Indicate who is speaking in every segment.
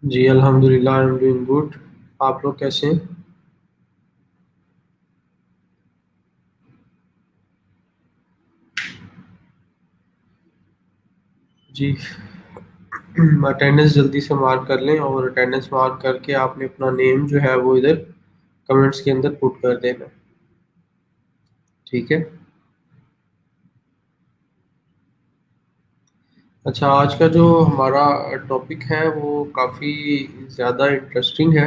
Speaker 1: जी अल्हम्दुलिल्लाह, I am doing good. आप लोग कैसे हैं? जी। अटेंडेंस जल्दी से मार्क कर लें और अटेंडेंस मार्क करके आपने अपना नेम जो है वो इधर कमेंट्स के अंदर पुट कर देना है। ठीक है। अच्छा, आज का जो हमारा टॉपिक है वो काफ़ी ज़्यादा इंटरेस्टिंग है।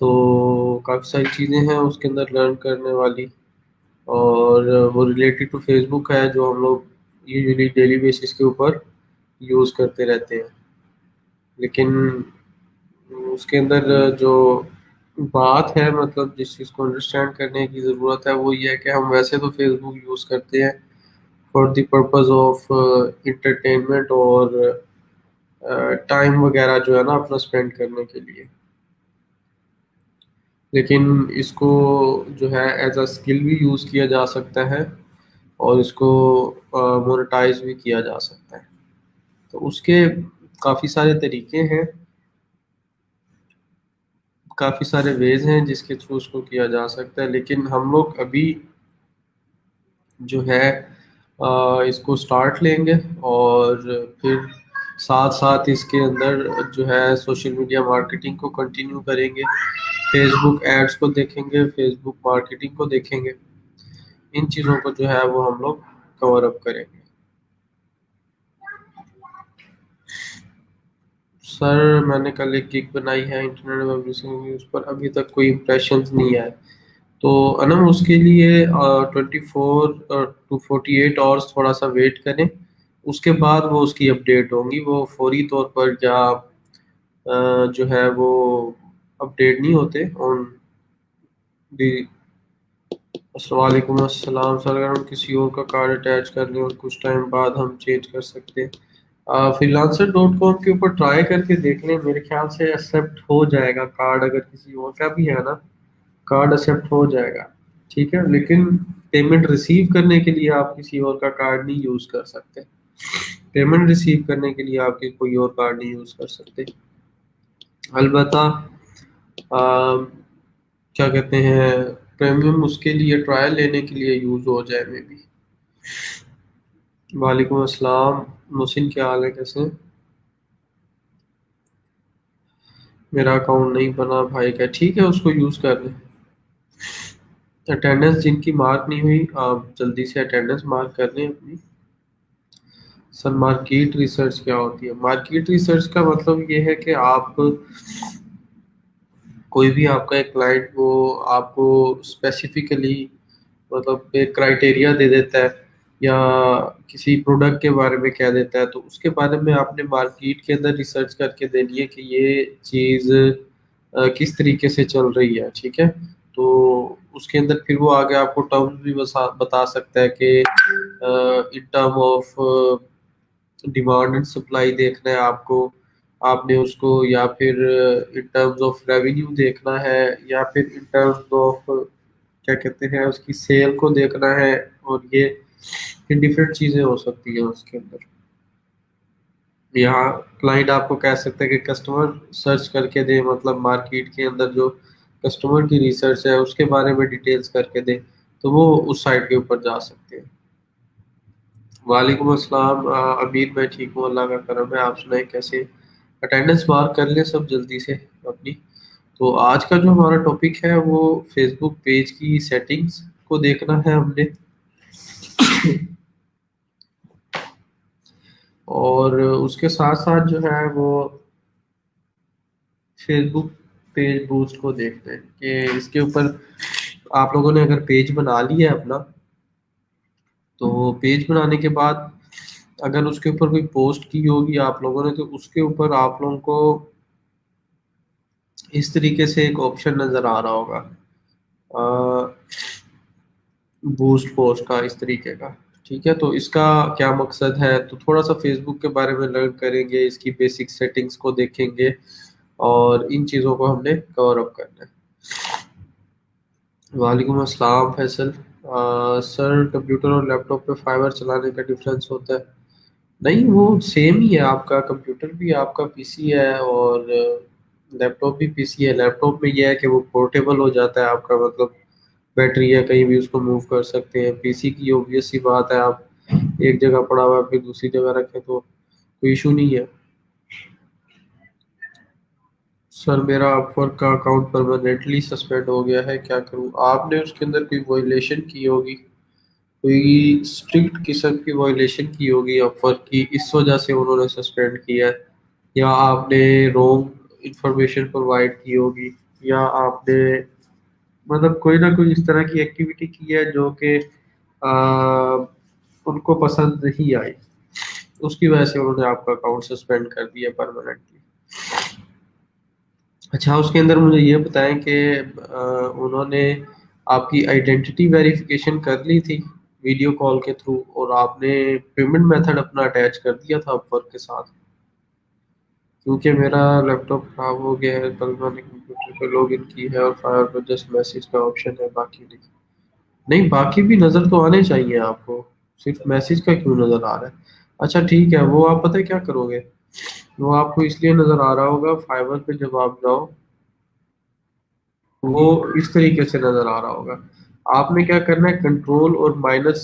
Speaker 1: तो काफ़ी सारी चीज़ें हैं उसके अंदर लर्न करने वाली, और वो रिलेटेड टू फेसबुक है जो हम लोग यूजुअली डेली बेसिस के ऊपर यूज़ करते रहते हैं। लेकिन उसके अंदर जो बात है, मतलब जिस चीज़ को अंडरस्टैंड करने की ज़रूरत है वो ये है कि हम वैसे तो फेसबुक यूज़ करते हैं for the purpose of entertainment और टाइम वगैरह जो है ना अपना स्पेंड करने के लिए। लेकिन इसको जो है एज अ स्किल भी यूज़ किया जा सकता है और इसको मोनेटाइज भी किया जा सकता है। तो उसके काफ़ी सारे तरीके हैं, काफ़ी सारे वेज हैं जिसके थ्रू उसको किया जा सकता है। लेकिन हम लोग अभी जो है इसको स्टार्ट लेंगे और फिर साथ साथ इसके अंदर जो है सोशल मीडिया मार्केटिंग को कंटिन्यू करेंगे, फेसबुक एड्स को देखेंगे, फेसबुक मार्केटिंग को देखेंगे। इन चीज़ों को जो है वो हम लोग कवर अप करेंगे। सर, मैंने कल एक गिग बनाई है इंटरनेट पब्लिशिंग की, उस पर अभी तक कोई इम्प्रेशंस नहीं आए। तो अनम उसके लिए 24 टू 48 आवर्स थोड़ा सा वेट करें। उसके बाद वो उसकी अपडेट होंगी, वो फौरी तौर पर या जो है वो अपडेट नहीं होते ऑन दी। अस्सलाम अस्सलाम सर, अगर हम किसी और का कार्ड अटैच कर लें और कुछ टाइम बाद हम चेंज कर सकते हैं। freelancer.com के ऊपर ट्राई करके देख लें, मेरे ख्याल से एक्सेप्ट हो जाएगा कार्ड, अगर किसी और का भी है ना कार्ड एक्सेप्ट हो जाएगा। ठीक है, लेकिन पेमेंट रिसीव करने के लिए आप किसी और का कार्ड नहीं यूज़ कर सकते। पेमेंट रिसीव करने के लिए आप कोई और कार्ड नहीं यूज़ कर सकते। अलबत्ता क्या कहते हैं, प्रीमियम उसके लिए ट्रायल लेने के लिए यूज़ हो जाए मे बी। वालेकुम अस्सलाम मोहसिन, क्या हाल है, कैसे हैं? मेरा अकाउंट नहीं बना भाई का, ठीक है उसको यूज़ कर लें। अटेंडेंस जिनकी मार्क नहीं हुई आप जल्दी से अटेंडेंस मार्क कर लें अपनी। सर, मार्केट रिसर्च क्या होती है? मार्केट रिसर्च का मतलब ये है कि आप कोई भी आपका एक क्लाइंट वो आपको स्पेसिफिकली मतलब एक क्राइटेरिया दे देता है या किसी प्रोडक्ट के बारे में कह देता है, तो उसके बारे में आपने मार्केट के अंदर रिसर्च करके देनी है कि ये चीज़ किस तरीके से चल रही है। ठीक है, तो उसके अंदर फिर वो आगे आपको टर्म्स भी बता सकता है कि in term of demand and supply देखना है आपको, आपने उसको, या फिर इन टर्म्स ऑफ रेवेन्यू देखना है, या फिर इन टर्म्स ऑफ क्या कहते हैं उसकी सेल को देखना है। और ये डिफरेंट चीज़ें हो सकती हैं उसके अंदर। यहाँ क्लाइंट आपको कह सकते हैं कि कस्टमर सर्च करके दे, मतलब मार्केट के अंदर जो कस्टमर की रिसर्च है उसके बारे में डिटेल्स करके दे, तो वो उस साइट के ऊपर जा सकते हैं। वालेकुम अस्सलाम अमीर, मैं ठीक हूँ, अल्लाह का करम है। आप सुनाए कैसे? अटेंडेंस मार्क कर ले सब जल्दी से अपनी। तो आज का जो हमारा टॉपिक है वो फेसबुक पेज की सेटिंग्स को देखना है हमने, और उसके साथ साथ जो है वो फेसबुक पेज बूस्ट को देखते हैं कि इसके ऊपर आप लोगों ने अगर पेज बना लिया है अपना, तो पेज बनाने के बाद अगर उसके ऊपर कोई पोस्ट की होगी आप लोगों ने, तो उसके ऊपर आप लोगों को इस तरीके से एक ऑप्शन नज़र आ रहा होगा, बूस्ट पोस्ट का, इस तरीके का। ठीक है, तो इसका क्या मकसद है, तो थोड़ा सा फेसबुक के बारे में लर्न करेंगे, इसकी बेसिक सेटिंग्स को देखेंगे और इन चीज़ों को हमने कवर अप करना है। वालेकुम अस्सलाम फैसल। सर, कंप्यूटर और लैपटॉप पे फाइबर चलाने का डिफरेंस होता है? नहीं, वो सेम ही है, आपका कंप्यूटर भी आपका पीसी है और लैपटॉप भी पीसी है। लैपटॉप में ये है कि वो पोर्टेबल हो जाता है आपका, मतलब बैटरी है, कहीं भी उसको मूव कर सकते हैं। पीसी की ऑब्वियस सी बात है, आप एक जगह पड़ा हुआ है फिर दूसरी जगह रखें तो कोई इशू नहीं है। सर मेरा अपवर्क का अकाउंट परमानेंटली सस्पेंड हो गया है, क्या करूं? आपने उसके अंदर कोई वायलेशन की होगी, कोई स्ट्रिक्ट किस्म की वायलेशन की होगी अपवर्क की, इस वजह से उन्होंने सस्पेंड किया है। या आपने रॉन्ग इंफॉर्मेशन प्रोवाइड की होगी, या आपने मतलब कोई ना कोई इस तरह की एक्टिविटी की है जो कि उनको पसंद नहीं आई, उसकी वजह से उन्होंने आपका अकाउंट सस्पेंड कर दिया परमानेंटली। अच्छा, उसके अंदर मुझे ये बताएं कि उन्होंने आपकी आइडेंटिटी वेरिफिकेशन कर ली थी वीडियो कॉल के थ्रू, और आपने पेमेंट मेथड अपना अटैच कर दिया था अपवर्क के साथ? क्योंकि मेरा लैपटॉप खराब हो गया है, कल मैंने कंप्यूटर पे लॉगिन की है और फायर पर जस्ट मैसेज का ऑप्शन है, बाकी नहीं। नहीं, बाकी भी नज़र तो आने चाहिए आपको, सिर्फ मैसेज का क्यों नज़र आ रहा है? अच्छा ठीक है, वो आप पता है क्या करोगे, वो आपको इसलिए नज़र आ रहा होगा फाइवर पे जब आप जाओ, वो इस तरीके से नज़र आ रहा होगा। आपने क्या करना है, कंट्रोल और माइनस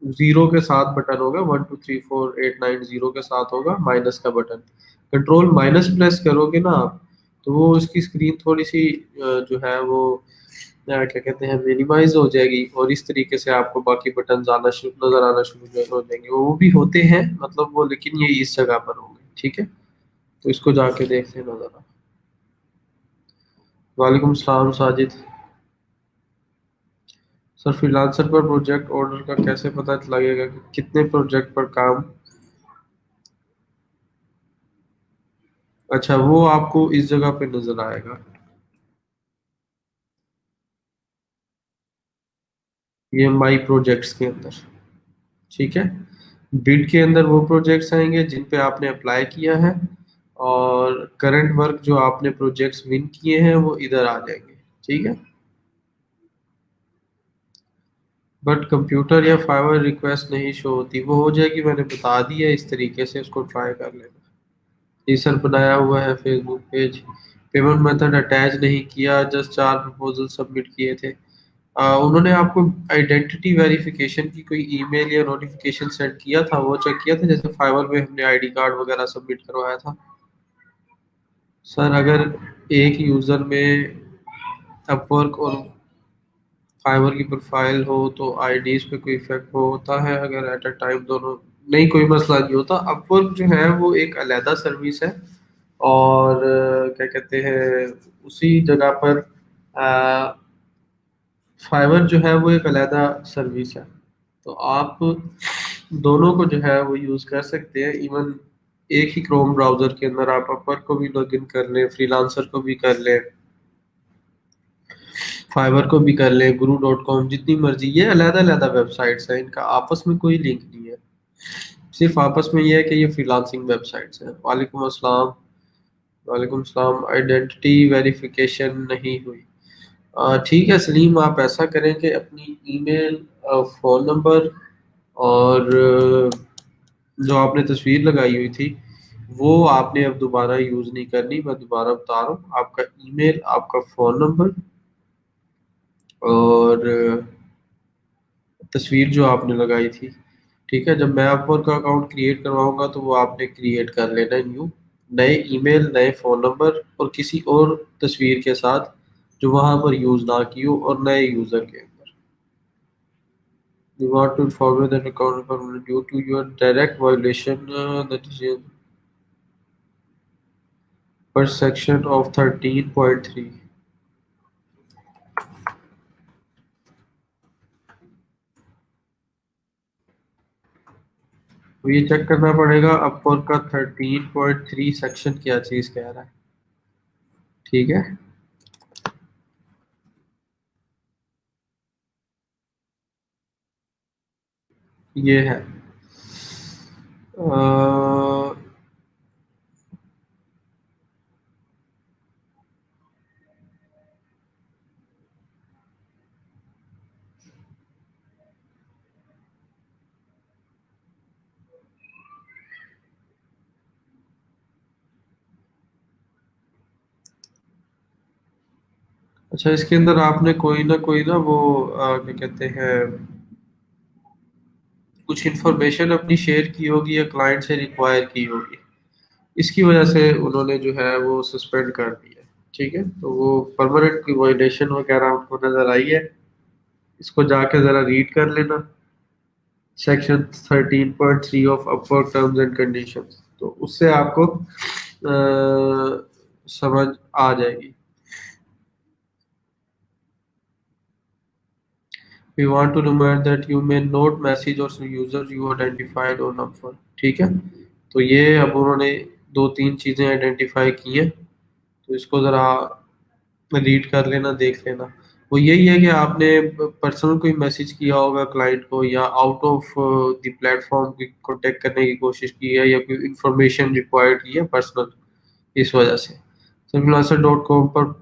Speaker 1: जीरो के साथ बटन होगा, 1234 8 9 0 के साथ होगा माइनस का बटन। कंट्रोल माइनस प्रेस करोगे ना आप, तो वो उसकी स्क्रीन थोड़ी सी जो है वो क्या कहते हैं, मिनिमाइज हो जाएगी, और इस तरीके से आपको बाकी बटन आना शुरू नजर आना शुरू हो जाएंगे। वो भी होते हैं मतलब वो, लेकिन ये इस जगह पर होंगे, ठीक है? तो इसको जाके देखते हैं नजर। वालेकुम सलाम साजिद। सर फ्रीलांसर पर प्रोजेक्ट ऑर्डर का कैसे पता लगेगा कि कितने प्रोजेक्ट पर काम? अच्छा, वो आपको इस जगह पे नजर आएगा, ये माई प्रोजेक्ट्स के अंदर, ठीक है? बिड के अंदर वो प्रोजेक्ट्स आएंगे जिन पे आपने अप्लाई किया है, और करंट वर्क जो आपने प्रोजेक्ट्स विन किए हैं वो इधर आ जाएंगे, ठीक है? बट कंप्यूटर या फाइवर रिक्वेस्ट नहीं शो होती, वो हो जाएगी, मैंने बता दिया इस तरीके से उसको ट्राई कर लेना। जी सर, बनाया हुआ है Facebook page, payment method attach नहीं किया, जस्ट 4 प्रपोजल सबमिट किए थे। उन्होंने आपको आइडेंटिटी वेरिफिकेशन की कोई ईमेल या नोटिफिकेशन सेंड किया था, वो चेक किया था जैसे फाइवर में हमने आईडी कार्ड वगैरह सबमिट करवाया था? सर अगर एक यूजर में अपवर्क और फाइवर की प्रोफाइल हो तो आईडीज पे कोई इफेक्ट होता है? अगर एट अ टाइम दोनों, नहीं कोई मसला नहीं होता। अपवर्क जो है वो एक अलहदा सर्विस है, और क्या कहते हैं, उसी जगह पर फाइवर जो है वो एक अलहदा सर्विस है। तो आप दोनों को जो है वो यूज़ कर सकते हैं। इवन एक ही क्रोम ब्राउज़र के अंदर आप अपवर्क को भी लॉगिन कर लें, फ्रीलांसर को भी कर लें, फाइवर को भी कर लें, guru.com, जितनी मर्जी। ये अलग-अलग वेबसाइट्स हैं, इनका आपस में कोई लिंक नहीं है। सिर्फ आपस में ये है कि ये फ्रीलांसिंग वेबसाइट्स हैं। वालेकुम अस्सलाम। वालेकुम सलाम। आइडेंटिटी वेरिफिकेशन नहीं हुई। ठीक है सलीम, आप ऐसा करें कि अपनी ईमेल, फ़ोन नंबर और जो आपने तस्वीर लगाई हुई थी वो आपने अब दोबारा यूज़ नहीं करनी। मैं दोबारा बता रहा हूँ, आपका ईमेल, आपका फ़ोन नंबर और तस्वीर जो आपने लगाई थी, ठीक है? जब मैं अपवर्क का अकाउंट क्रिएट करवाऊंगा तो वो आपने क्रिएट कर लेना है न्यू, नए ईमेल, नए फ़ोन नंबर और किसी और तस्वीर के साथ जो वहां पर यूज़ ना की हो, और नए यूज़र के अंदर। You want to inform that account permanent due to your direct violation that is in per section of 13.3। तो ये चेक करना पड़ेगा अपवर्क का 13.3 सेक्शन क्या चीज़ कह रहा है, ठीक है? ये है अ, अच्छा, इसके अंदर आपने कोई ना वो क्या कहते हैं, कुछ इन्फॉर्मेशन अपनी शेयर की होगी या क्लाइंट से रिक्वायर की होगी, इसकी वजह से उन्होंने जो है वो सस्पेंड कर दिया। ठीक है, तो वो परमानेंट की वायलेशन वगैरह उनको नजर आई है, इसको जाके जरा रीड कर लेना, section 13.3 of Upwork terms and conditions, तो उससे आपको समझ आ जाएगी। We want to remind that you may not message or user you identified on number। ठीक है, तो ये अब उन्होंने दो तीन चीजें आइडेंटिफाई की हैं, तो इसको जरा रीड कर लेना, देख लेना। वो यही है कि आपने पर्सनल कोई मैसेज किया होगा क्लाइंट को, या आउट ऑफ द प्लेटफॉर्म की कांटेक्ट करने की कोशिश की है, या कोई इंफॉर्मेशन रिक्वायर्ड की है पर्सनल, इस वजह से। freelancer.com पर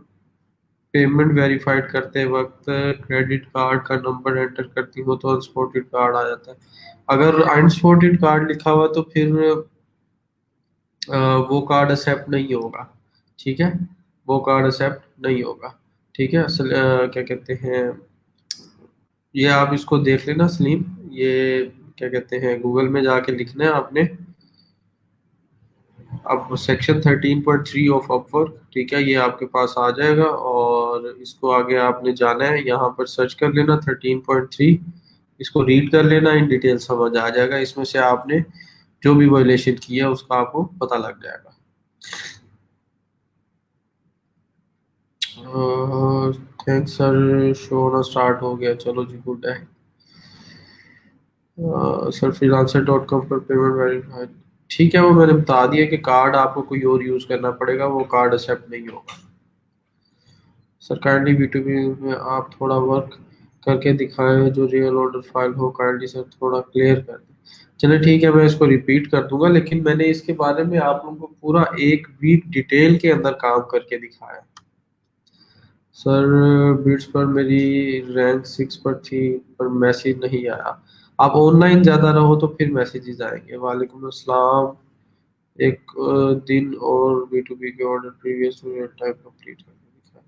Speaker 1: पेमेंट वेरीफाइड करते वक्त क्रेडिट कार्ड का नंबर एंटर करती हो तो अनस्पॉटेड कार्ड आ जाता है। अगर अनस्पॉटेड कार्ड लिखा हुआ तो फिर वो कार्ड एक्सेप्ट नहीं होगा। ठीक है, वो कार्ड एक्सेप्ट नहीं होगा। ठीक है, असल क्या कहते हैं, ये आप इसको देख लेना सलीम, ये क्या कहते हैं, गूगल में जाके लिखना है आपने, अब सेक्शन 13.3 ऑफ अपवर्क, ठीक है, ये आपके पास आ जाएगा, और इसको आगे आपने जाना है, यहाँ पर सर्च कर लेना 13.3, इसको रीड कर लेना, इन डिटेल समझ आ जाएगा, इसमें से आपने जो भी वायलेशन किया उसका आपको पता लग जाएगा। थैंक्स सर, शो होना स्टार्ट हो गया, चलो जी, गुड है। सर फ्रीलांसर डॉट कॉम पर पेमेंट वेरीफाइड, ठीक है, वो मैंने बता दिया कि कार्ड आपको कोई और यूज़ करना पड़ेगा, वो कार्ड एक्सेप्ट नहीं होगा। सर काइंडली B2B में आप थोड़ा वर्क करके दिखाएं जो रियल ऑर्डर फाइल हो, काइंडली सर थोड़ा क्लियर कर दें। चलिए ठीक है, मैं इसको रिपीट कर दूंगा, लेकिन मैंने इसके बारे में आप लोगों को पूरा एक वीक डिटेल के अंदर काम करके दिखाया। सर बिट्स पर मेरी रैंक 6 पर थी, पर मैसेज नहीं आया। आप ऑनलाइन ज़्यादा रहो तो फिर मैसेजेस आएंगे। वालेकुम अस्सलाम, एक दिन और B2B के ऑर्डर प्रीवियस टाइम कंप्लीट करके दिखाएं।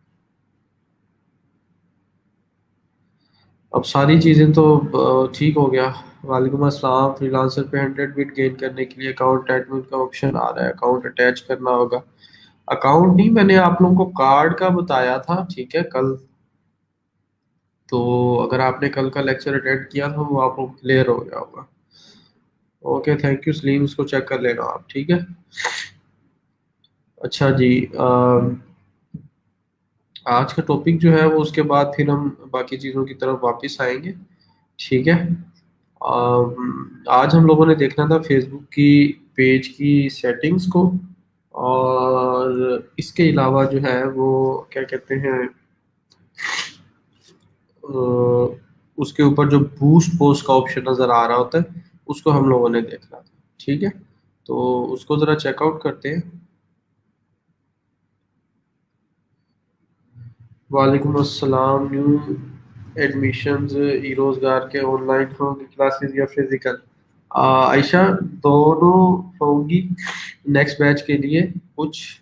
Speaker 1: अब सारी चीज़ें तो ठीक हो गया। वालेकुम अस्सलाम, फ्रीलांसर पे 100 बिट गेन करने के लिए अकाउंट एडमिन का ऑप्शन आ रहा है, अकाउंट अटैच करना होगा। अकाउंट नहीं, मैंने आप लोगों को कार्ड का बताया था, ठीक है, कल। तो अगर आपने कल का लेक्चर अटेंड किया था वो आपको क्लियर हो गया होगा। ओके, थैंक यू सलीम, इसको चेक कर लेना आप, ठीक है। अच्छा जी, आज का टॉपिक जो है वो, उसके बाद फिर हम बाकी चीज़ों की तरफ वापस आएंगे, ठीक है। आज हम लोगों ने देखना था फेसबुक की पेज की सेटिंग्स को, और इसके अलावा जो है वो क्या कहते हैं, उसके ऊपर जो बूस्ट पोस्ट का ऑप्शन नज़र आ रहा होता है, उसको हम लोगों ने देखना था, ठीक है। तो उसको ज़रा चेकआउट करते हैं। वालेकुम अस्सलाम, न्यू एडमिशंस ई रोज़गार के ऑनलाइन होंगी क्लासेस या फिजिकल? आयशा, दोनों होंगी। नेक्स्ट बैच के लिए कुछ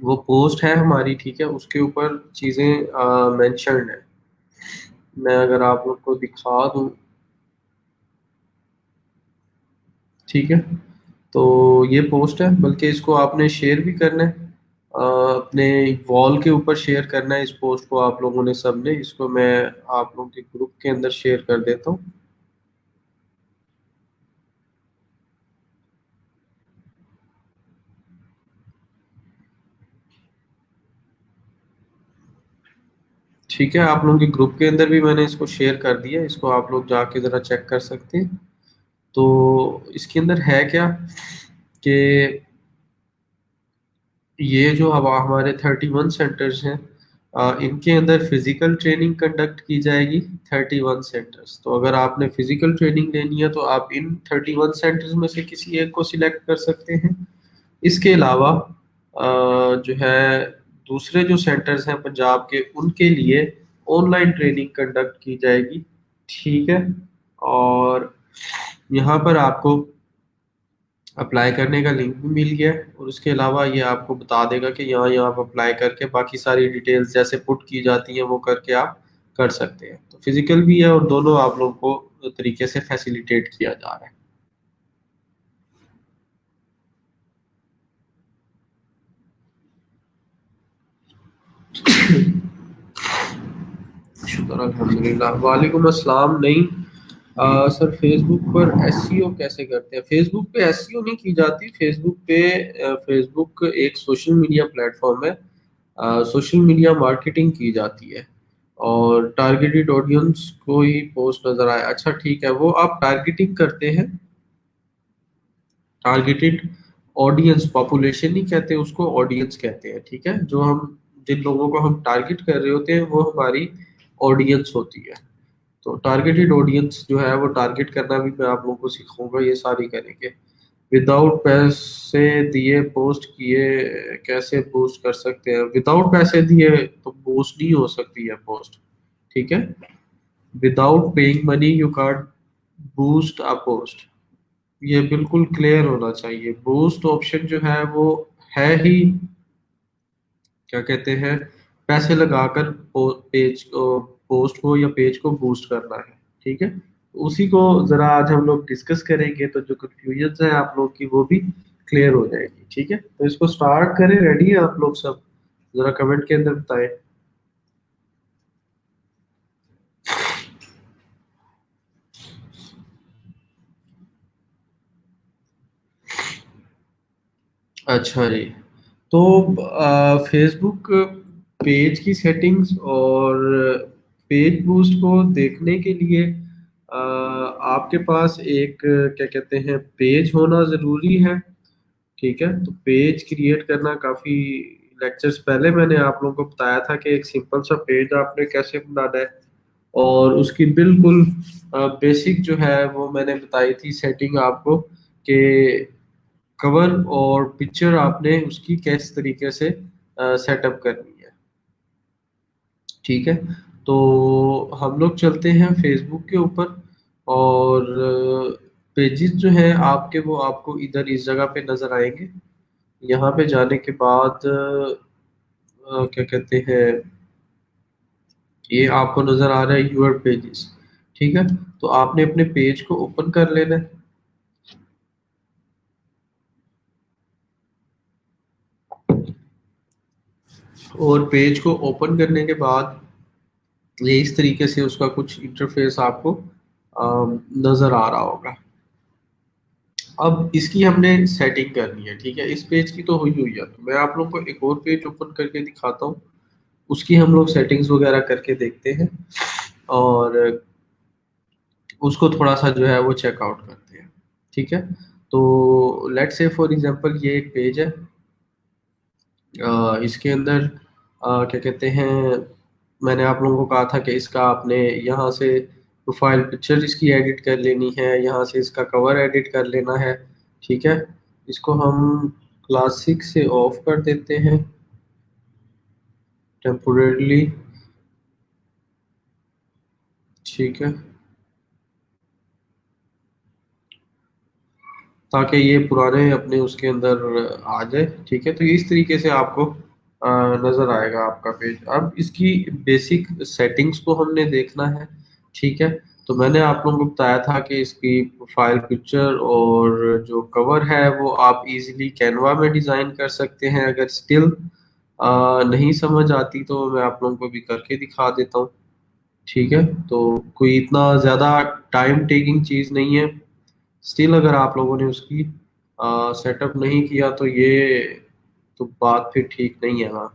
Speaker 1: वो पोस्ट है हमारी, ठीक है, उसके ऊपर चीज़ें मेंशन्ड है। मैं अगर आप लोग को दिखा दूं, ठीक है, तो ये पोस्ट है, बल्कि इसको आपने शेयर भी करना है, अपने वॉल के ऊपर शेयर करना है इस पोस्ट को आप लोगों ने सबने। इसको मैं आप लोगों के ग्रुप के अंदर शेयर कर देता हूँ। ठीक है, आप लोगों के ग्रुप के अंदर भी मैंने इसको शेयर कर दिया, इसको आप लोग जाके ज़रा चेक कर सकते हैं। तो इसके अंदर है क्या कि ये जो अब हमारे 31 सेंटर्स हैं, इनके अंदर फिजिकल ट्रेनिंग कंडक्ट की जाएगी, 31 सेंटर्स। तो अगर आपने फिजिकल ट्रेनिंग लेनी है तो आप इन 31 सेंटर्स में से किसी एक को सिलेक्ट कर सकते हैं। इसके अलावा जो है दूसरे जो सेंटर्स हैं पंजाब के, उनके लिए ऑनलाइन ट्रेनिंग कंडक्ट की जाएगी, ठीक है। और यहाँ पर आपको अप्लाई करने का लिंक भी मिल गया है, और उसके अलावा ये आपको बता देगा कि यहाँ यहाँ आप अप्लाई करके बाकी सारी डिटेल्स जैसे पुट की जाती हैं वो करके आप कर सकते हैं। तो फिजिकल भी है और दोनों आप लोगों को तरीके से फैसिलिटेट किया जा रहा है। शुक्र अल्हम्दुलिल्लाह। वालेकुम अस्सलाम। नहीं सर, फेसबुक पर एसईओ कैसे करते हैं? फेसबुक पे एसईओ नहीं की जाती। फेसबुक पे फेसबुक एक सोशल मीडिया प्लेटफॉर्म है। सोशल मीडिया मार्केटिंग की जाती है और टारगेटेड ऑडियंस को ही पोस्ट नजर आए। अच्छा ठीक है, वो आप टारगेटिंग करते हैं। टारगेटेड ऑडियंस, पॉपुलेशन नहीं कहते उसको, ऑडियंस कहते हैं। ठीक है, जो हम जिन लोगों को हम टारगेट कर रहे होते हैं वो हमारी ऑडियंस होती है। तो टारगेटेड ऑडियंस जो है वो टारगेट करना भी मैं आप लोगों को सिखाऊंगा, ये सारी करेंगे। विदाउट पैसे दिए पोस्ट किए कैसे बूस्ट कर सकते हैं? विदाउट पैसे दिए तो बूस्ट नहीं हो सकती है पोस्ट। ठीक है, without paying money you can't boost a post. ये बिल्कुल क्लियर होना चाहिए। बूस्ट ऑप्शन जो है वो है ही, क्या कहते हैं, पैसे लगाकर पेज को, पोस्ट को या पेज को बूस्ट करना है। ठीक है, उसी को जरा आज हम लोग डिस्कस करेंगे, तो जो कंफ्यूजन है आप लोग की वो भी क्लियर हो जाएगी। ठीक है, तो इसको स्टार्ट करें। रेडी है आप लोग सब? जरा कमेंट के अंदर बताएं। अच्छा जी, तो फेसबुक पेज की सेटिंग्स और पेज बूस्ट को देखने के लिए आपके पास एक क्या कहते हैं, पेज होना ज़रूरी है। ठीक है, तो पेज क्रिएट करना काफ़ी लेक्चर्स पहले मैंने आप लोगों को बताया था कि एक सिंपल सा पेज आपने कैसे बनाना है, और उसकी बिल्कुल बेसिक जो है वो मैंने बताई थी सेटिंग आपको, कि कवर और पिक्चर आपने उसकी किस तरीके से सेटअप करनी है। ठीक है, तो हम लोग चलते हैं फेसबुक के ऊपर, और पेजेस जो हैं आपके वो आपको इधर इस जगह पे नजर आएंगे। यहाँ पे जाने के बाद क्या कहते हैं, ये आपको नजर आ रहा है यूर पेजेस। ठीक है, तो आपने अपने पेज को ओपन कर लेना है, और पेज को ओपन करने के बाद ये इस तरीके से उसका कुछ इंटरफेस आपको नजर आ रहा होगा। अब इसकी हमने सेटिंग करनी है। ठीक है, इस पेज की तो हुई हुई है, तो मैं आप लोगों को एक और पेज ओपन करके दिखाता हूँ। उसकी हम लोग सेटिंग्स वगैरह करके देखते हैं, और उसको थोड़ा सा जो है वो चेकआउट करते हैं। ठीक है, तो लेट्स से फॉर एग्जांपल ये एक पेज है। इसके अंदर क्या कहते हैं, मैंने आप लोगों को कहा था कि इसका आपने यहाँ से प्रोफाइल पिक्चर इसकी एडिट कर लेनी है, यहाँ से इसका कवर एडिट कर लेना है। ठीक है, इसको हम क्लासिक से ऑफ कर देते हैं टेम्पोरेरली। ठीक है, ताकि ये पुराने अपने उसके अंदर आ जाए। ठीक है, तो इस तरीके से आपको नज़र आएगा आपका पेज। अब इसकी बेसिक सेटिंग्स को हमने देखना है। ठीक है, तो मैंने आप लोगों को बताया था कि इसकी प्रोफाइल पिक्चर और जो कवर है वो आप इजीली कैनवा में डिज़ाइन कर सकते हैं। अगर स्टिल नहीं समझ आती तो मैं आप लोगों को भी करके दिखा देता हूँ। ठीक है, तो कोई इतना ज़्यादा टाइम टेकिंग चीज़ नहीं है। स्टिल अगर आप लोगों ने उसकी सेटअप नहीं किया तो ये तो बात फिर ठीक नहीं है ना।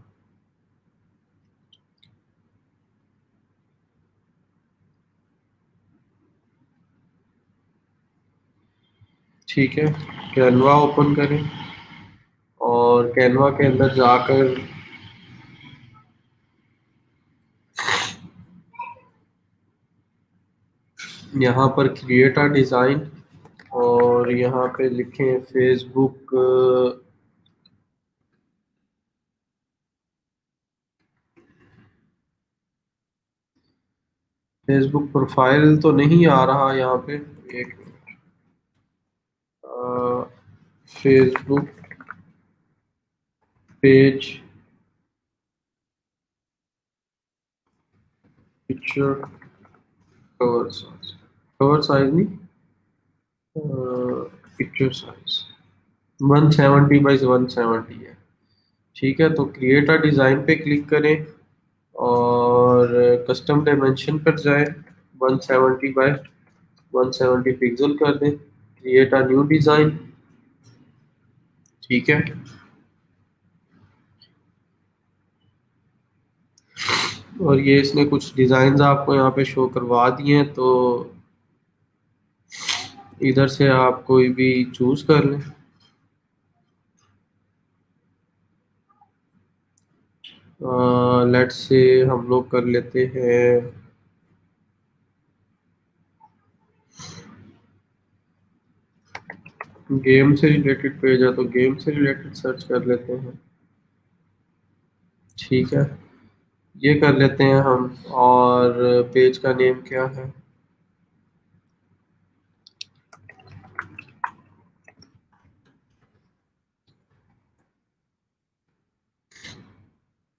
Speaker 1: ठीक है, कैनवा ओपन करें, और कैनवा के अंदर जाकर यहाँ पर क्रिएट अ डिज़ाइन, और यहाँ पे लिखें फेसबुक। फेसबुक प्रोफाइल तो नहीं आ रहा यहाँ पे। एक Facebook page picture cover size, cover size नहीं, पिक्चर साइज 170 बाई 170 है। ठीक है, तो क्रिएट अ डिज़ाइन पे क्लिक करें और कस्टम डायमेंशन पर जाएं, 170 बाई 170 पिक्सल कर दें, क्रिएट अ न्यू डिज़ाइन। ठीक है, और ये इसने कुछ डिज़ाइन आपको यहाँ पे शो करवा दिए हैं, तो इधर से आप कोई भी चूज कर लें। लेट्स से हम लोग कर लेते हैं गेम से रिलेटेड पेज है, तो गेम से रिलेटेड सर्च कर लेते हैं। ठीक है, ये कर लेते हैं हम। और पेज का नेम क्या है?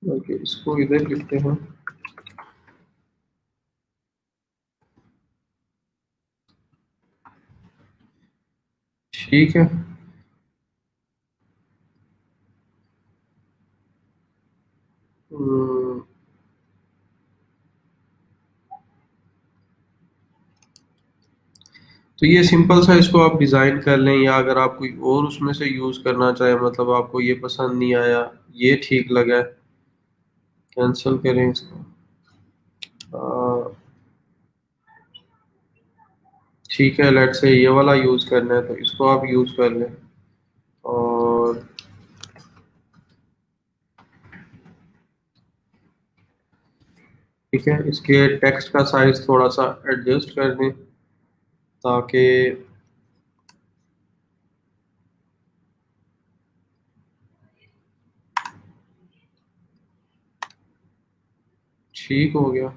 Speaker 1: ओके, इसको इधर लिखते हैं। ठीक है, हम्म, तो ये सिंपल सा इसको आप डिज़ाइन कर लें, या अगर आप कोई और उसमें से यूज़ करना चाहें, मतलब आपको ये पसंद नहीं आया, ये ठीक लगा, कैंसिल करें इसको। अ, ठीक है, लेट्स से ये वाला यूज़ करना है, तो इसको आप यूज़ कर लें। और ठीक है, इसके टेक्स्ट का साइज थोड़ा सा एडजस्ट कर दें, ताकि ठीक हो गया।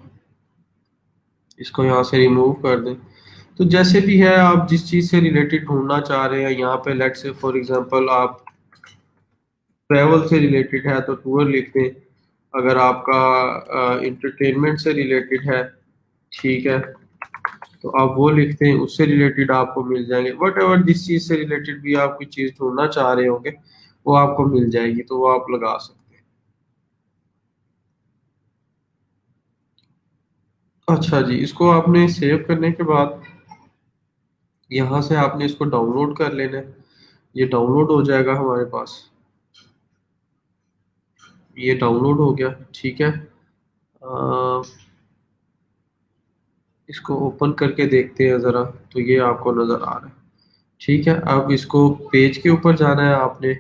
Speaker 1: इसको यहाँ से रिमूव कर दें। तो जैसे भी है, आप जिस चीज़ से रिलेटेड ढूंढना चाह रहे हैं, यहाँ पे लेट्स से फॉर एग्जांपल आप ट्रैवल से रिलेटेड है तो टूर लिख दें। अगर आपका इंटरटेनमेंट से रिलेटेड है, ठीक है, तो आप वो लिखते हैं, उससे रिलेटेड आपको मिल जाएंगे। वट एवर जिस चीज़ से रिलेटेड भी आप कोई चीज़ ढूंढना चाह रहे होंगे, वो आपको मिल जाएगी, तो वो आप लगा सकते हैं। अच्छा जी, इसको आपने सेव करने के बाद यहाँ से आपने इसको डाउनलोड कर लेना है। ये डाउनलोड हो जाएगा हमारे पास। ये डाउनलोड हो गया। ठीक है, अ, इसको ओपन करके देखते हैं ज़रा, तो ये आपको नज़र आ रहा है। ठीक है, अब इसको पेज के ऊपर जाना है आपने,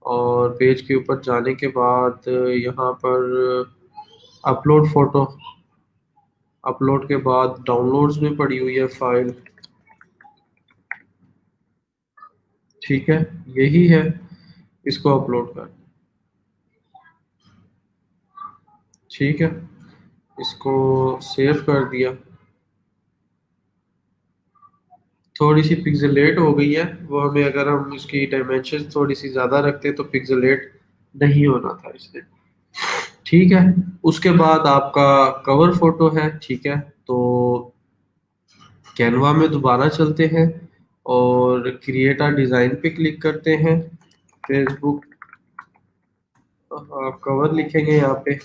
Speaker 1: और पेज के ऊपर जाने के बाद यहाँ पर अपलोड फोटो, अपलोड के बाद डाउनलोड्स में पड़ी हुई है फाइल। ठीक है, यही है, इसको अपलोड कर। ठीक है, इसको सेव कर दिया। थोड़ी सी पिक्सेलेट हो गई है, वो हमें, अगर हम इसकी डायमेंशन थोड़ी सी ज़्यादा रखते तो पिक्सेलेट नहीं होना था इसने। ठीक है, उसके बाद आपका कवर फोटो है। ठीक है, तो कैनवा में दोबारा चलते हैं और क्रिएट अ डिज़ाइन पे क्लिक करते हैं। फेसबुक कवर लिखेंगे यहाँ पे।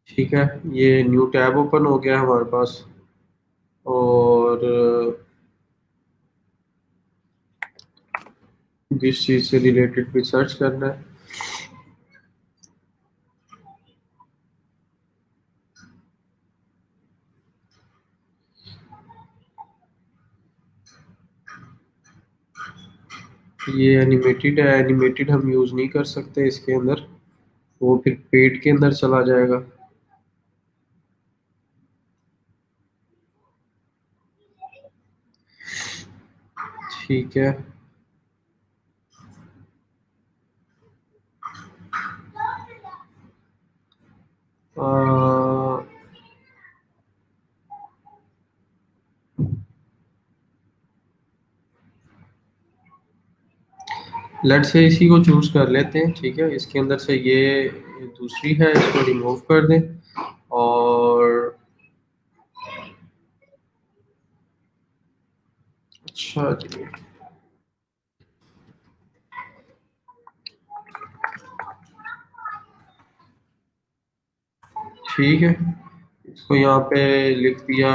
Speaker 1: ठीक है, ये न्यू टैब ओपन हो गया हमारे पास, और जिस चीज़ से रिलेटेड भी सर्च करना है। ये एनिमेटेड है, एनिमेटेड हम यूज़ नहीं कर सकते इसके अंदर, वो फिर पेड के अंदर चला जाएगा। ठीक है, लेट्स से इसी को चूज कर लेते हैं, ठीक है। इसके अंदर से ये दूसरी है, इसको रिमूव कर दें। और अच्छा जी, ठीक है। इसको यहाँ पे लिख दिया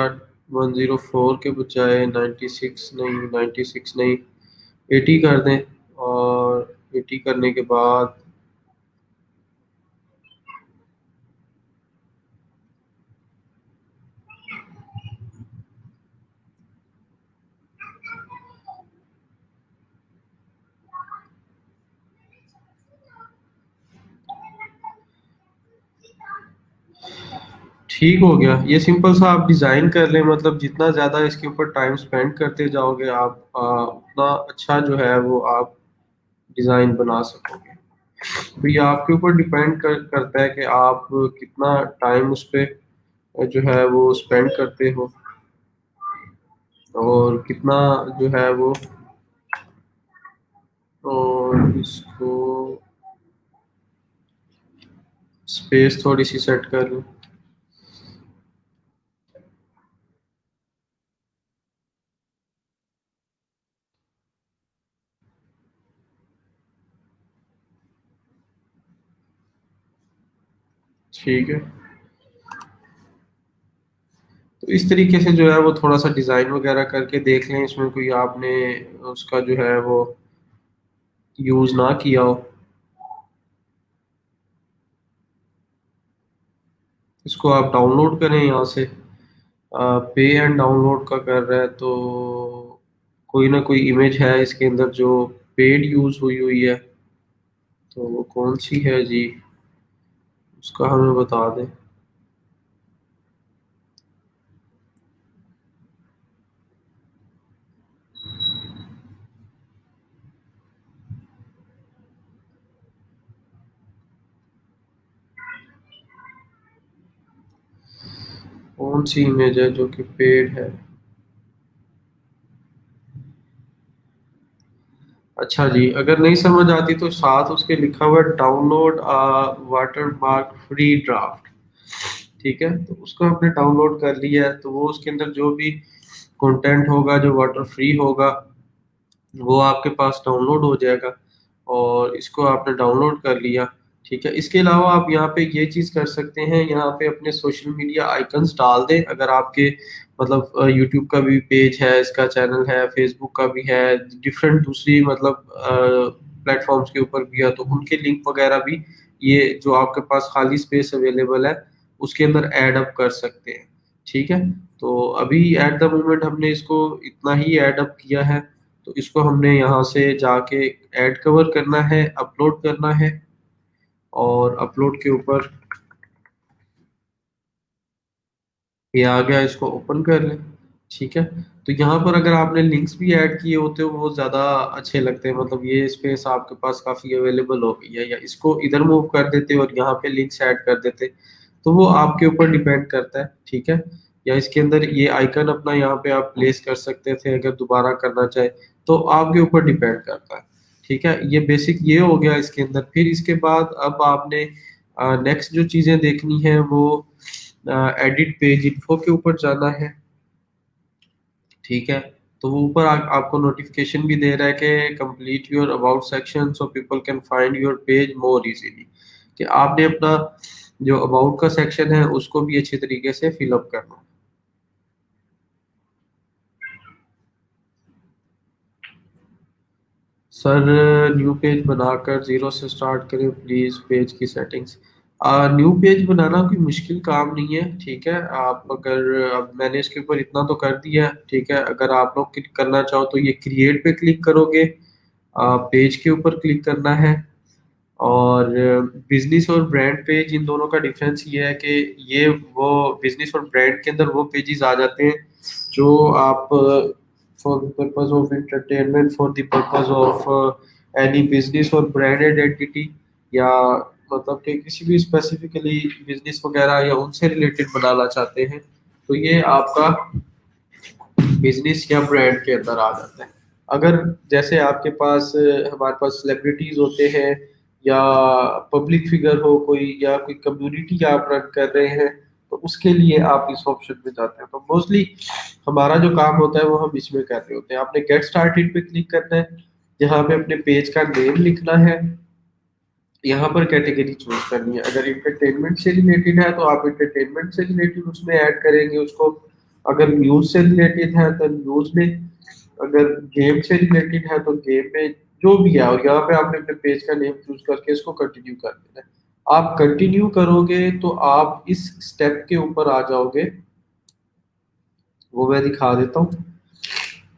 Speaker 1: 104 के बजाय 96, नहीं 96 नहीं, 80 कर दें। और 80 करने के बाद ठीक हो गया। ये सिंपल सा आप डिज़ाइन कर लें, मतलब जितना ज़्यादा इसके ऊपर टाइम स्पेंड करते जाओगे आप, उतना अच्छा जो है वो आप डिज़ाइन बना सकोगे। तो ये आपके ऊपर डिपेंड करता है कि आप कितना टाइम उस पे जो है वो स्पेंड करते हो, और कितना जो है वो। और इसको स्पेस थोड़ी सी सेट कर लूँ। ठीक है। तो इस तरीके से जो है वो थोड़ा सा डिज़ाइन वगैरह करके देख लें, इसमें कोई आपने उसका जो है वो यूज़ ना किया हो। इसको आप डाउनलोड करें यहाँ से। पे एंड डाउनलोड का कर रहा है तो कोई ना कोई इमेज है इसके अंदर जो पेड यूज़ हुई हुई है, तो वो कौन सी है जी, उसका हमें बता दें। कौन सी इमेज है जो कि पेड है। अच्छा जी, अगर नहीं समझ आती तो साथ उसके लिखा हुआ है download water mark free draft. ठीक है, तो उसको हमने डाउनलोड कर लिया है, तो वो उसके अंदर जो भी कंटेंट होगा जो वाटर फ्री होगा वो आपके पास डाउनलोड हो जाएगा। और इसको आपने डाउनलोड कर लिया, ठीक है। इसके अलावा आप यहाँ पे ये चीज़ कर सकते हैं, यहाँ पे अपने सोशल मीडिया आइकन्स डाल दें। अगर आपके मतलब यूट्यूब का भी पेज है, इसका चैनल है, फेसबुक का भी है, डिफरेंट दूसरी मतलब प्लेटफॉर्म्स के ऊपर भी है, तो उनके लिंक वगैरह भी ये जो आपके पास खाली स्पेस अवेलेबल है उसके अंदर ऐड अप कर सकते हैं, ठीक है। तो अभी एट द मोमेंट हमने इसको इतना ही ऐड अप किया है, तो इसको हमने यहाँ से जाके ऐड कवर करना है, अपलोड करना है। और अपलोड के ऊपर ये आ गया, इसको ओपन कर लें, ठीक है। तो यहाँ पर अगर आपने लिंक्स भी ऐड किए होते हो वो ज़्यादा अच्छे लगते हैं, मतलब ये स्पेस आपके पास काफ़ी अवेलेबल हो गई है, या इसको इधर मूव कर देते और यहाँ पे लिंक्स ऐड कर देते, तो वो आपके ऊपर डिपेंड करता है, ठीक है। या इसके अंदर ये आइकन अपना यहाँ पे आप प्लेस कर सकते थे अगर दोबारा करना चाहे, तो आपके ऊपर डिपेंड करता है, ठीक है। ये बेसिक ये हो गया इसके अंदर। फिर इसके बाद अब आपने नेक्स्ट जो चीज़ें देखनी है वो एडिट पेज इन्फो के ऊपर जाना है, ठीक है। तो वो ऊपर आपको नोटिफिकेशन भी दे रहा है कि complete your about section so people can find your page more easily, कि आपने अपना जो अबाउट का सेक्शन है उसको भी अच्छी तरीके से फिलअप करना है। सर न्यू पेज बनाकर जीरो से स्टार्ट करें प्लीज पेज की सेटिंग्स। न्यू पेज बनाना कोई मुश्किल काम नहीं है, ठीक है। आप अगर अब मैंने इसके ऊपर इतना तो कर दिया है, ठीक है। अगर आप लोग क्लिक करना चाहो तो ये क्रिएट पे क्लिक करोगे, पेज के ऊपर क्लिक करना है। और बिजनेस और ब्रांड पेज, इन दोनों का डिफरेंस ये है कि ये वो बिजनेस और ब्रांड के अंदर वो पेजेस आ जाते हैं जो आप for the purpose of entertainment, for the purpose of any business और ब्रांड आइडेंटिटी, या मतलब कि किसी भी स्पेसिफिकली बिजनेस वगैरह या उनसे रिलेटेड बनाना चाहते हैं, तो ये आपका बिजनेस या ब्रांड के अंदर आ जाता है। अगर जैसे आपके पास हमारे पास सेलिब्रिटीज होते हैं या पब्लिक फिगर हो कोई या कोई कम्युनिटी आप रन कर रहे हैं, तो उसके लिए आप इस ऑप्शन में जाते हैं। तो मोस्टली हमारा जो काम होता है वो हम इसमें कर रहे होते हैं। आपने गेट स्टार्टेड पे क्लिक करना है, यहाँ पे अपने पेज का नेम लिखना है, यहाँ पर कैटेगरी चूज करनी है। अगर इंटरटेनमेंट से रिलेटेड है तो आप इंटरटेनमेंट से रिलेटेड उसमें ऐड करेंगे उसको, अगर न्यूज से रिलेटेड है तो न्यूज में, अगर गेम से रिलेटेड है तो गेम में, जो भी है। और यहाँ पे आपने अपने पेज का नेम चूज करके इसको कंटिन्यू कर देना है। आप कंटिन्यू करोगे तो आप इस स्टेप के ऊपर आ जाओगे, वो मैं दिखा देता हूँ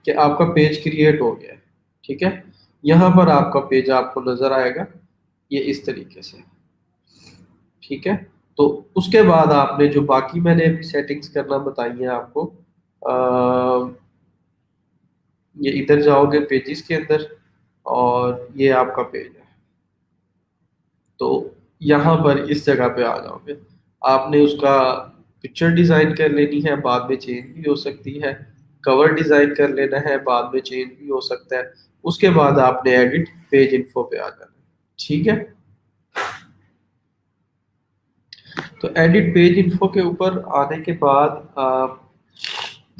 Speaker 1: कि आपका पेज क्रिएट हो गया है। ठीक है, यहाँ पर आपका पेज आपको नजर आएगा ये इस तरीके से। ठीक है, तो उसके बाद आपने जो बाकी मैंने अभी सेटिंग्स करना बताई है आपको, ये इधर जाओगे पेजेस के अंदर और ये आपका पेज है। तो यहाँ पर इस जगह पे आ जाओगे, आपने उसका पिक्चर डिजाइन कर लेनी है, बाद में चेंज भी हो सकती है। कवर डिजाइन कर लेना है, बाद में चेंज भी हो सकता है। उसके बाद आपने एडिट पेज इन्फो पे आ जाना है। ठीक है, तो एडिट पेज इन्फो के ऊपर आने के बाद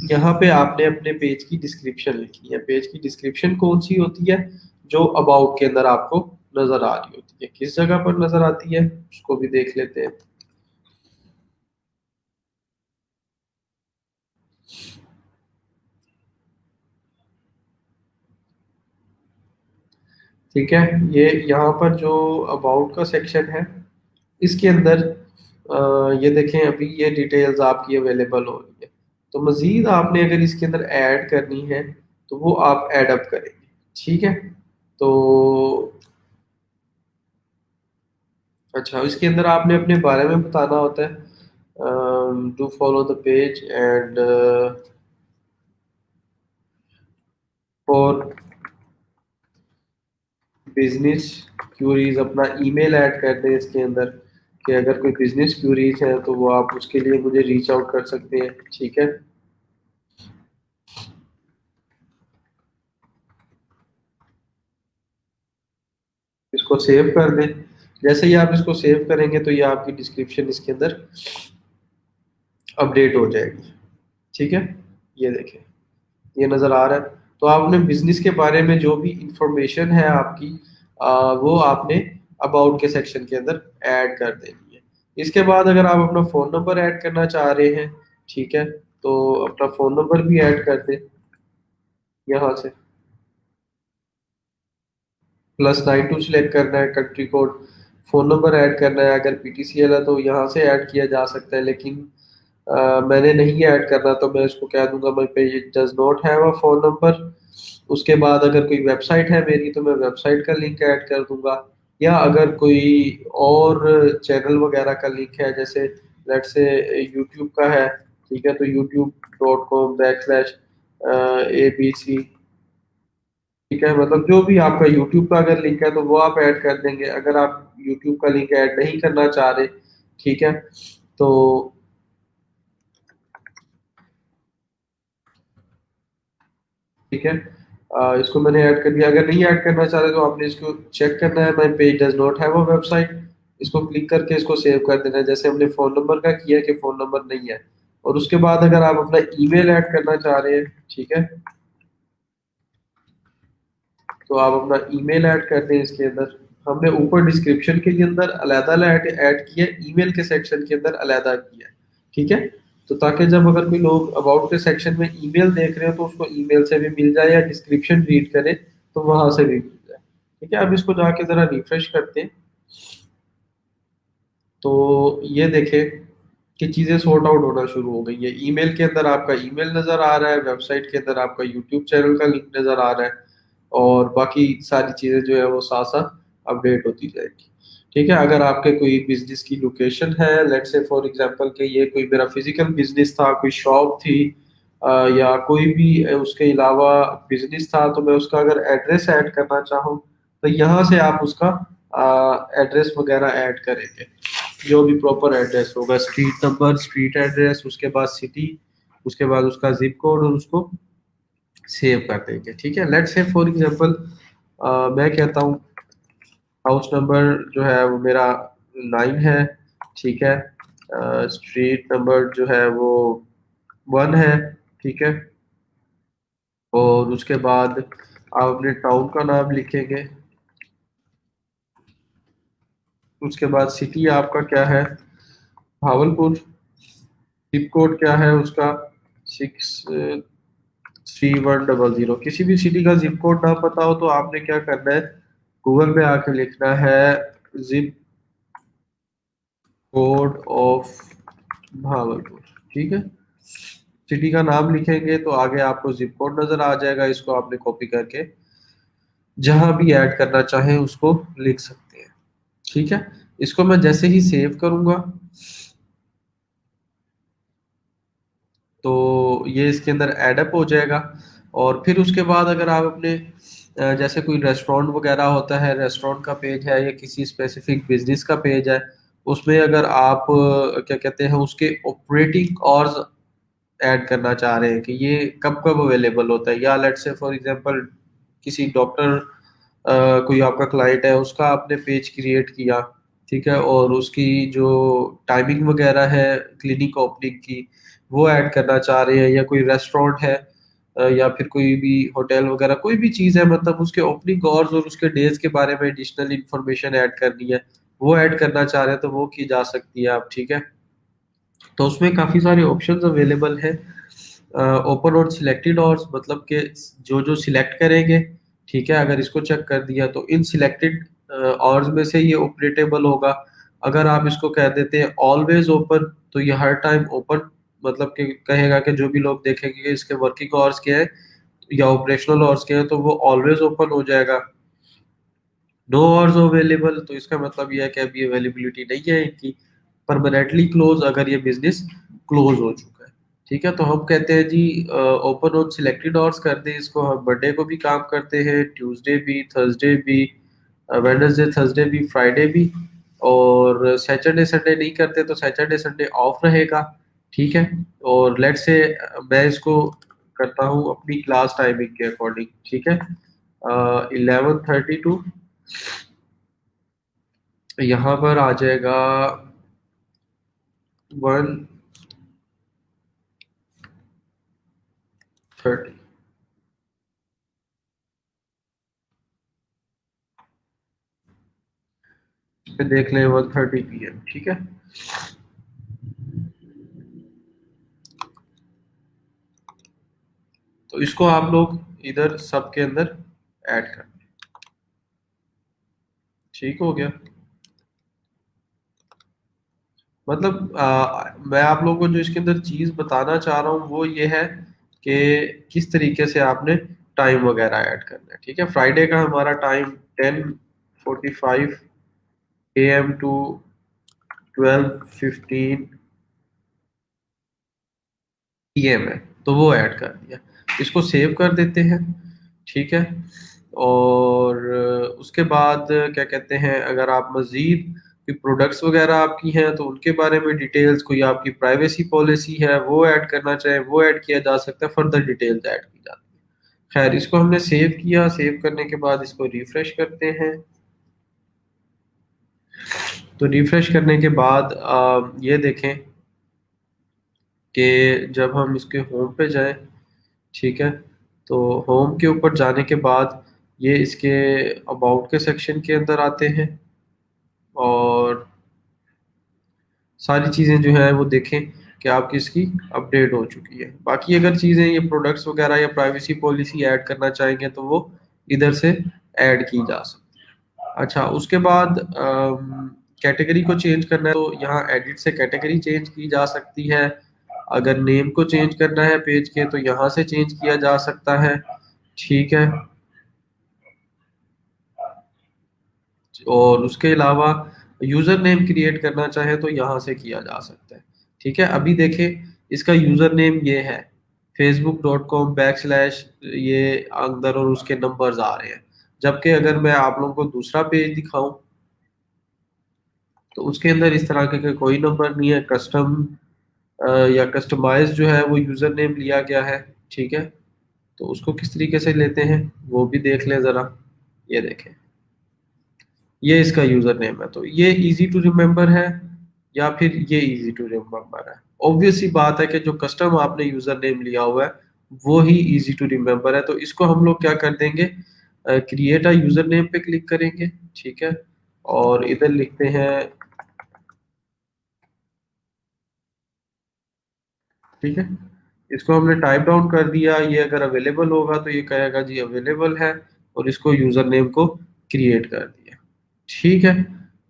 Speaker 1: यहाँ पे आपने अपने पेज की डिस्क्रिप्शन लिखी है। पेज की डिस्क्रिप्शन कौन सी होती है? जो अबाउट के अंदर आपको नजर आ रही होती है। किस जगह पर नजर आती है उसको भी देख लेते हैं। ठीक है, ये यहाँ पर जो अबाउट का सेक्शन है इसके अंदर ये देखें, अभी ये डिटेल्स आपकी अवेलेबल हो रही है। तो मजीद आपने अगर इसके अंदर ऐड करनी है तो वो आप ऐड अप करेंगे। ठीक है, तो अच्छा, इसके अंदर आपने अपने बारे में बताना होता है, to follow the page and for business queries, अपना ईमेल ऐड कर दें इसके अंदर कि अगर कोई बिजनेस क्यूरीज है तो वो आप उसके लिए मुझे रीच आउट कर सकते हैं। ठीक है, इसको सेव कर दें। जैसे ही आप इसको सेव करेंगे तो ये आपकी डिस्क्रिप्शन इसके अंदर अपडेट हो जाएगी। ठीक है, ये देखें, ये नज़र आ रहा है। तो आपने बिजनेस के बारे में जो भी इंफॉर्मेशन है आपकी, वो आपने अबाउट के सेक्शन के अंदर ऐड कर देनी है। इसके बाद अगर आप अपना फ़ोन नंबर ऐड करना चाह रहे हैं, ठीक है, तो अपना फ़ोन नंबर भी ऐड कर दें यहाँ से। +92 सिलेक्ट करना है, country code, phone number add करना है। अगर पीटीसीएल है तो यहाँ से ऐड किया जा सकता है, लेकिन मैंने नहीं ऐड करना तो मैं इसको कह दूंगा my page does not have a phone number. उसके बाद अगर कोई वेबसाइट है मेरी तो मैं वेबसाइट का लिंक ऐड कर दूंगा, या अगर कोई और चैनल वगैरह का लिंक है, जैसे लेट्स से यूट्यूब का है, ठीक है, तो youtube.com/abc। ठीक है, मतलब जो भी आपका यूट्यूब का अगर लिंक है तो वो आप ऐड कर देंगे। अगर आप यूट्यूब का लिंक ऐड नहीं करना चाह रहे, ठीक है, तो ठीक है, इसको मैंने ऐड कर दिया। अगर नहीं ऐड करना चाह रहे तो आपने इसको चेक करना है, my page does not have a website, इसको क्लिक करके इसको सेव कर देना है, जैसे हमने फोन नंबर का किया कि फोन नंबर नहीं है। और उसके बाद अगर आप अपना ईमेल ऐड करना चाह रहे हैं, ठीक है, तो आप अपना ईमेल ऐड कर दें इसके अंदर। हमने ऊपर डिस्क्रिप्शन के अंदर अलहदा ऐड किया, ईमेल के सेक्शन के अंदर अलहदा किया। ठीक है, तो ताकि जब अगर कोई लोग अबाउट के सेक्शन में ईमेल देख रहे हो तो उसको ईमेल से भी मिल जाए, या डिस्क्रिप्शन रीड करे तो वहां से भी मिल जाए। ठीक है, अब इसको जाके जरा रिफ्रेश करते हैं तो ये देखें कि चीजें सॉर्ट आउट होना शुरू हो गई है। ईमेल के अंदर आपका ईमेल नजर आ रहा है, वेबसाइट के अंदर आपका यूट्यूब चैनल का लिंक नजर आ रहा है, और बाकी सारी चीजें जो है वो साथ साथ अपडेट होती जाएगी। ठीक है, अगर आपके कोई बिजनेस की लोकेशन है, लेट्स से फॉर एग्जांपल कि ये कोई मेरा फिजिकल बिजनेस था, कोई शॉप थी, या कोई भी उसके अलावा बिजनेस था, तो मैं उसका अगर एड्रेस ऐड करना चाहूँ तो यहाँ से आप उसका एड्रेस वगैरह ऐड करेंगे। जो भी प्रॉपर एड्रेस होगा, स्ट्रीट नंबर, स्ट्रीट एड्रेस, उसके बाद सिटी, उसके बाद उसका जिप कोड, और उसको सेव कर देंगे। ठीक है, लेट्स से फॉर एग्जांपल मैं कहता हूँ हाउस नंबर जो है वो मेरा 9 है। ठीक है, स्ट्रीट नंबर जो है वो 1 है। ठीक है, और उसके बाद आप अपने टाउन का नाम लिखेंगे। उसके बाद सिटी आपका क्या है, भावलपुर। जिप कोड क्या है उसका, 63100। किसी भी सिटी का जिप कोड ना पता हो तो आपने क्या करना है, गूगल में आके लिखना है जिप कोड ऑफ भावलपुर। ठीक है, सिटी का नाम लिखेंगे तो आगे आपको जिप कोड नजर आ जाएगा, इसको आपने कॉपी करके जहां भी ऐड करना चाहे उसको लिख सकते हैं। ठीक है, इसको मैं जैसे ही सेव करूंगा तो ये इसके अंदर एडअप हो जाएगा। और फिर उसके बाद अगर आप अपने जैसे कोई रेस्टोरेंट वगैरह होता है, रेस्टोरेंट का पेज है या किसी स्पेसिफिक बिजनेस का पेज है, उसमें अगर आप क्या कहते हैं उसके ऑपरेटिंग आवर्स ऐड करना चाह रहे हैं कि ये कब कब अवेलेबल होता है, या लेट्स से फॉर एग्जांपल किसी डॉक्टर कोई आपका क्लाइंट है उसका आपने पेज क्रिएट किया। ठीक है, और उसकी जो टाइमिंग वगैरह है क्लिनिक ओपनिंग की वो ऐड करना चाह रहे हैं, या कोई रेस्टोरेंट है या फिर कोई भी होटल वगैरह कोई भी चीज़ है, मतलब उसके ओपनिंग आवर्स और उसके डेज के बारे में एडिशनल इंफॉर्मेशन ऐड करनी है, वो ऐड करना चाह रहे हैं तो वो की जा सकती है आप। ठीक है, तो उसमें काफ़ी सारे ऑप्शंस अवेलेबल है। ओपन और सिलेक्टेड और मतलब कि जो जो सिलेक्ट करेंगे, ठीक है, अगर इसको चेक कर दिया तो इन सिलेक्टेड आवर्स में से ये ऑपरेटेबल होगा। अगर आप इसको कह देते हैं ऑलवेज ओपन तो ये हर टाइम ओपन, मतलब कि कहेगा कि जो भी लोग देखेंगे कि इसके वर्किंग आवर्स क्या है या ऑपरेशनल आवर्स क्या है तो वो ऑलवेज ओपन हो जाएगा। नो आवर्स अवेलेबल तो इसका मतलब ये है कि अभी अवेलेबिलिटी नहीं है इनकी। परमानेंटली क्लोज अगर ये बिजनेस क्लोज हो चुका है। ठीक है, तो हम कहते हैं जी ओपन ऑन सिलेक्टेड आवर्स कर दें इसको, हम मंडे को भी काम करते हैं, ट्यूसडे भी, थर्सडे भी, वेडनेसडे थर्सडे भी, फ्राइडे भी, और सैटरडे संडे नहीं करते तो सैटरडे संडे ऑफ रहेगा। ठीक है, और लेट से मैं इसको करता हूँ अपनी क्लास टाइमिंग के अकॉर्डिंग। ठीक है, 11:30 टू यहाँ पर आ जाएगा 1:30। पे देख लें 1:30 PM। ठीक है, तो इसको आप लोग इधर सबके अंदर ऐड कर। ठीक हो गया। मतलब मैं आप लोगों को जो इसके अंदर चीज बताना चाह रहा हूँ वो ये है कि किस तरीके से आपने टाइम वगैरह ऐड करना है। ठीक है, फ्राइडे का हमारा टाइम 10:45 AM टू 12:15 PM है, तो वो ऐड कर दिया। इसको सेव कर देते हैं। ठीक है, और उसके बाद क्या कहते हैं अगर आप मजीद कोई प्रोडक्ट्स वगैरह आपकी हैं तो उनके बारे में डिटेल्स, कोई आपकी प्राइवेसी पॉलिसी है वो ऐड करना चाहे वो ऐड किया जा सकता है, फर्दर डिटेल्स ऐड की जाती है। खैर, इसको हमने सेव किया, सेव करने के बाद इसको रिफ्रेश करते हैं। तो रिफ्रेश करने के बाद ये देखें कि जब हम इसके होम पे जाएं, ठीक है, तो होम के ऊपर जाने के बाद ये इसके अबाउट के सेक्शन के अंदर आते हैं और सारी चीज़ें जो है वो देखें कि आपकी इसकी अपडेट हो चुकी है। बाकी अगर चीज़ें ये प्रोडक्ट्स वगैरह या प्राइवेसी पॉलिसी ऐड करना चाहेंगे तो वो इधर से ऐड की जा सकती है। अच्छा, उसके बाद कैटेगरी को चेंज करना है तो यहाँ एडिट से कैटेगरी चेंज की जा सकती है। अगर नेम को चेंज करना है पेज के तो यहाँ से चेंज किया जा सकता है। ठीक है, और उसके अलावा यूजर नेम क्रिएट करना चाहे तो यहाँ से किया जा सकता है। ठीक है, अभी देखें इसका यूजर नेम ये है facebook.com/, ये अंदर और उसके नंबर्स आ रहे हैं। जबकि अगर मैं आप लोगों को दूसरा पेज दिखाऊं तो उसके अंदर इस तरह के कोई नंबर नहीं है, कस्टम या कस्टमाइज जो है वो यूजर नेम लिया गया है। ठीक है, तो उसको किस तरीके से लेते हैं वो भी देख लें ज़रा। ये देखें, ये इसका यूजर नेम है, तो ये इजी टू रिमेम्बर है या फिर ये इजी टू रिमेम्बर है? ऑब्वियस सी बात है कि जो कस्टम आपने यूजर नेम लिया हुआ है वो ही इजी टू रिमेम्बर है। तो इसको हम लोग क्या कर देंगे, क्रिएट अ यूजर नेम पे क्लिक करेंगे, ठीक है, और इधर लिखते हैं, ठीक है, इसको हमने टाइप डाउन कर दिया। ये अगर अवेलेबल होगा तो ये कहेगा जी अवेलेबल है, और इसको यूजर नेम को क्रिएट कर दिया, ठीक है।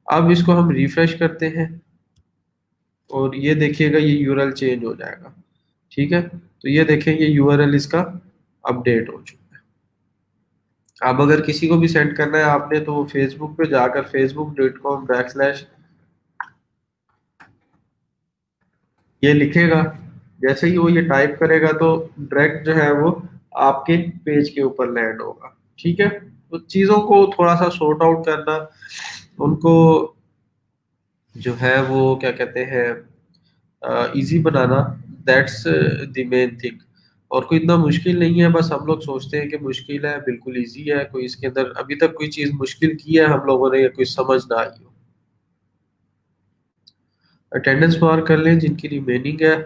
Speaker 1: अब इसको हम रिफ्रेश करते हैं और ये देखिएगा ये यूआरएल चेंज हो जाएगा, ठीक है। तो ये देखें ये यूआरएल इसका अपडेट हो चुका है। अब अगर किसी को भी सेंड करना है आपने तो फेसबुक पे जाकर facebook.com/, ये लिखेगा, जैसे ही वो ये टाइप करेगा तो डायरेक्ट जो है वो आपके पेज के ऊपर लैंड होगा, ठीक है। तो चीज़ों को थोड़ा सा सॉर्ट आउट करना, उनको जो है वो क्या कहते हैं, easy banana, that's the main thing. और कोई इतना मुश्किल नहीं है, बस हम लोग सोचते हैं कि मुश्किल है, बिल्कुल इजी है। कोई इसके अंदर अभी तक कोई चीज़ मुश्किल की है हम लोगों ने या कोई समझ ना आई हो। अटेंडेंस मार्क कर लें जिनकी रिमेनिंग है।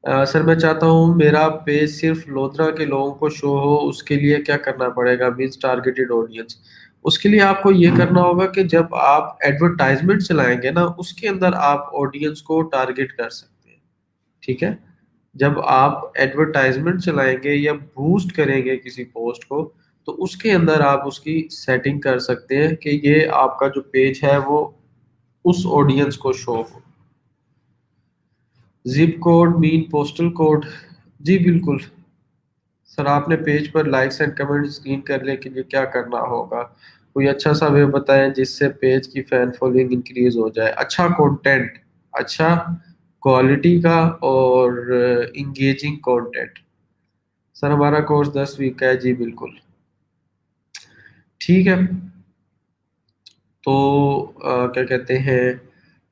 Speaker 1: सर मैं चाहता हूँ मेरा पेज सिर्फ लोधरा के लोगों को शो हो, उसके लिए क्या करना पड़ेगा, मीन्स टारगेटेड ऑडियंस। उसके लिए आपको ये करना होगा कि जब आप एडवर्टाइजमेंट चलाएंगे ना उसके अंदर आप ऑडियंस को टारगेट कर सकते हैं, ठीक है। जब आप एडवर्टाइजमेंट चलाएंगे या बूस्ट करेंगे किसी पोस्ट को तो उसके अंदर आप उसकी सेटिंग कर सकते हैं कि ये आपका जो पेज है वो उस ऑडियंस को शो हो। Zip code, mean postal code, जी बिल्कुल। सर आपने पेज पर लाइक्स एंड कमेंट्स गेन करने के लिए क्या करना होगा? कोई अच्छा सा वे बताएं जिससे पेज की फैन फॉलोइंग इंक्रीज हो जाए। अच्छा कंटेंट, अच्छा क्वालिटी का और इंगेजिंग कंटेंट। सर हमारा कोर्स 10 वीक का है, जी बिल्कुल, ठीक है। तो क्या कहते हैं,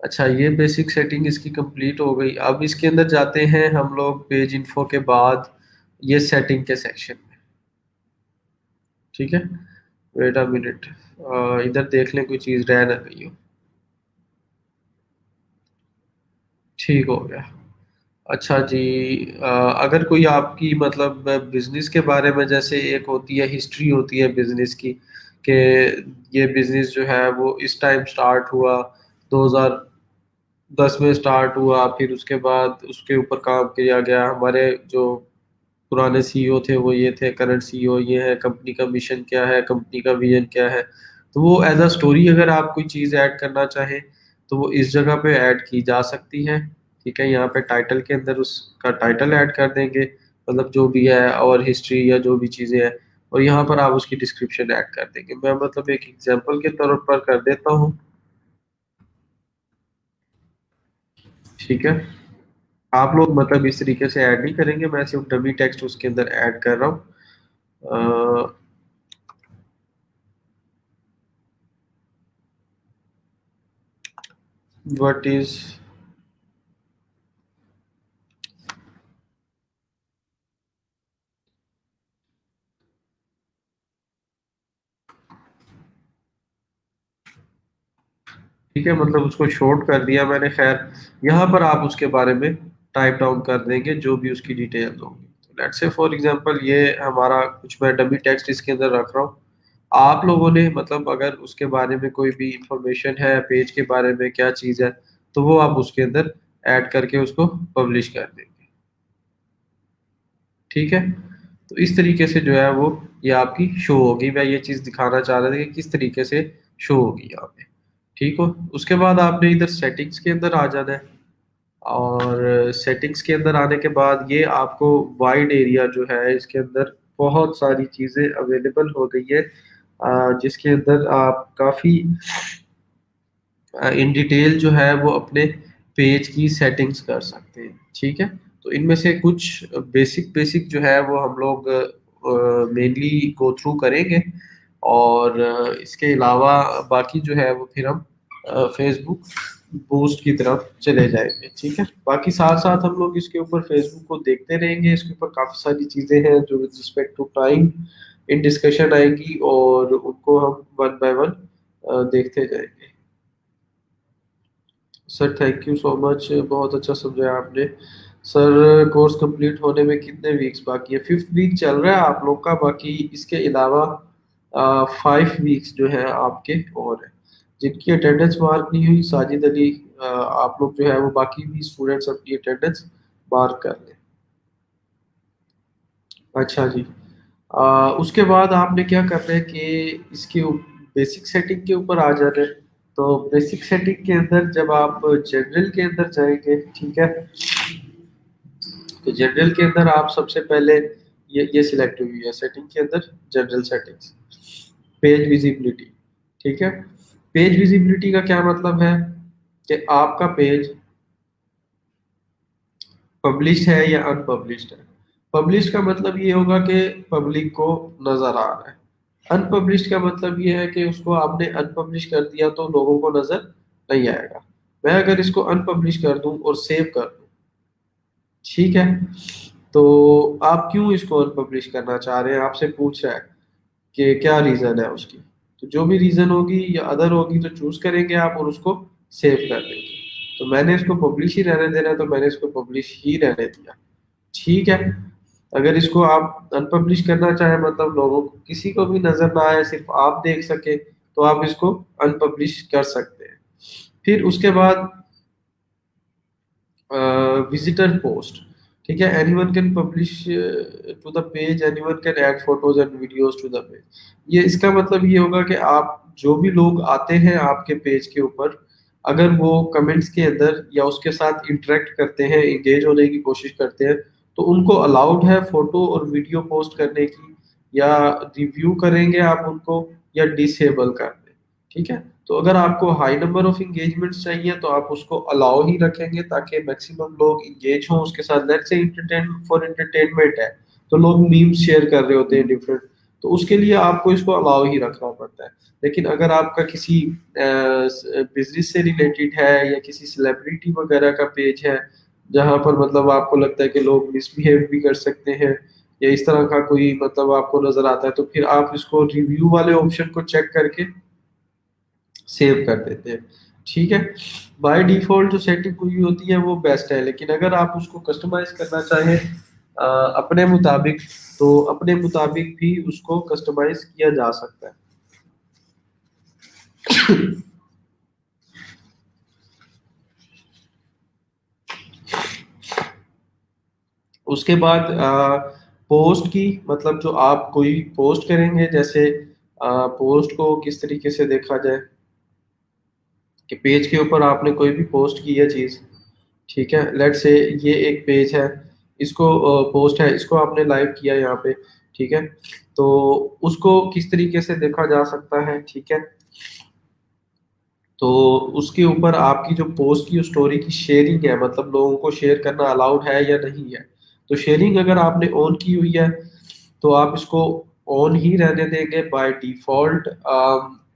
Speaker 1: अच्छा ये बेसिक सेटिंग इसकी कंप्लीट हो गई। अब इसके अंदर जाते हैं हम लोग पेज इन्फो के बाद ये सेटिंग के सेक्शन में, ठीक है। वेट अ मिनट, इधर देख लें कोई चीज़ रह ना गई हो। ठीक हो गया। अच्छा जी, अगर कोई आपकी मतलब बिजनेस के बारे में, जैसे एक होती है हिस्ट्री होती है बिजनेस की, कि ये बिजनेस जो है वो इस टाइम स्टार्ट हुआ, 2010 में स्टार्ट हुआ, फिर उसके बाद उसके ऊपर काम किया गया, हमारे जो पुराने सीईओ थे वो ये थे, करंट सीईओ ये है, कंपनी का मिशन क्या है, कंपनी का विजन क्या है। तो वो एज अ स्टोरी अगर आप कोई चीज़ ऐड करना चाहें तो वो इस जगह पे ऐड की जा सकती है, ठीक है। यहाँ पे टाइटल के अंदर उसका टाइटल ऐड कर देंगे, मतलब जो भी है और हिस्ट्री या जो भी चीज़ें हैं, और यहाँ पर आप उसकी डिस्क्रिप्शन ऐड कर देंगे। मैं मतलब एक एग्जांपल के तौर पर कर देता हूँ, ठीक है। आप लोग मतलब इस तरीके से ऐड नहीं करेंगे, मैं सिर्फ डमी टेक्स्ट उसके अंदर ऐड कर रहा हूँ। व्हाट इज, ठीक है, मतलब उसको शॉर्ट कर दिया मैंने। खैर यहाँ पर आप उसके बारे में टाइप डाउन कर देंगे जो भी उसकी डिटेल्स होंगी। तो लेट्स से फॉर एग्जांपल ये हमारा कुछ मैं डमी टेक्स्ट इसके अंदर रख रहा हूँ। आप लोगों ने मतलब अगर उसके बारे में कोई भी इंफॉर्मेशन है पेज के बारे में क्या चीज़ है तो वो आप उसके अंदर ऐड करके उसको पब्लिश कर देंगे, ठीक है। तो इस तरीके से जो है वो ये आपकी शो होगी। मैं ये चीज़ दिखाना चाह रहा था कि किस तरीके से शो होगी यहाँ पे, ठीक हो। उसके बाद आपने इधर सेटिंग्स के अंदर आ जाना है, और सेटिंग्स के अंदर आने के बाद ये आपको वाइड एरिया जो है इसके अंदर बहुत सारी चीज़ें अवेलेबल हो गई है, जिसके अंदर आप काफ़ी इन डिटेल जो है वो अपने पेज की सेटिंग्स कर सकते हैं, ठीक है। तो इनमें से कुछ बेसिक बेसिक जो है वो हम लोग मेनली गो थ्रू करेंगे, और इसके अलावा बाकी जो है वो फिर हम फेसबुक बूस्ट की तरफ चले जाएंगे। ठीक है, बाकी साथ साथ हम लोग इसके ऊपर फेसबुक को देखते रहेंगे, इसके ऊपर काफ़ी सारी चीज़ें हैं जो with respect to time in discussion आएंगी और उनको हम वन बाय वन देखते जाएंगे। Sir thank you so much, बहुत अच्छा समझाया आपने। सर कोर्स कंप्लीट होने में कितने वीक्स बाकी है? 5th वीक चल रहा है आप लोग का, बाकी इसके अलावा 5 वीक्स जो है आपके और है। जिनकी अटेंडेंस मार्क नहीं हुई साजिद अली, आप लोग जो है वो बाकी भी स्टूडेंट्स अपनी अटेंडेंस मार्क कर लें। अच्छा जी। उसके बाद आपने क्या करना है कि इसके बेसिक सेटिंग के ऊपर आ जाना है। तो बेसिक सेटिंग के अंदर जब आप जनरल के अंदर जाएंगे, ठीक है, तो जनरल के अंदर आप सबसे पहले ये सिलेक्ट हुई है सेटिंग के अंदर, जनरल सेटिंग्स, पेज विजिबिलिटी। ठीक है, पेज विजिबिलिटी का क्या मतलब है कि आपका पेज पब्लिश्ड है या अनपब्लिश्ड है। पब्लिश्ड का मतलब ये होगा कि पब्लिक को नजर आ रहा है। अनपब्लिश्ड का मतलब ये है कि उसको आपने अनपब्लिश कर दिया तो लोगों को नजर नहीं आएगा। मैं अगर इसको अनपब्लिश कर दूं और सेव कर दूं, ठीक है, तो आप क्यों इसको अनपब्लिश करना चाह रहे हैं, आपसे पूछ रहा है कि क्या रीजन है उसकी। तो जो भी रीजन होगी या अदर होगी तो चूज करेंगे आप और उसको सेव कर देंगे। तो मैंने इसको पब्लिश ही रहने देना है तो मैंने इसको पब्लिश ही रहने दिया। ठीक है, अगर इसको आप अनपब्लिश करना चाहें, मतलब लोगों को किसी को भी नजर ना आए, सिर्फ आप देख सके, तो आप इसको अनपब्लिश कर सकते हैं। फिर उसके बाद विजिटर पोस्ट, ठीक है, anyone can publish to the page, anyone can add photos and videos to the page. ये इसका मतलब ये होगा कि आप जो भी लोग आते हैं आपके पेज के ऊपर, अगर वो कमेंट्स के अंदर या उसके साथ इंटरेक्ट करते हैं, एंगेज होने की कोशिश करते हैं, तो उनको अलाउड है फोटो और वीडियो पोस्ट करने की, या रिव्यू करेंगे आप उनको या डिसेबल कर दें। ठीक है, तो अगर आपको हाई नंबर ऑफ इंगेजमेंट्स चाहिए तो आप उसको अलाउ ही रखेंगे ताकि मैक्सिमम लोग इंगेज हों उसके साथ। Let's say entertain for entertainment है, तो लोग मीम्स शेयर कर रहे होते हैं डिफरेंट, तो उसके लिए आपको इसको अलाउ ही रखना पड़ता है। लेकिन अगर आपका किसी बिजनेस से रिलेटेड है या किसी सेलिब्रिटी वगैरह का पेज है, जहां पर मतलब आपको लगता है कि लोग मिसबिहेव भी कर सकते हैं या इस तरह का कोई मतलब आपको नजर आता है, तो फिर आप इसको रिव्यू वाले ऑप्शन को चेक करके सेव कर देते हैं। ठीक है, बाय डिफॉल्ट जो सेटिंग हुई होती है वो बेस्ट है, लेकिन अगर आप उसको कस्टमाइज करना चाहें अपने मुताबिक, तो अपने मुताबिक भी उसको कस्टमाइज किया जा सकता है। उसके बाद पोस्ट की, मतलब जो आप कोई पोस्ट करेंगे, जैसे पोस्ट को किस तरीके से देखा जाए कि पेज के ऊपर आपने कोई भी पोस्ट की है चीज, ठीक है, लेट से ये एक पेज है, इसको पोस्ट है, इसको आपने लाइव किया यहाँ पे, ठीक है, तो उसको किस तरीके से देखा जा सकता है, ठीक है, तो उसके ऊपर आपकी जो पोस्ट की स्टोरी की शेयरिंग है, मतलब लोगों को शेयर करना अलाउड है या नहीं है। तो शेयरिंग अगर आपने ऑन की हुई है तो आप इसको ऑन ही रहने देंगे बाय डिफॉल्ट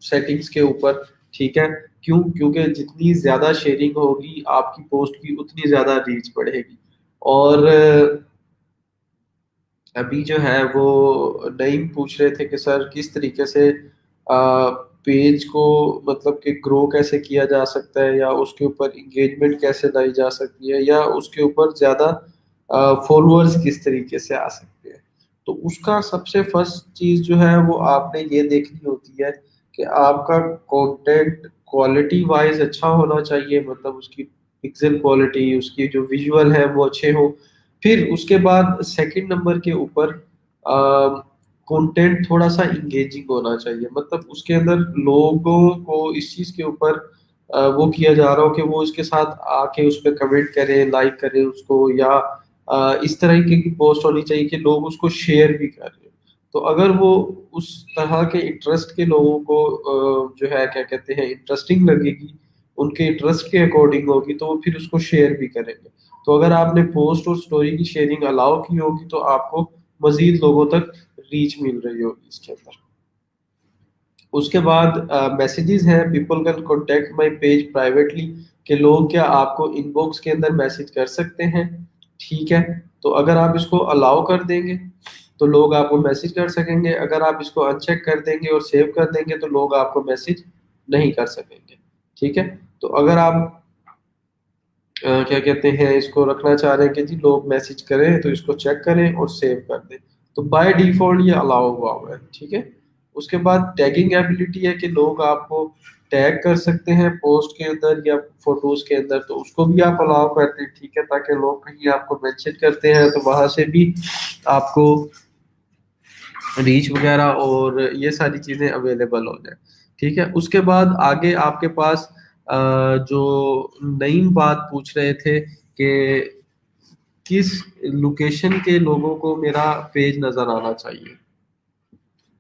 Speaker 1: सेटिंग्स के ऊपर। ठीक है, क्यों? क्योंकि जितनी ज्यादा शेयरिंग होगी आपकी पोस्ट की उतनी ज्यादा रीच बढ़ेगी। और अभी जो है वो नईम पूछ रहे थे कि सर किस तरीके से पेज को मतलब कि ग्रो कैसे किया जा सकता है, या उसके ऊपर इंगेजमेंट कैसे लाई जा सकती है, या उसके ऊपर ज्यादा फॉलोअर्स किस तरीके से आ सकते हैं। तो उसका सबसे फर्स्ट चीज जो है वो आपने ये देखनी होती है कि आपका कंटेंट क्वालिटी वाइज अच्छा होना चाहिए, मतलब उसकी पिक्सल क्वालिटी, उसकी जो विजुअल है वो अच्छे हो। फिर उसके बाद सेकंड नंबर के ऊपर कंटेंट थोड़ा सा इंगेजिंग होना चाहिए, मतलब उसके अंदर लोगों को इस चीज के ऊपर वो किया जा रहा हो कि वो इसके साथ आके उस पर कमेंट करें, लाइक करें उसको, या इस तरह की पोस्ट होनी चाहिए कि लोग उसको शेयर भी करें। तो अगर वो उस तरह के इंटरेस्ट के लोगों को जो है क्या कहते हैं इंटरेस्टिंग लगेगी, उनके इंटरेस्ट के अकॉर्डिंग होगी, तो वो फिर उसको शेयर भी करेंगे। तो अगर आपने पोस्ट और स्टोरी की शेयरिंग अलाउ की होगी तो आपको मजीद लोगों तक रीच मिल रही होगी इसके अंदर। उसके बाद मैसेजेस हैं, people can contact my page privately, कि लोग क्या आपको इनबॉक्स के अंदर मैसेज कर सकते हैं। ठीक है, तो अगर आप इसको अलाउ कर देंगे तो लोग आपको मैसेज कर सकेंगे, अगर आप इसको अनचेक कर देंगे और सेव कर देंगे तो लोग आपको मैसेज नहीं कर सकेंगे। ठीक है, तो अगर आप क्या कहते हैं इसको रखना चाह रहे हैं कि जी लोग मैसेज करें तो इसको चेक करें और सेव कर दें, तो बाय डिफॉल्ट ये अलाउ हुआ है। ठीक है, उसके बाद टैगिंग एबिलिटी है कि लोग आपको टैग कर सकते हैं पोस्ट के अंदर या फोटोज के अंदर, तो उसको भी आप अलाउ कर दें। ठीक है, ताकि लोग कहीं आपको मेंशन करते हैं तो वहां से भी आपको रीच वगैरह और ये सारी चीजें अवेलेबल हो जाए। ठीक है, उसके बाद आगे आपके पास जो नईम बात पूछ रहे थे कि किस लोकेशन के लोगों को मेरा पेज नजर आना चाहिए,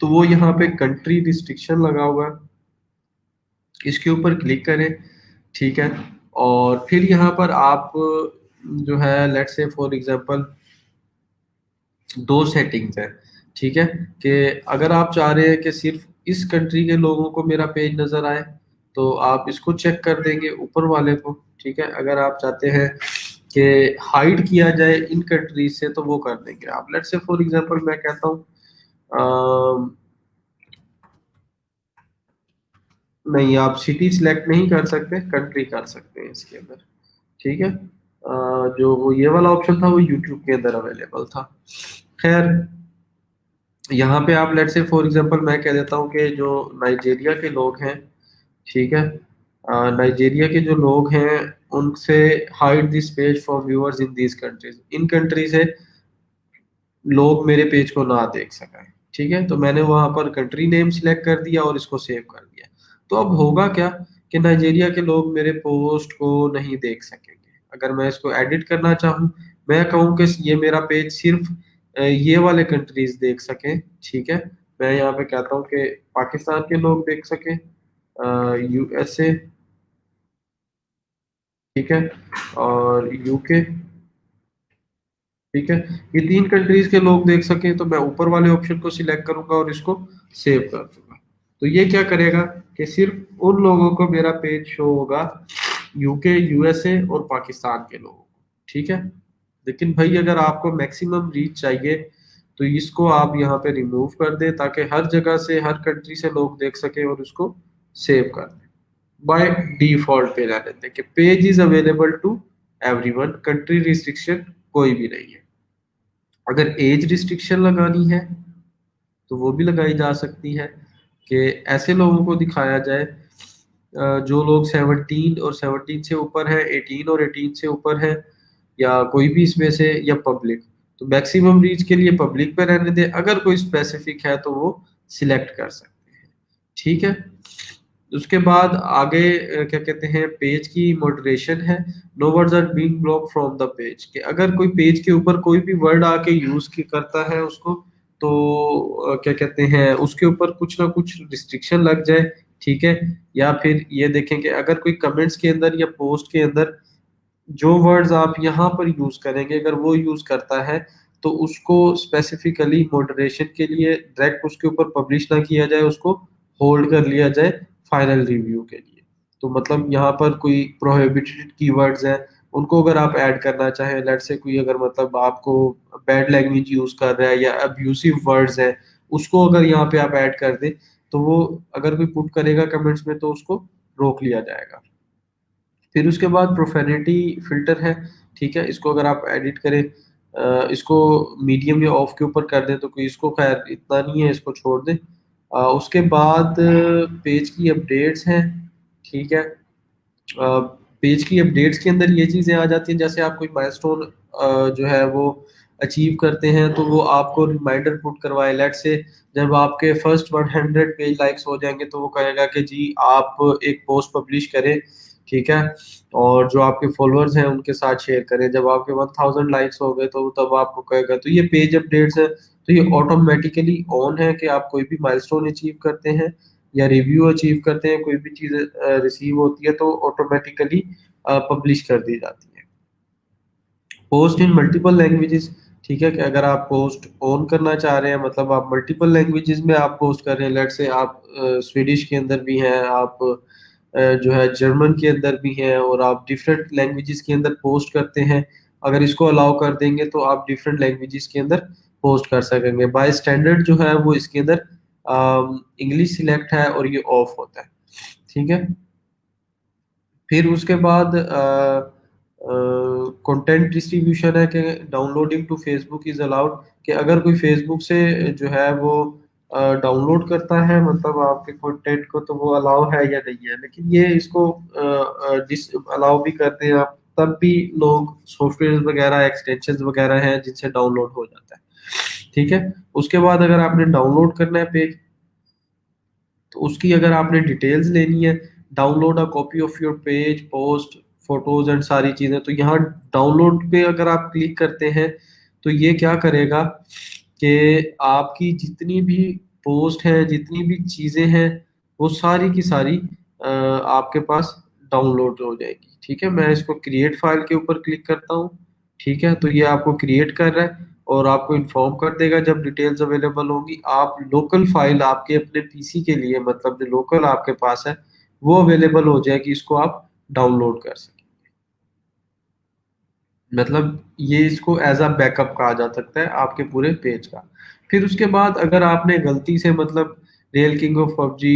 Speaker 1: तो वो यहाँ पे कंट्री रिस्ट्रिक्शन लगा हुआ है, इसके ऊपर क्लिक करें। ठीक है, और फिर यहाँ पर आप जो है लेट्स से फॉर एग्जांपल दो सेटिंग्स है। ठीक है, कि अगर आप चाह रहे हैं कि सिर्फ इस कंट्री के लोगों को मेरा पेज नजर आए तो आप इसको चेक कर देंगे ऊपर वाले को। ठीक है, अगर आप चाहते हैं कि हाइड किया जाए इन कंट्रीज से तो वो कर देंगे आप। लेट्स से फॉर एग्जांपल मैं कहता हूँ नहीं, आप सिटी सिलेक्ट नहीं कर सकते, कंट्री कर सकते हैं इसके अंदर। ठीक है, जो वो ये वाला ऑप्शन था वो यूट्यूब के अंदर अवेलेबल था। खैर, यहाँ पे आप लेट्स से फॉर एग्जांपल मैं कह देता हूँ कि जो नाइजीरिया के लोग हैं, ठीक है, नाइजीरिया के जो लोग हैं उनसे hide this page for viewers in these countries, in country से लोग मेरे पेज को ना देख सकें। ठीक है, तो मैंने वहां पर कंट्री नेम सिलेक्ट कर दिया और इसको सेव कर दिया। तो अब होगा क्या कि नाइजीरिया के लोग मेरे पोस्ट को नहीं देख सकेंगे। अगर मैं इसको एडिट करना चाहूँ, मैं कहूँ कि ये मेरा पेज सिर्फ ये वाले कंट्रीज देख सकें। ठीक है, मैं यहाँ पे कहता हूँ कि पाकिस्तान के लोग देख सकें, यूएसए, ठीक है, और यूके, ठीक है, ये तीन कंट्रीज के लोग देख सकें, तो मैं ऊपर वाले ऑप्शन को सिलेक्ट करूंगा और इसको सेव कर दूंगा। तो ये क्या करेगा कि सिर्फ उन लोगों को मेरा पेज शो होगा, यूके, यूएसए और पाकिस्तान के लोगों को। ठीक है, लेकिन भाई अगर आपको मैक्सिमम रीच चाहिए तो इसको आप यहाँ पे रिमूव कर दें ताकि हर जगह से हर कंट्री से लोग देख सके और उसको सेव कर दें। बाय डिफॉल्ट पे रहने दें कि page is available to everyone, country restriction कोई भी नहीं है। अगर एज रिस्ट्रिक्शन लगानी है तो वो भी लगाई जा सकती है कि ऐसे लोगों को दिखाया जाए जो लोग 17 और 17 से ऊपर है, 18 और 18 से ऊपर है, या कोई भी इसमें से, या पब्लिक। तो मैक्सिमम रीच के लिए पब्लिक पे रहने दें, अगर कोई स्पेसिफिक है तो वो सिलेक्ट कर सकते हैं। ठीक है, उसके बाद आगे क्या कहते हैं पेज की मॉडरेशन है। No words are being block from the page, कि अगर कोई पेज के ऊपर कोई भी वर्ड आके यूज करता है उसको, तो क्या कहते हैं उसके ऊपर कुछ ना कुछ रिस्ट्रिक्शन लग जाए। ठीक है, या फिर ये देखें कि अगर कोई कमेंट्स के अंदर या पोस्ट के अंदर जो वर्ड्स आप यहाँ पर यूज करेंगे अगर वो यूज करता है तो उसको स्पेसिफिकली मॉडरेशन के लिए डायरेक्ट उसके ऊपर पब्लिश ना किया जाए, उसको होल्ड कर लिया जाए फाइनल रिव्यू के लिए। तो मतलब यहाँ पर कोई प्रोहिबिटेड कीवर्ड्स हैं उनको अगर आप ऐड करना चाहें, लेट से कोई अगर मतलब आपको बैड लैंग्वेज यूज कर रहा है या अब्यूसिव वर्ड्स है, उसको अगर यहाँ पे आप ऐड कर दें तो वो अगर कोई पुट करेगा कमेंट्स में तो उसको रोक लिया जाएगा। फिर उसके बाद प्रोफेनिटी फिल्टर है। ठीक है, इसको अगर आप एडिट करें, इसको मीडियम या ऑफ के ऊपर कर दें तो कोई, इसको खैर इतना नहीं है, इसको छोड़ दें। उसके बाद पेज की अपडेट्स हैं। ठीक है, पेज की अपडेट्स के अंदर ये चीज़ें आ जाती हैं, जैसे आप कोई माइलस्टोन जो है वो अचीव करते हैं तो वो आपको रिमाइंडर पुट करवाए। लेट से जब आपके फर्स्ट 100 पेज लाइक्स हो जाएंगे तो वो कहेगा कि जी आप एक पोस्ट पब्लिश करें। ठीक है, और जो आपके फॉलोअर्स हैं उनके साथ शेयर करें। जब आपके 1000 लाइक्स हो गए तो तब आपको कहेगा। तो ये पेज अपडेट्स है, तो ये ऑटोमेटिकली ऑन है कि आप कोई भी माइलस्टोन अचीव करते हैं या रिव्यू अचीव करते हैं, कोई भी चीज़ रिसीव होती है तो ऑटोमेटिकली पब्लिश कर दी जाती है। पोस्ट इन मल्टीपल लैंग्वेजेस, ठीक है, कि अगर आप पोस्ट ऑन करना चाह रहे हैं, मतलब आप मल्टीपल लैंग्वेजेस में आप पोस्ट कर रहे हैं, लेट से आप स्वीडिश के अंदर भी हैं, आप जो है जर्मन के अंदर भी हैं, और आप डिफरेंट लैंग्वेजेस के अंदर पोस्ट करते हैं, अगर इसको अलाउ कर देंगे तो आप डिफरेंट लैंग्वेजेस के अंदर पोस्ट कर सकेंगे। बाय स्टैंडर्ड जो है वो इसके अंदर इंग्लिश सिलेक्ट है और ये ऑफ होता है। ठीक है, फिर उसके बाद कंटेंट डिस्ट्रीब्यूशन है कि downloading to Facebook is allowed, कि अगर कोई फेसबुक से जो है वो डाउनलोड करता है मतलब आपके कंटेंट को, तो वो अलाउ है या नहीं है। लेकिन ये इसको डिस अलाउ भी करते हैं आप, तब भी लोग सॉफ्टवेयर वगैरह एक्सटेंशंस वगैरह हैं जिनसे डाउनलोड हो जाता है। ठीक है, उसके बाद अगर आपने डाउनलोड करना है पेज, तो उसकी अगर आपने डिटेल्स लेनी है, download a copy of your page post photos and सारी चीजें, तो यहाँ डाउनलोड पे अगर आप क्लिक करते हैं तो ये क्या करेगा कि आपकी जितनी भी पोस्ट है, जितनी भी चीजें हैं, वो सारी की सारी आपके पास डाउनलोड हो जाएगी। ठीक है, मैं इसको क्रिएट फाइल के ऊपर क्लिक करता हूँ। ठीक है, तो ये आपको क्रिएट कर रहा है और आपको इन्फॉर्म कर देगा जब डिटेल्स अवेलेबल होंगी। आप लोकल फाइल आपके अपने पीसी के लिए, मतलब जो लोकल आपके पास है वो अवेलेबल हो जाएगी, इसको आप डाउनलोड कर सकें। मतलब ये इसको एज अ बैकअप कहा जा सकता है आपके पूरे पेज का। फिर उसके बाद अगर आपने गलती से मतलब रियल किंग ऑफ पबजी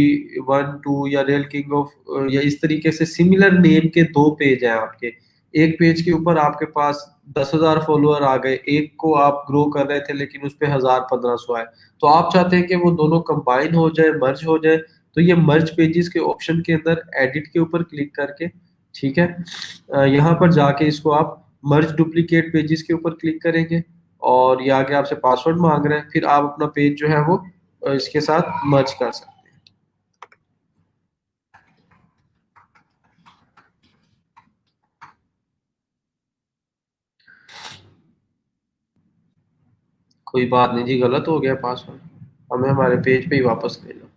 Speaker 1: 1 2 या रियल किंग ऑफ या इस तरीके से सिमिलर नेम के दो पेज हैं आपके, एक पेज के ऊपर आपके पास 10,000 फॉलोअर आ गए, एक को आप ग्रो कर रहे थे लेकिन उस पे 1,000 1500 आए, तो आप चाहते हैं कि वो दोनों कंबाइन हो जाए, मर्ज हो जाए, तो ये मर्ज पेजेस के ऑप्शन के अंदर एडिट के ऊपर क्लिक करके, ठीक है, यहाँ पर जाके इसको आप मर्ज डुप्लीकेट पेजेस के ऊपर क्लिक करेंगे, और ये आगे आपसे पासवर्ड मांग रहा है, फिर आप अपना पेज जो है वो इसके साथ मर्ज कर सकते हैं। कोई बात नहीं जी, गलत हो गया पासवर्ड, हमें हमारे पेज पे ही वापस ले लो।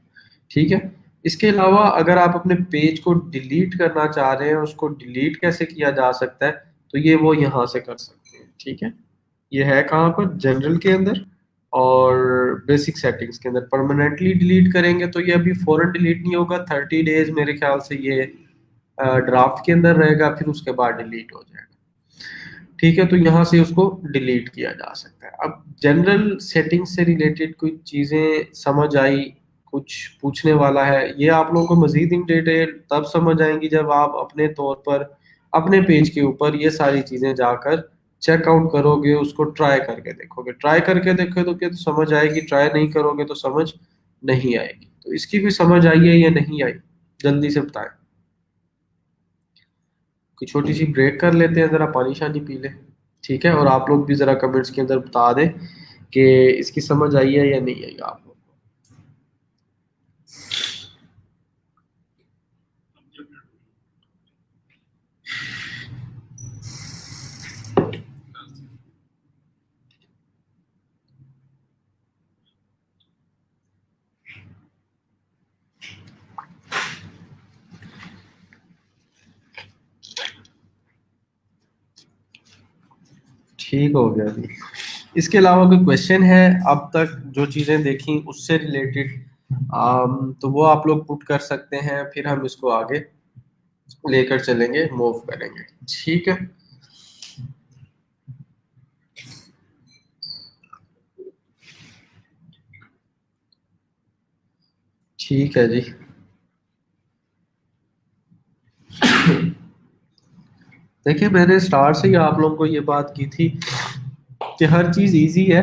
Speaker 1: ठीक है, इसके अलावा अगर आप अपने पेज को डिलीट करना चाह रहे हैं, उसको डिलीट कैसे किया जा सकता है, तो ये वो यहाँ से कर सकते हैं। ठीक है, ये है कहाँ पर, जनरल के अंदर और बेसिक सेटिंग्स के अंदर। परमानेंटली डिलीट करेंगे तो ये अभी फौरन डिलीट नहीं होगा, 30 डेज मेरे ख्याल से ये ड्राफ्ट के अंदर रहेगा, फिर उसके बाद डिलीट हो जाएगा। ठीक है, तो यहाँ से उसको डिलीट किया जा सकता है। अब जनरल सेटिंग से रिलेटेड कुछ चीजें समझ आई, कुछ पूछने वाला है, ये आप लोगों को मजीद इन डिटेल तब समझ आएंगी जब आप अपने तौर पर अपने पेज के ऊपर ये सारी चीजें जाकर चेकआउट करोगे, उसको ट्राई करके देखोगे। ट्राई करके देखोगे तो समझ आएगी, ट्राई नहीं करोगे तो समझ नहीं आएगी। तो इसकी भी समझ आई है या नहीं आई, जल्दी से बताएं। कोई छोटी सी ब्रेक कर लेते हैं, जरा पानी शानी पी ले। ठीक है, और आप लोग भी जरा कमेंट्स के अंदर बता दें कि इसकी समझ आई है या नहीं आई आप लोग को। ठीक हो गया जी। इसके अलावा कोई क्वेश्चन है अब तक जो चीजें देखी उससे रिलेटेड, तो वो आप लोग पुट कर सकते हैं, फिर हम इसको आगे लेकर चलेंगे, मूव करेंगे। ठीक है, ठीक है जी। देखिए, मैंने स्टार्ट से ही आप लोगों को ये बात की थी कि हर चीज इजी है,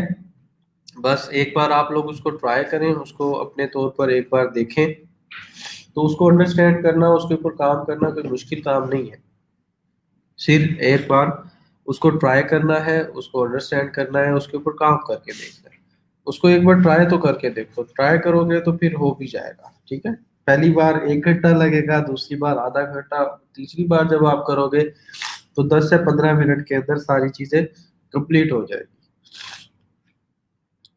Speaker 1: बस एक बार आप लोग उसको ट्राई करें, उसको अपने तौर पर एक बार देखें, तो उसको अंडरस्टैंड करना, उसके ऊपर काम करना कोई मुश्किल काम नहीं है। सिर्फ एक बार उसको ट्राई करना है, उसको अंडरस्टैंड करना है, उसके ऊपर काम करके देखना है। उसको एक बार ट्राई तो करके देखो, ट्राई करोगे तो फिर हो भी जाएगा। ठीक है, पहली बार 1 घंटा लगेगा, दूसरी बार आधा घंटा, तीसरी बार जब आप करोगे तो 10 से 15 मिनट के अंदर सारी चीजें कंप्लीट हो जाएगी।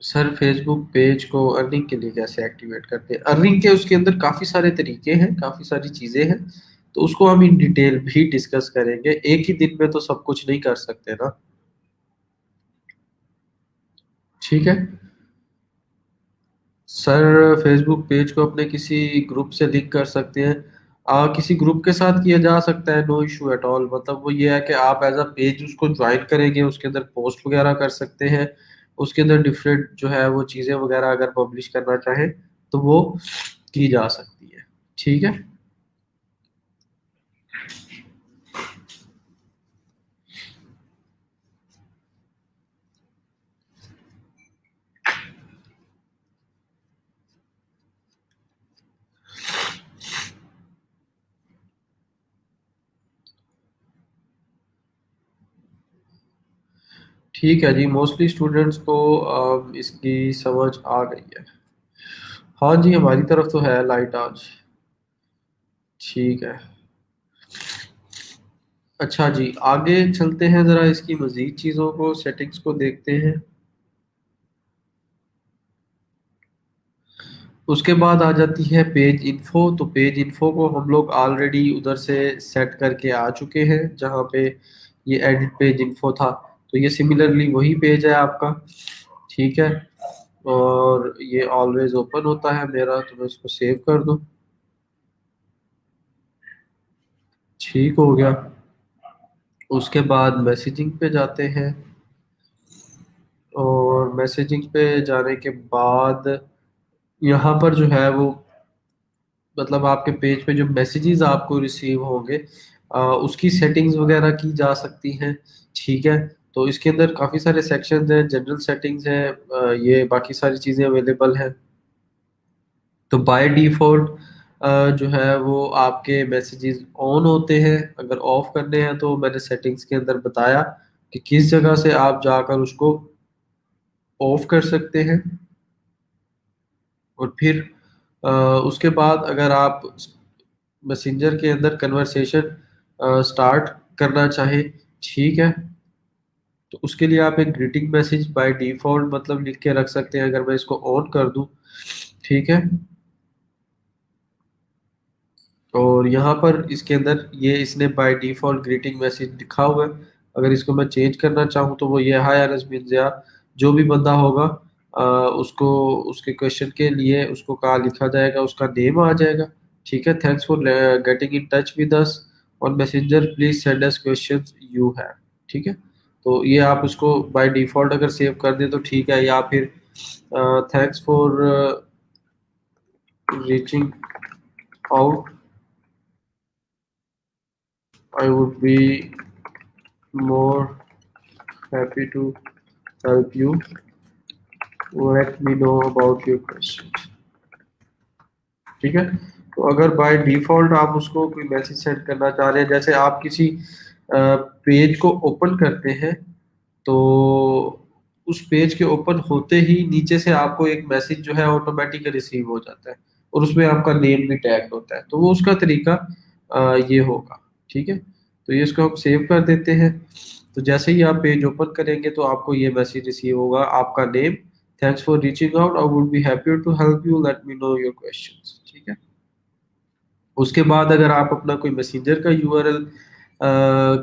Speaker 1: सर, फेसबुक पेज को अर्निंग के लिए कैसे एक्टिवेट करते हैं? अर्निंग के उसके अंदर काफी सारे तरीके हैं, काफी सारी चीजें हैं, तो उसको हम इन डिटेल भी डिस्कस करेंगे। एक ही दिन में तो सब कुछ नहीं कर सकते ना। ठीक है सर, फेसबुक पेज को अपने किसी ग्रुप से लिंक कर सकते हैं। किसी ग्रुप के साथ किया जा सकता है, नो इशू एट ऑल। मतलब वो ये है कि आप एज अ पेज उसको ज्वाइन करेंगे, उसके अंदर पोस्ट वगैरह कर सकते हैं, उसके अंदर डिफरेंट जो है वो चीज़ें वगैरह अगर पब्लिश करना चाहें तो वो की जा सकती है। ठीक है। ठीक है जी, मोस्टली स्टूडेंट्स को इसकी समझ आ गई है। हाँ जी, हमारी तरफ तो है लाइट आज। ठीक है। अच्छा जी, आगे चलते हैं, ज़रा इसकी मज़ीद चीज़ों को, सेटिंग्स को देखते हैं। उसके बाद आ जाती है पेज इन्फो। तो पेज इन्फो को हम लोग ऑलरेडी उधर से सेट करके आ चुके हैं, जहाँ पे ये एडिट पेज इन्फो था। तो ये सिमिलरली वही पेज है आपका। ठीक है। और ये ऑलवेज ओपन होता है मेरा, तो मैं इसको सेव कर दूँ। ठीक हो गया। उसके बाद मैसेजिंग पे जाते हैं, और मैसेजिंग पे जाने के बाद यहाँ पर जो है वो, मतलब आपके पेज पे जो मैसेजेस आपको रिसीव होंगे, उसकी सेटिंग्स वगैरह की जा सकती हैं। ठीक है। तो इसके अंदर काफ़ी सारे सेक्शंस हैं, जनरल सेटिंग्स हैं, ये बाकी सारी चीज़ें अवेलेबल हैं। तो बाय डिफ़ॉल्ट जो है वो आपके मैसेजेस ऑन होते हैं। अगर ऑफ करने हैं तो मैंने सेटिंग्स के अंदर बताया कि किस जगह से आप जाकर उसको ऑफ कर सकते हैं। और फिर अ, उसके बाद अगर आप मैसेंजर के अंदर कन्वर्सेशन स्टार्ट करना चाहें, ठीक है, तो उसके लिए आप एक ग्रीटिंग मैसेज बाय डिफ़ॉल्ट मतलब लिख के रख सकते हैं। अगर मैं इसको ऑन कर दूं, ठीक है, और यहाँ पर इसके अंदर ये इसने बाय डिफ़ॉल्ट ग्रीटिंग मैसेज लिखा हुआ है। अगर इसको मैं चेंज करना चाहूँ तो वो ये, हाय अनस मिर्ज़ा। जो भी बंदा होगा उसको उसके क्वेश्चन के लिए उसको कहाँ लिखा जाएगा, उसका नेम आ जाएगा। ठीक है, thanks for getting in touch with us on messenger, please send us questions you have. ठीक है। तो ये आप उसको बाय डिफ़ॉल्ट अगर सेव कर दें तो ठीक है, या फिर thanks for reaching out, I would B more happy to help you. Let me know about your questions. ठीक है। तो अगर बाय डिफ़ॉल्ट आप उसको कोई मैसेज सेंड करना चाह रहे हैं, जैसे आप किसी पेज को ओपन करते हैं, तो उस पेज के ओपन होते ही नीचे से आपको एक मैसेज जो है ऑटोमेटिक रिसीव हो जाता है, और उसमें आपका नेम भी टैग होता है। तो वो उसका तरीका ये होगा। ठीक है। तो ये इसको हम सेव कर देते हैं। तो जैसे ही आप पेज ओपन करेंगे तो आपको ये मैसेज रिसीव होगा, आपका name, thanks for reaching out, I would be happy to help you, let me know your questions. ठीक है। उसके बाद अगर आप अपना कोई मैसेंजर का यूआरएल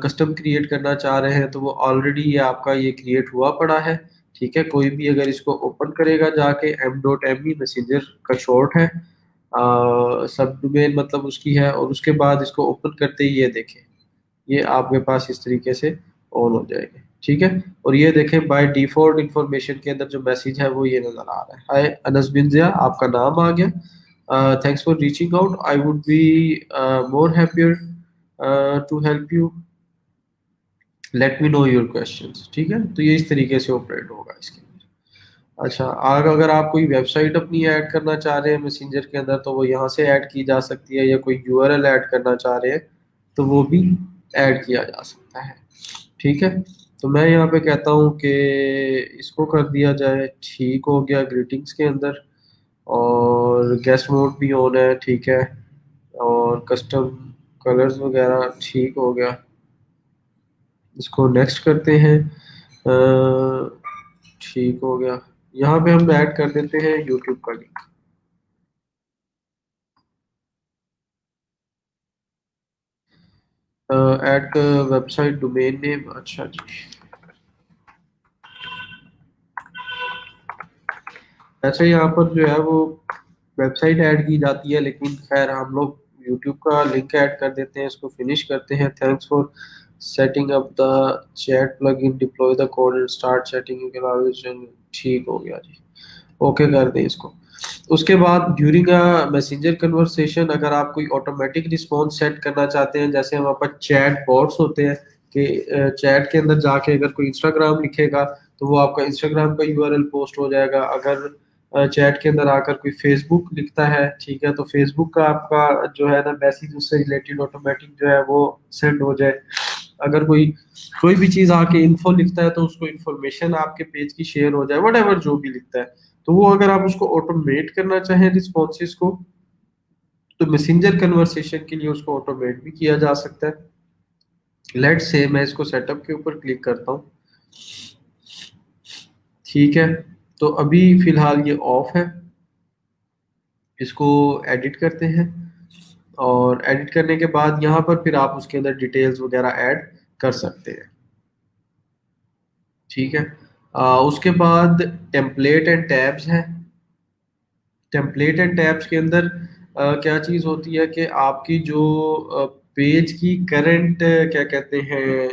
Speaker 1: कस्टम क्रिएट करना चाह रहे हैं, तो वो ऑलरेडी ये आपका ये क्रिएट हुआ पड़ा है। ठीक है। कोई भी अगर इसको ओपन करेगा जाके, m.me मैसेंजर का शॉर्ट है, सब डोमेन मतलब उसकी है, और उसके बाद इसको ओपन करते ही ये देखें, ये आपके पास इस तरीके से ऑन हो जाएंगे। ठीक है। और ये देखें बाय डिफॉल्ट इंफॉर्मेशन के अंदर जो मैसेज है वो ये नजर आ रहा है, हाय अनस बिन जिया, आपका नाम आ गया, thanks for reaching out, I would be more happier to help you, let me know your questions. ठीक है। तो ये इस तरीके से ऑपरेट होगा इसके अंदर। अच्छा, आगे अगर आप कोई वेबसाइट अपनी ऐड करना चाह रहे हैं मैसेंजर के अंदर, तो वो यहाँ से ऐड की जा सकती है, या कोई यूआरएल ऐड करना चाह रहे हैं तो वो भी ऐड किया जा सकता है। ठीक है। तो मैं यहाँ पे कहता हूँ कि इसको कर दिया जाए। ठीक हो गया ग्रीटिंग्स के अंदर, और गेस्ट मोड भी ऑन है। ठीक है। और कस्टम कलर्स वगैरह ठीक हो गया। इसको नेक्स्ट करते हैं। ठीक हो गया। यहाँ पे हम ऐड कर देते हैं यूट्यूब का link. Add website domain name, अच्छा जी। वैसे यहाँ पर जो है वो वेबसाइट ऐड की जाती है, लेकिन खैर हम लोग यूट्यूब का लिंक ऐड कर देते हैं, इसको फिनिश करते हैं। Thanks for setting up the chat plug in, deploy the code and start chatting. ठीक हो गया जी, ओके कर दें इसको। उसके बाद ड्यूरिंग अ मैसेंजर कन्वर्सेशन अगर आप कोई ऑटोमेटिक रिस्पॉन्स सेट करना चाहते हैं, जैसे हमारे पास चैट बॉट्स होते हैं कि चैट के अंदर जाके अगर कोई इंस्टाग्राम लिखेगा तो वो आपका इंस्टाग्राम का यूआरएल पोस्ट हो जाएगा। अगर चैट के अंदर आकर कोई फेसबुक लिखता है, ठीक है, तो फेसबुक का आपका जो है ना मैसेज उससे रिलेटेड ऑटोमेटिक जो है वो सेंड हो जाए। अगर कोई कोई भी चीज आके इन्फो लिखता है तो उसको इन्फॉर्मेशन आपके पेज की शेयर हो जाए, वट जो भी लिखता है। तो वो अगर आप उसको ऑटोमेट करना चाहें रिस्पॉन्सेज को, तो मैसेंजर कन्वर्सेशन के लिए उसको ऑटोमेट भी किया जा सकता है। लेट्स से मैं इसको सेटअप के ऊपर क्लिक करता हूँ, ठीक है। तो अभी फिलहाल ये ऑफ है, इसको एडिट करते हैं। और एडिट करने के बाद यहाँ पर फिर आप उसके अंदर डिटेल्स वगैरह ऐड कर सकते हैं, ठीक है। उसके बाद टेम्पलेट एंड टैब्स हैं। टेम्पलेट एंड टैब्स के अंदर क्या चीज़ होती है कि आपकी जो पेज की करंट क्या कहते हैं,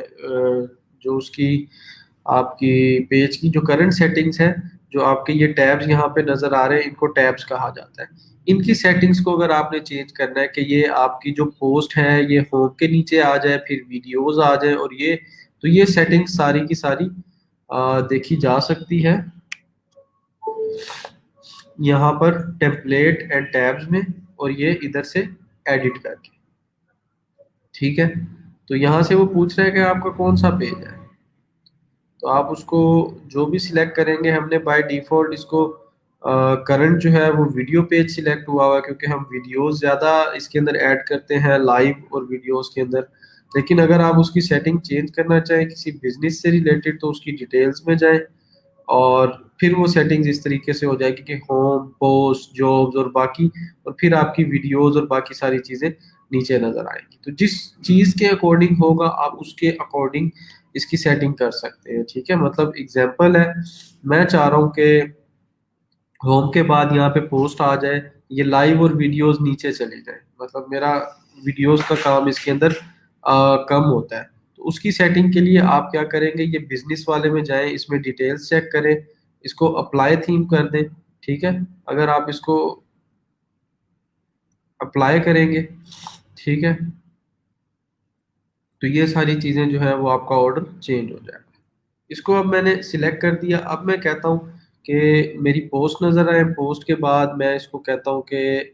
Speaker 1: जो उसकी आपकी पेज की जो करंट सेटिंग्स है, जो आपके ये टैब्स यहाँ पे नज़र आ रहे हैं, इनको टैब्स कहा जाता है। इनकी सेटिंग्स को अगर आपने चेंज करना है कि ये आपकी जो पोस्ट है ये होम के नीचे आ जाए, फिर वीडियोस आ जाए, और ये तो ये सेटिंग्स सारी की सारी देखी जा सकती है यहाँ पर टेम्पलेट एंड टैब्स में, और ये इधर से एडिट करके, ठीक है। तो यहाँ से वो पूछ रहा है कि आपका कौन सा पेज है, तो आप उसको जो भी सिलेक्ट करेंगे, हमने बाय डिफॉल्ट इसको करंट जो है वो वीडियो पेज सिलेक्ट हुआ हुआ है, क्योंकि हम वीडियोस ज़्यादा इसके अंदर ऐड करते हैं लाइव और वीडियोस के अंदर। लेकिन अगर आप उसकी सेटिंग चेंज करना चाहें किसी बिजनेस से रिलेटेड, तो उसकी डिटेल्स में जाएं, और फिर वो सेटिंग्स इस तरीके से हो जाएगी कि होम, पोस्ट, जॉब्स और बाकी, और फिर आपकी वीडियोस और बाकी सारी चीज़ें नीचे नज़र आएंगी। तो जिस चीज़ के अकॉर्डिंग होगा आप उसके अकॉर्डिंग इसकी सेटिंग कर सकते हैं, ठीक है। मतलब एग्जांपल है, मैं चाह रहा हूँ कि होम के बाद यहाँ पे पोस्ट आ जाए, ये लाइव और वीडियोस नीचे चले जाए, मतलब मेरा वीडियोस का काम इसके अंदर कम होता है। तो उसकी सेटिंग के लिए आप क्या करेंगे, ये बिजनेस वाले में जाएं, इसमें डिटेल्स चेक करें, इसको अप्लाई थीम कर दें, ठीक है। अगर आप इसको अप्लाई करेंगे, ठीक है, तो ये सारी चीज़ें जो है वो आपका ऑर्डर चेंज हो जाएगा। इसको अब मैंने सिलेक्ट कर दिया। अब मैं कहता हूँ कि मेरी पोस्ट नज़र आए, पोस्ट के बाद मैं इसको कहता हूँ कि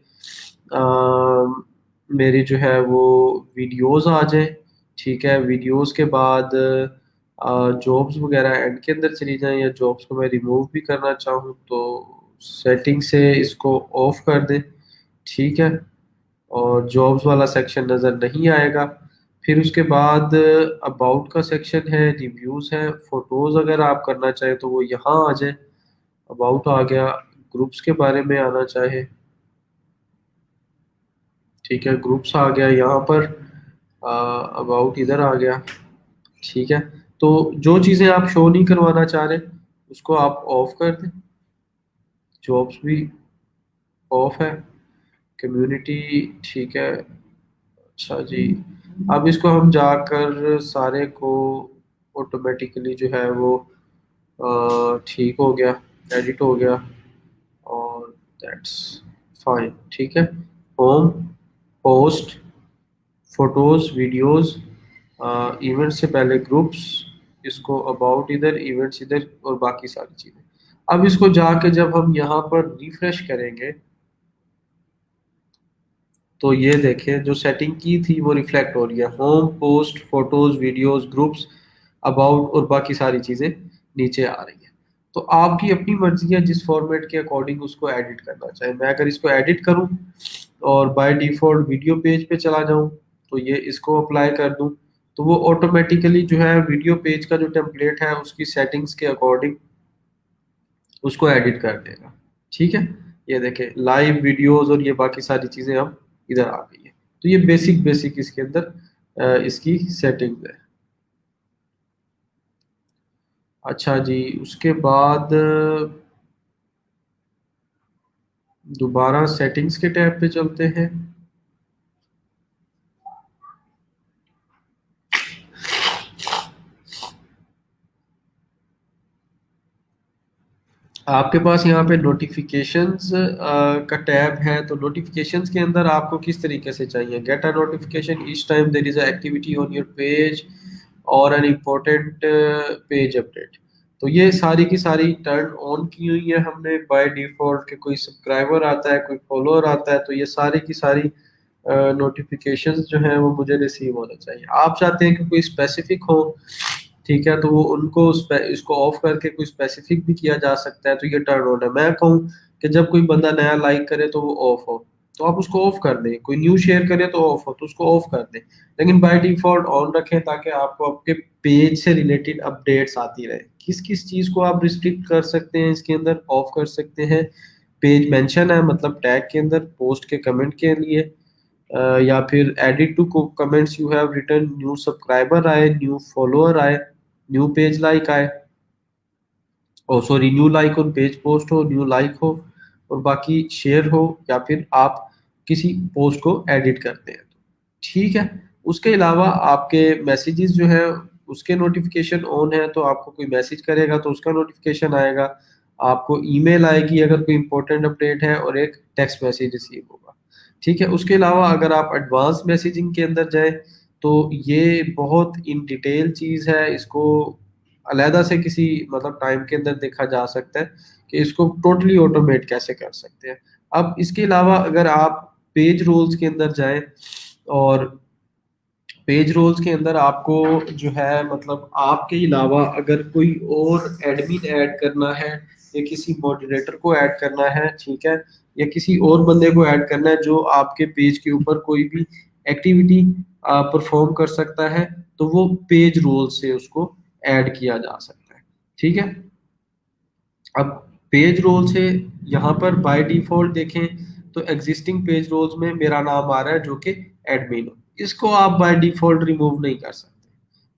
Speaker 1: मेरी जो है वो वीडियोस आ जाए, ठीक है। वीडियोस के बाद जॉब्स वगैरह एंड के अंदर चली जाएं, या जॉब्स को मैं रिमूव भी करना चाहूँ तो सेटिंग से इसको ऑफ कर दें, ठीक है। और जॉब्स वाला सेक्शन नज़र नहीं आएगा। फिर उसके बाद अबाउट का सेक्शन है, रिव्यूज़ है, फोटोज़ अगर आप करना चाहें तो वो यहाँ आ जाए, अबाउट आ गया। ग्रुप्स के बारे में आना चाहे, ठीक है, ग्रुप्स आ गया यहाँ पर, अबाउट इधर आ गया, ठीक है। तो जो चीज़ें आप शो नहीं करवाना चाह रहे उसको आप ऑफ कर दें। जॉब्स भी ऑफ है, कम्युनिटी, ठीक है। अच्छा जी, अब इसको हम जाकर सारे को ऑटोमेटिकली जो है वो ठीक हो गया, एडिट हो गया, और दैट्स फाइन, ठीक है। Home, post, photos, videos, event से पहले ग्रुप्स, इसको अबाउट इधर, इवेंट्स इधर, और बाकी सारी चीज़ें। अब इसको जाके जब हम यहाँ पर रिफ्रेश करेंगे, तो ये देखें जो सेटिंग की थी वो रिफ्लेक्ट हो रही है, home, post, photos, videos, groups, about और बाकी सारी चीज़ें नीचे आ रही है। तो आपकी अपनी मर्जी है जिस फॉर्मेट के अकॉर्डिंग उसको एडिट करना चाहे। मैं अगर इसको एडिट करूं और बाय डिफॉल्ट वीडियो पेज पे चला जाऊं, तो ये इसको अप्लाई कर दूं, तो वो ऑटोमेटिकली जो है वीडियो पेज का जो टेम्पलेट है उसकी सेटिंग्स के अकॉर्डिंग उसको एडिट कर देगा, ठीक है। ये देखें लाइव वीडियोस और ये बाकी सारी चीज़ें अब इधर आ गई है। तो ये बेसिक बेसिक इसके अंदर इसकी सेटिंग है। अच्छा जी, उसके बाद दोबारा सेटिंग्स के टैब पे चलते हैं। आपके पास यहाँ पे नोटिफिकेशंस का टैब है, तो नोटिफिकेशंस के अंदर आपको किस तरीके से चाहिए, get a notification each time there is a activity on your page और एन इम्पोर्टेंट पेज अपडेट। तो ये सारी की सारी टर्न ऑन की हुई है हमने बाय डिफॉल्ट, के कोई सब्सक्राइबर आता है, कोई फॉलोअर आता है, तो ये सारी की सारी नोटिफिकेशंस जो हैं वो मुझे रिसीव होने चाहिए। आप चाहते हैं कि कोई स्पेसिफिक हो, ठीक है, तो वो उनको इसको ऑफ करके कोई स्पेसिफिक भी किया जा सकता है, तो ये टर्न ऑन है। मैं कहूँ कि जब कोई बंदा नया लाइक करे तो वो ऑफ हो, तो आप उसको ऑफ कर दें, कोई न्यू शेयर करे तो ऑफ हो, तो उसको ऑफ कर दें। लेकिन बाय डिफॉल्ट ऑन रखें, ताकि आपको आपके पेज से रिलेटेड अपडेट्स आती रहे। किस किस चीज़ को आप रिस्ट्रिक्ट कर सकते हैं, इसके अंदर ऑफ कर सकते हैं, पेज मेंशन है मतलब टैग के अंदर, पोस्ट के कमेंट के लिए, या फिर edit to comments you have return, new subscriber आए, न्यू फॉलोअर आए, न्यू पेज लाइक आए, oh sorry new like on page post हो, न्यू लाइक हो, और बाकी शेयर हो, या फिर आप किसी पोस्ट को एडिट करते हैं, ठीक है। उसके अलावा आपके मैसेजेस जो है उसके नोटिफिकेशन ऑन है, तो आपको कोई मैसेज करेगा तो उसका नोटिफिकेशन आएगा, आपको ईमेल आएगी अगर कोई इंपॉर्टेंट अपडेट है, और एक टेक्स्ट मैसेज रिसीव होगा, ठीक है। उसके अलावा अगर आप एडवांस मैसेजिंग के अंदर जाएं, तो ये बहुत इन डिटेल चीज़ है, इसको अलहदा से किसी मतलब टाइम के अंदर देखा जा सकता है कि इसको टोटली ऑटोमेट कैसे कर सकते हैं। अब इसके अलावा अगर आप पेज रोल्स के अंदर जाएं, और पेज रोल्स के अंदर आपको जो है मतलब आपके अलावा अगर कोई और एडमिन ऐड करना है, या किसी मॉडरेटर को ऐड करना है, ठीक है, या किसी और बंदे को ऐड करना है जो आपके पेज के ऊपर कोई भी एक्टिविटी परफॉर्म कर सकता है, तो वो पेज रोल से उसको ऐड किया जा सकता है, ठीक है। अब पेज रोल से यहाँ पर बाय डिफॉल्ट देखें तो एग्जिस्टिंग पेज रोल्स में मेरा नाम आ रहा है जो कि एडमिन हो, इसको आप बाय डिफॉल्ट रिमूव नहीं कर सकते,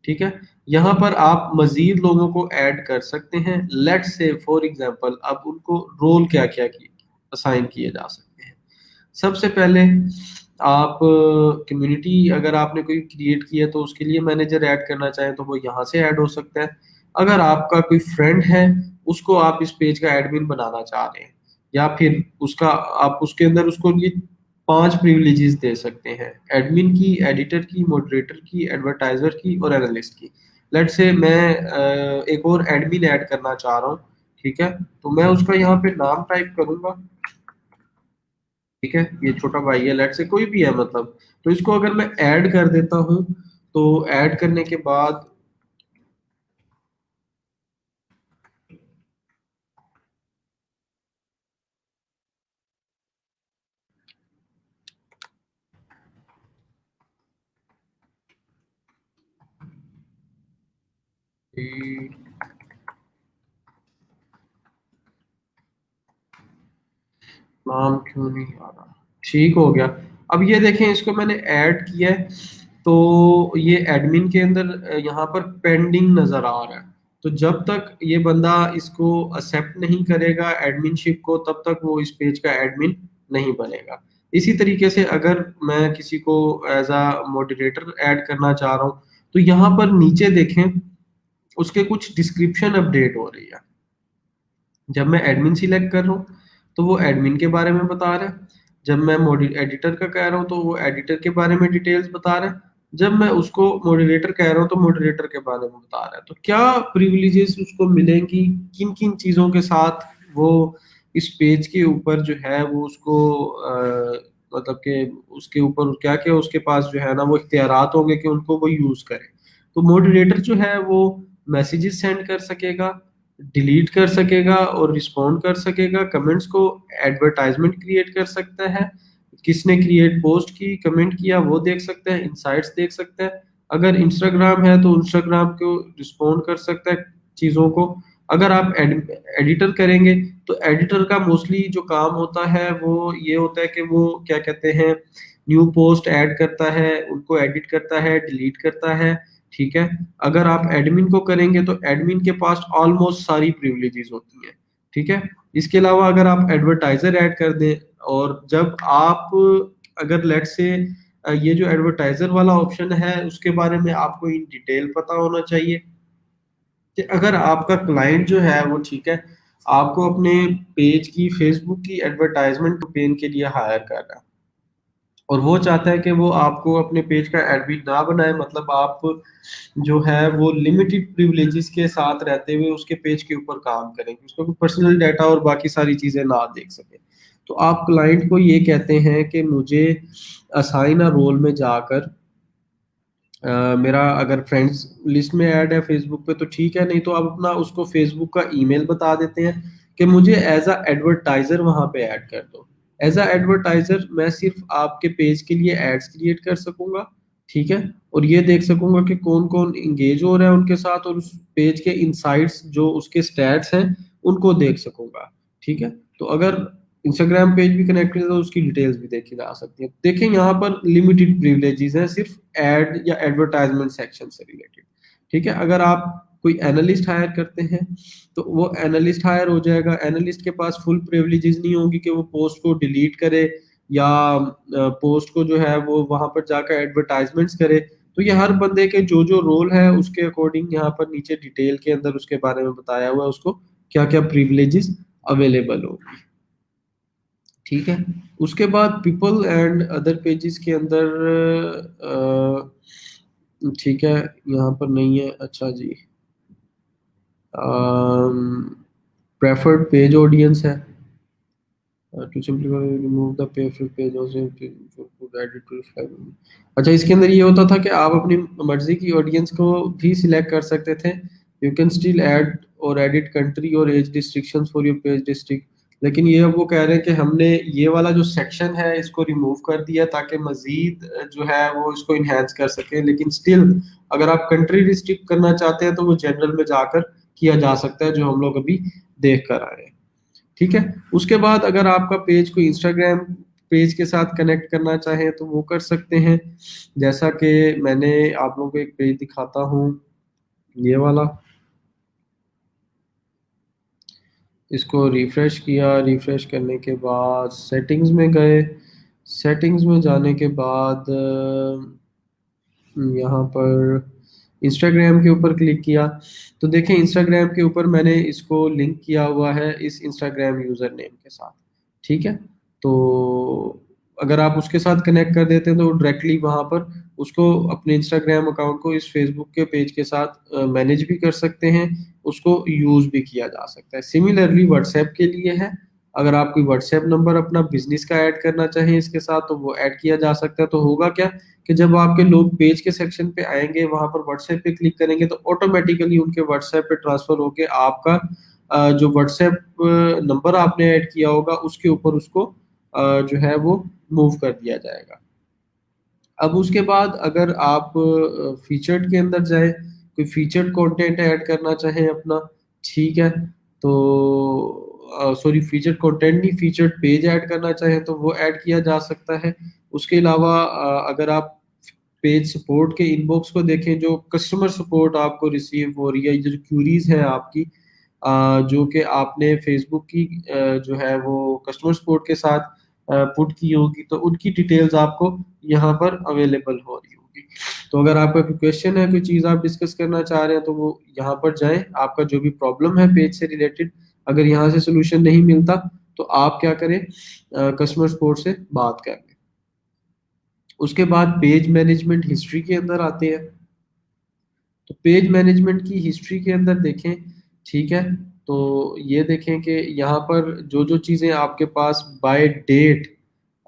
Speaker 1: ठीक है। यहाँ पर आप मजीद लोगों को ऐड कर सकते हैं। लेट्स से फॉर एग्जांपल अब उनको रोल क्या क्या किए असाइन किए जा सकते हैं। सबसे पहले आप कम्युनिटी अगर आपने कोई क्रिएट की है तो उसके लिए मैनेजर ऐड करना चाहें तो वो यहाँ से ऐड हो सकता है। अगर आपका कोई फ्रेंड है, उसको आप इस पेज का एडमिन बनाना चाह रहे हैं, या फिर उसका आप उसके अंदर उसको ये 5 प्रिविलेजेस दे सकते हैं, एडमिन की, एडिटर की, मॉडरेटर की, एडवर्टाइजर की और एनालिस्ट की। लेट्स से मैं एक और एडमिन ऐड करना चाह रहा हूँ, ठीक है, तो मैं उसका यहाँ पे नाम टाइप करूंगा, ठीक है, ये छोटा भाई है, लेट से कोई भी है मतलब, तो इसको अगर मैं ऐड कर देता हूँ, तो ऐड करने के बाद नाम क्यों नहीं आ रहा, ठीक हो गया। अब ये देखें, इसको मैंने ऐड किया है, तो ये एडमिन के अंदर यहाँ पर पेंडिंग नजर आ रहा है। तो जब तक ये बंदा इसको एक्सेप्ट नहीं करेगा एडमिनशिप को, तब तक वो इस पेज का एडमिन नहीं बनेगा। इसी तरीके से अगर मैं किसी को एज अ मॉडरेटर ऐड करना चाह रहा हूँ, तो यहाँ पर नीचे देखें, उसके कुछ डिस्क्रिप्शन अपडेट हो रही है। जब मैं एडमिन सिलेक्ट कर रहा हूँ तो वो एडमिन के बारे में बता रहा है, जब मैं एडिटर का कह रहा हूँ तो वो एडिटर के बारे में डिटेल्स बता रहा है, जब मैं उसको मॉडरेटर कह रहा हूँ तो मॉडरेटर के बारे में बता रहा है। तो क्या प्रिविलेजेस उसको मिलेंगी, किन किन चीज़ों के साथ वो इस पेज के ऊपर जो है वो उसको मतलब कि उसके ऊपर क्या क्या उसके पास जो है ना वो इख्तियारात होंगे कि उनको वो यूज़ करे। तो मॉडरेटर जो है वो मैसेजेस सेंड कर सकेगा, डिलीट कर सकेगा और रिस्पॉन्ड कर सकेगा, कमेंट्स को एडवर्टाइजमेंट क्रिएट कर सकता है, किसने क्रिएट पोस्ट की, कमेंट किया वो देख सकता है, इनसाइट्स देख सकता है। अगर इंस्टाग्राम है तो इंस्टाग्राम को रिस्पॉन्ड कर सकता है चीज़ों को। अगर आप एडिटर करेंगे तो एडिटर का मोस्टली जो काम होता है वो ये होता है कि वो क्या कहते हैं, न्यू पोस्ट ऐड करता है, उनको एडिट करता है, डिलीट करता है, ठीक है। अगर आप एडमिन को करेंगे तो एडमिन के पास ऑलमोस्ट सारी प्रिविलेजेस होती है, ठीक है। इसके अलावा अगर आप एडवर्टाइजर ऐड कर दें, और जब आप, अगर लेट से ये जो एडवर्टाइजर वाला ऑप्शन है उसके बारे में आपको इन डिटेल पता होना चाहिए कि अगर आपका क्लाइंट जो है वो, ठीक है, आपको अपने पेज की, फेसबुक की एडवर्टाइजमेंट कैंपेन के लिए हायर कर रहा है, और वो चाहता है कि वो आपको अपने पेज का एडमिन ना बनाए, मतलब आप जो है वो लिमिटेड प्रिविलेजेस के साथ रहते हुए उसके पेज के ऊपर काम करें, उसका कोई पर्सनल डाटा और बाकी सारी चीजें ना देख सके। तो आप क्लाइंट को ये कहते हैं कि मुझे असाइन अ रोल में जाकर, मेरा अगर फ्रेंड्स लिस्ट में ऐड है फेसबुक पे तो ठीक है, नहीं तो आप अपना उसको फेसबुक का ईमेल बता देते हैं कि मुझे एज अ एडवर्टाइजर वहां पे ऐड कर दो। एज अ एडवर्टाइजर मैं सिर्फ आपके पेज के लिए एड्स क्रिएट कर सकूंगा, ठीक है, और ये देख सकूंगा कि कौन कौन इंगेज हो रहा है उनके साथ, और उस पेज के इनसाइट्स जो उसके स्टैट्स हैं उनको देख सकूंगा, ठीक है। तो अगर इंस्टाग्राम पेज भी कनेक्टेड है तो उसकी डिटेल्स भी देखी जा सकती है। देखें यहाँ पर लिमिटेड प्रिविलेजेस हैं सिर्फ एड या एडवर्टाइजमेंट सेक्शन से रिलेटेड, ठीक है। अगर आप कोई एनालिस्ट हायर करते हैं तो वो एनालिस्ट हायर हो जाएगा, एनालिस्ट के पास फुल प्रिविलेजेस नहीं होंगी कि वो पोस्ट को डिलीट करे या पोस्ट को जो है वो वहां पर जाकर एडवर्टाइजमेंट्स करे। तो ये हर बंदे के जो जो रोल है उसके अकॉर्डिंग यहाँ पर नीचे डिटेल के अंदर उसके बारे में बताया हुआ है, उसको क्या क्या प्रिविलेजेस अवेलेबल हो, ठीक है। उसके बाद पीपल एंड अदर पेजेस के अंदर, ठीक है, यहाँ पर नहीं है, अच्छा जी, प्रेफर्ड पेज ऑडियंस है, to simplify remove the preferred page audience edit to reflect. अच्छा, इसके अंदर ये होता था कि आप अपनी मर्जी की ऑडियंस को भी सिलेक्ट कर सकते थे। यू कैन स्टिल ऐड और एडिट कंट्री और age restrictions for your page district, लेकिन ये अब वो कह रहे हैं कि हमने ये वाला जो सेक्शन है इसको रिमूव कर दिया ताकि मजीद जो है वो इसको इन्हेंस कर सके, लेकिन स्टिल अगर आप कंट्री रिस्ट्रिक्ट करना चाहते हैं तो वो जनरल में जाकर किया जा सकता है, जो हम लोग अभी देख कर आए हैं, ठीक है। उसके बाद अगर आपका पेज को इंस्टाग्राम पेज के साथ कनेक्ट करना चाहें तो वो कर सकते हैं, जैसा कि मैंने आप लोगों को एक पेज दिखाता हूँ, ये वाला, इसको रिफ्रेश किया, रिफ्रेश करने के बाद सेटिंग्स में गए, सेटिंग्स में जाने के बाद यहाँ पर इंस्टाग्राम के ऊपर क्लिक किया, तो देखें इंस्टाग्राम के ऊपर मैंने इसको लिंक किया हुआ है इस इंस्टाग्राम यूज़र नेम के साथ, ठीक है। तो अगर आप उसके साथ कनेक्ट कर देते हैं तो डायरेक्टली वहाँ पर उसको, अपने इंस्टाग्राम अकाउंट को इस फेसबुक के पेज के साथ मैनेज भी कर सकते हैं, उसको यूज़ भी किया जा सकता है। सिमिलरली व्हाट्सएप के लिए है, अगर आप कोई व्हाट्सएप नंबर अपना बिजनेस का ऐड करना चाहें इसके साथ तो वो ऐड किया जा सकता है। तो होगा क्या कि जब आपके लोग पेज के सेक्शन पे आएंगे, वहां पर व्हाट्सएप पे क्लिक करेंगे तो ऑटोमेटिकली उनके व्हाट्सएप पे ट्रांसफर होके आपका जो व्हाट्सएप नंबर आपने ऐड किया होगा उसके ऊपर उसको जो है वो मूव कर दिया जाएगा। अब उसके बाद अगर आप फीचर्ड के अंदर जाए, कोई फीचर्ड कंटेंट ऐड करना चाहें अपना, ठीक है, तो सॉरी, फीचर्ड कंटेंट नहीं, फीचर्ड पेज ऐड करना चाहें तो वो ऐड किया जा सकता है। उसके अलावा अगर आप पेज सपोर्ट के इनबॉक्स को देखें, जो कस्टमर सपोर्ट आपको रिसीव हो रही है, जो क्यूरीज है आपकी, जो कि आपने फेसबुक की जो है वो कस्टमर सपोर्ट के साथ पुट की होगी, तो उनकी डिटेल्स आपको यहाँ पर अवेलेबल हो रही होगी। तो अगर आपका कोई क्वेश्चन है, कोई चीज़ आप डिस्कस करना चाह रहे हैं तो वो यहाँ पर जाएं, आपका जो भी प्रॉब्लम है पेज से रिलेटेड, अगर यहाँ से सोल्यूशन नहीं मिलता तो आप क्या करें, कस्टमर सपोर्ट से बात कर लें। उसके बाद पेज मैनेजमेंट हिस्ट्री के अंदर आते हैं, तो पेज मैनेजमेंट की हिस्ट्री के अंदर देखें, ठीक है, तो ये देखें कि यहाँ पर जो जो चीज़ें आपके पास बाय डेट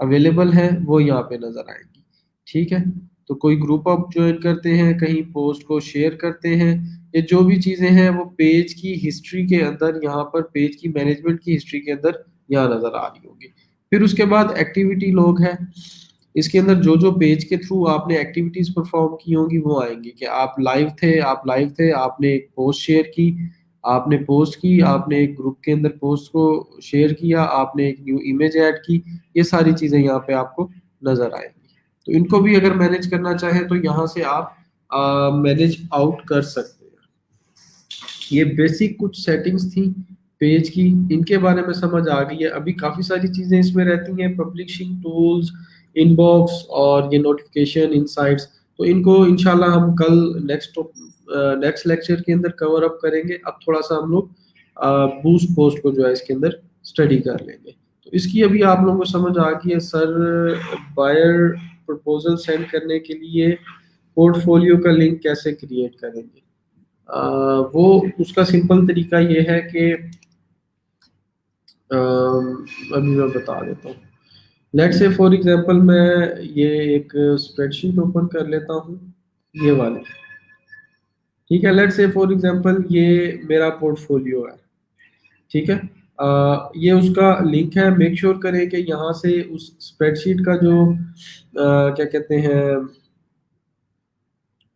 Speaker 1: अवेलेबल हैं वो यहाँ पे नज़र आएंगी, ठीक है। तो कोई ग्रुप आप ज्वाइन करते हैं, कहीं पोस्ट को शेयर करते हैं, ये जो भी चीज़ें हैं वो पेज की हिस्ट्री के अंदर, यहाँ पर पेज की मैनेजमेंट की हिस्ट्री के अंदर यहाँ नज़र आ रही होगी। फिर उसके बाद एक्टिविटी लॉग है, इसके अंदर जो जो पेज के थ्रू आपने एक्टिविटीज परफॉर्म की होंगी वो आएंगी, कि आप लाइव थे, आप लाइव थे, आपने एक पोस्ट शेयर की, आपने पोस्ट की, आपने एक ग्रुप के अंदर पोस्ट को शेयर किया, आपने एक न्यू इमेज ऐड की, ये सारी चीजें यहाँ पे आपको नजर आएंगी। तो इनको भी अगर मैनेज करना चाहें तो यहाँ से आप मैनेज आउट कर सकते हैं। ये बेसिक कुछ सेटिंग्स थी पेज की, इनके बारे में समझ आ गई है। अभी काफ़ी सारी चीज़ें इसमें रहती हैं, पब्लिशिंग टूल्स, इनबॉक्स और ये नोटिफिकेशन इनसाइट्स। तो इनको इंशाल्लाह हम कल नेक्स्ट लेक्चर के अंदर कवर अप करेंगे। अब थोड़ा सा हम लोग बूस्ट पोस्ट को जो है इसके अंदर स्टडी कर लेंगे। तो इसकी अभी आप लोगों को समझ आ गई है सर, बायर प्रपोजल सेंड करने के लिए पोर्टफोलियो का लिंक कैसे क्रिएट करेंगे। वो उसका सिंपल तरीका ये है कि अभी मैं बता देता हूँ। लेट्स से फॉर एग्जांपल मैं ये एक स्प्रेडशीट ओपन कर लेता हूँ, ये वाली। ठीक है, लेट्स से फॉर एग्जांपल ये मेरा पोर्टफोलियो है। ठीक है, ये उसका लिंक है। मेक श्योर करें कि यहाँ से उस स्प्रेडशीट का जो क्या कहते हैं,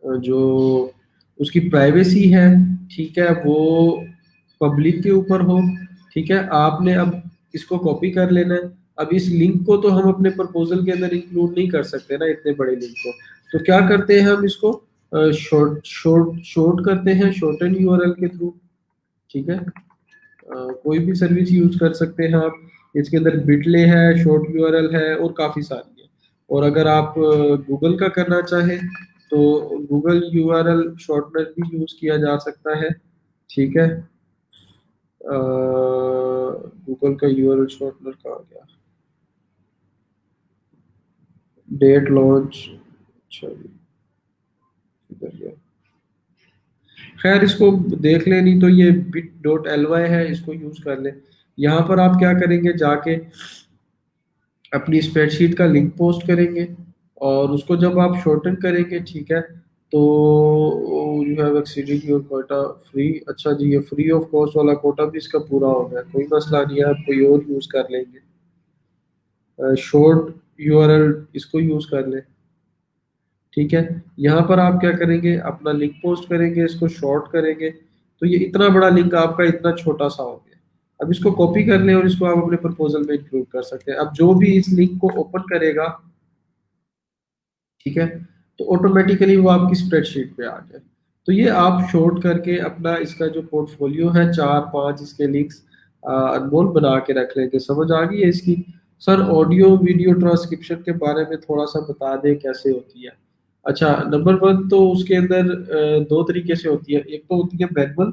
Speaker 1: जो उसकी प्राइवेसी है, ठीक है, वो पब्लिक के ऊपर हो। ठीक है, आपने अब इसको कॉपी कर लेना है। अब इस लिंक को तो हम अपने प्रपोजल के अंदर इंक्लूड नहीं कर सकते ना, इतने बड़े लिंक को। तो क्या करते हैं हम इसको शॉर्ट करते हैं, शॉर्टन यूआरएल के थ्रू। ठीक है, कोई भी सर्विस यूज कर सकते हैं आप। इसके अंदर बिटले है, शॉर्ट यूआरएल है और काफ़ी सारी है। और अगर आप गूगल का करना चाहें तो गूगल यूआरएल शॉर्टनर भी यूज किया जा सकता है। ठीक है, गूगल का यूआरएल शॉर्टनर कहाँ गया, डेट लॉन्च, अच्छा जी, इधर गया। खैर इसको देख ले, नहीं तो ये bit.ly है, इसको यूज कर ले। यहाँ पर आप क्या करेंगे, जाके अपनी स्प्रेडशीट का लिंक पोस्ट करेंगे और उसको जब आप शॉर्टन करेंगे, ठीक है, तो you have exceeded your quota free. अच्छा जी, ये फ्री ऑफ कॉस्ट वाला कोटा भी इसका पूरा हो गया, कोई मसला नहीं है, आप कोई और यूज कर लेंगे। शॉर्ट यूआरएल इसको यूज कर ले। ठीक है, यहाँ पर आप क्या करेंगे, अपना लिंक पोस्ट करेंगे, इसको शॉर्ट करेंगे, तो ये इतना बड़ा लिंक आपका इतना छोटा सा हो गया। अब इसको कॉपी कर लें और इसको आप अपने प्रपोजल में इंक्लूड कर सकते हैं। अब जो भी इस लिंक को ओपन करेगा, ठीक है, तो ऑटोमेटिकली वो आपकी स्प्रेडशीट पे आ जाए। तो ये आप शॉर्ट करके अपना इसका जो पोर्टफोलियो है, चार पांच इसके लिंक्स अनमोल बना के रख लेंगे। समझ आ गई है इसकी। सर ऑडियो वीडियो ट्रांसक्रिप्शन के बारे में थोड़ा सा बता दें कैसे होती है। अच्छा, नंबर वन तो उसके अंदर दो तरीके से होती है। एक तो होती है मैनुअल,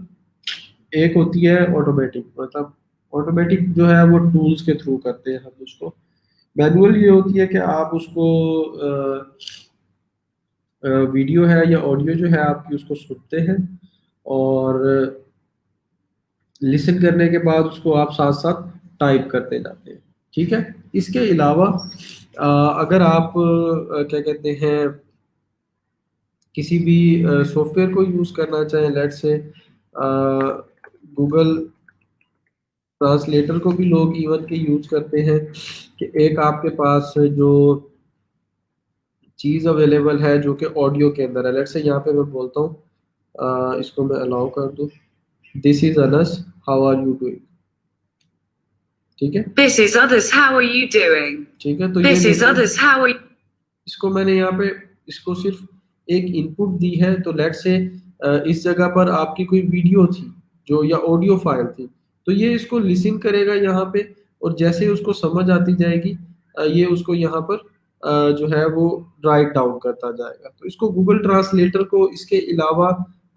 Speaker 1: एक होती है ऑटोमेटिक। मतलब ऑटोमेटिक जो है वो टूल्स के थ्रू करते हैं हम उसको। मैनुअल ये होती है कि आप उसको वीडियो है या ऑडियो जो है आपकी उसको सुनते हैं और लिसन करने के बाद उसको आप साथ साथ टाइप करते जाते हैं। ठीक है, इसके अलावा अगर आप क्या कहते हैं, किसी भी सॉफ्टवेयर को यूज़ करना चाहें, लेट्स से गूगल ट्रांसलेटर को भी लोग इवन के यूज करते हैं कि एक आपके पास जो चीज़ अवेलेबल है जो कि ऑडियो के अंदर है। लेट्स से यहाँ पे मैं बोलता हूँ, इसको मैं अलाउ कर दूँ, दिस इज अनस, हाउ आर यू डूइंग। ठीक है,
Speaker 2: This is others. How are you doing?
Speaker 1: ठीक है, तो
Speaker 2: This
Speaker 1: ये
Speaker 2: is others. How are you?
Speaker 1: इसको मैंने यहाँ पे इसको सिर्फ एक इनपुट दी है। तो लेट से इस जगह पर आपकी कोई वीडियो थी जो या ऑडियो फाइल थी, तो ये इसको लिसन करेगा यहाँ पे, और जैसे उसको समझ आती जाएगी ये उसको यहाँ पर जो है वो राइट डाउन करता जाएगा। तो इसको गूगल ट्रांसलेटर को, इसके अलावा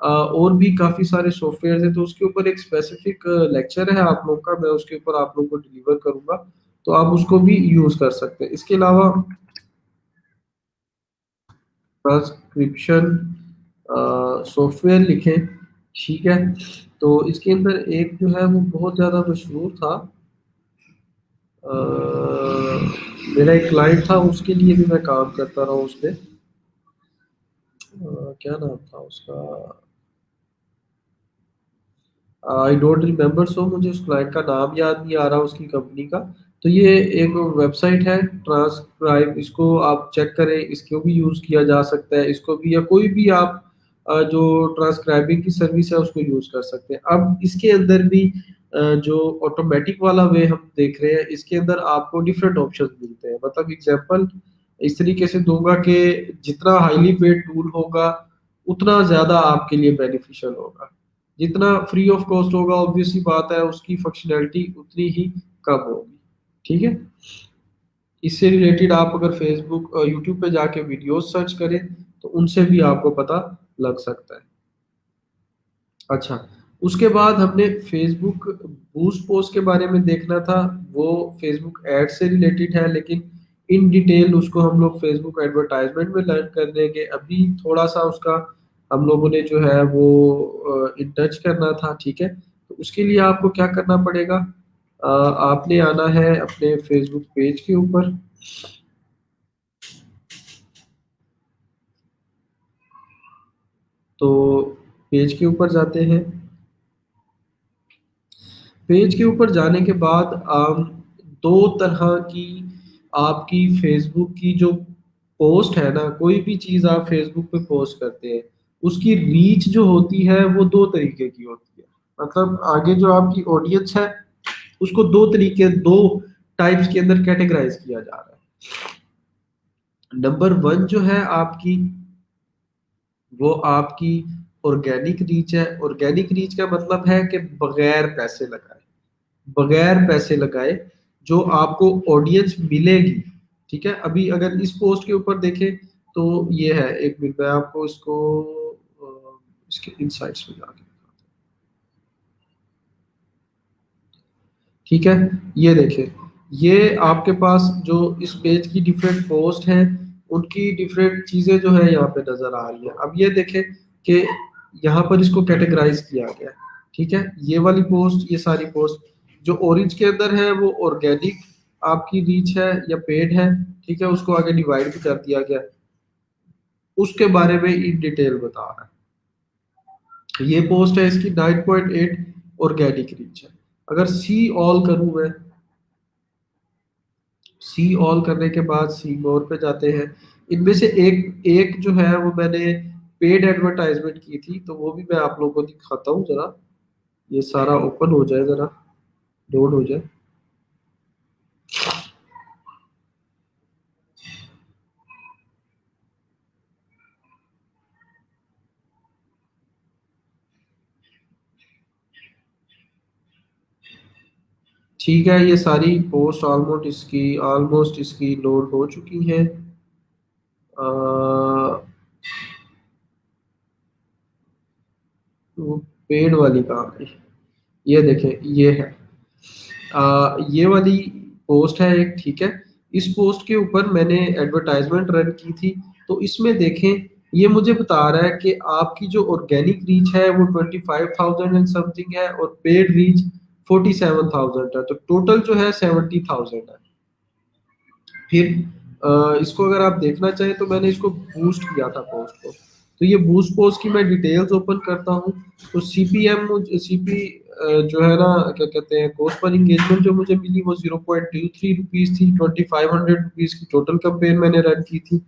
Speaker 1: और भी काफ़ी सारे सॉफ्टवेयर हैं, तो उसके ऊपर एक स्पेसिफिक लेक्चर है आप लोग का, मैं उसके ऊपर आप लोग को डिलीवर करूंगा, तो आप उसको भी यूज़ कर सकते हैं। इसके अलावा ट्रांसक्रिप्शन सॉफ्टवेयर लिखें। ठीक है, तो इसके अंदर एक जो है वो बहुत ज़्यादा मशहूर था, मेरा एक क्लाइंट था, उसके लिए भी मैं काम करता रहा उस पर। क्या नाम था उसका, आई डोंट रिमेम्बर, सो मुझे उस क्लाइंट का नाम याद नहीं आ रहा उसकी कंपनी का। तो ये एक वेबसाइट है ट्रांसक्राइब, इसको आप चेक करें, इसको भी यूज़ किया जा सकता है। इसको भी, या कोई भी आप जो ट्रांसक्राइबिंग की सर्विस है उसको यूज़ कर सकते हैं। अब इसके अंदर भी जो ऑटोमेटिक वाला वे हम देख रहे हैं, इसके अंदर आपको डिफरेंट ऑप्शन मिलते हैं। मतलब एग्जांपल इस तरीके से दूंगा कि जितना हाईली पेड टूल होगा उतना ज़्यादा आपके लिए बेनिफिशियल होगा। जितना फ्री ऑफ कॉस्ट होगा ऑब्वियसली बात है उसकी फंक्शनैलिटी उतनी ही कम होगी। ठीक है, इससे रिलेटेड आप अगर फेसबुक यूट्यूब पे जाके वीडियोस सर्च करें तो उनसे भी आपको पता लग सकता है। अच्छा, उसके बाद हमने फेसबुक बूस्ट पोस्ट के बारे में देखना था। वो फेसबुक एड से रिलेटेड है, लेकिन इन डिटेल उसको हम लोग फेसबुक एडवर्टाइजमेंट में लर्न कर देंगे। अभी थोड़ा सा उसका हम लोगों ने जो है वो इन टच करना था। ठीक है, तो उसके लिए आपको क्या करना पड़ेगा, आपने आना है अपने फेसबुक पेज के ऊपर। तो पेज के ऊपर जाते हैं। पेज के ऊपर जाने के बाद दो तरह की आपकी फेसबुक की जो पोस्ट है ना, कोई भी चीज आप फेसबुक पे पोस्ट करते हैं उसकी रीच जो होती है वो दो तरीके की होती है। मतलब आगे जो आपकी ऑडियंस है उसको दो तरीके, दो टाइप्स के अंदर कैटेगराइज किया जा रहा है। नंबर वन जो है आपकी, वो आपकी ऑर्गेनिक रीच है। ऑर्गेनिक रीच का मतलब है कि बगैर पैसे लगाए, बगैर पैसे लगाए जो आपको ऑडियंस मिलेगी। ठीक है, अभी अगर इस पोस्ट के ऊपर देखें तो ये है, एक मिनट मैं आपको इसको इसके इनसाइट्स में जाके, ठीक है, ये देखें, ये आपके पास जो इस पेज की डिफरेंट पोस्ट हैं उनकी डिफरेंट चीजें जो है यहाँ पे नजर आ रही है। अब ये देखें कि यहाँ पर इसको कैटेगराइज किया गया है। ठीक है, ये वाली पोस्ट, ये सारी पोस्ट जो ऑरेंज के अंदर है वो ऑर्गेनिक आपकी रीच है या पेड है। ठीक है, उसको आगे डिवाइड भी कर दिया गया, उसके बारे में इन डिटेल बता रहा है। ये पोस्ट है इसकी 9.8 ऑर्गेनिक रीच है। अगर सी ऑल करूं मैं, सी ऑल करने के बाद सी मोर पे जाते हैं। इनमें से एक एक जो है वो मैंने पेड एडवर्टाइजमेंट की थी, तो वो भी मैं आप लोगों को दिखाता हूँ जरा। ये सारा ओपन हो जाए, जरा लोड हो जाए। ठीक है, ये सारी पोस्ट ऑलमोस्ट इसकी लोड हो चुकी है। वो पेड वाली कहाँ गई, ये देखें, ये है, ये वाली पोस्ट है एक। ठीक है, इस पोस्ट के ऊपर मैंने एडवर्टाइजमेंट रन की थी। तो इसमें देखें, ये मुझे बता रहा है कि आपकी जो ऑर्गेनिक रीच है वो 25,000 एंड समथिंग है और पेड रीच 47,000 है। तो टोटल जो है 70,000 है। फिर इसको अगर आप देखना चाहें तो मैंने इसको बूस्ट किया था पोस्ट को। तो ये बूस्ट पोस्ट की मैं डिटेल्स ओपन करता हूँ। तो सीपीएम, सीपी जो है ना, क्या कहते हैं, कॉस्ट पर इंगेजमेंट जो मुझे मिली वो 0.23 रुपीज थी। 2,500 रुपीज की टोटल कैंपेन मैंने रन की थी।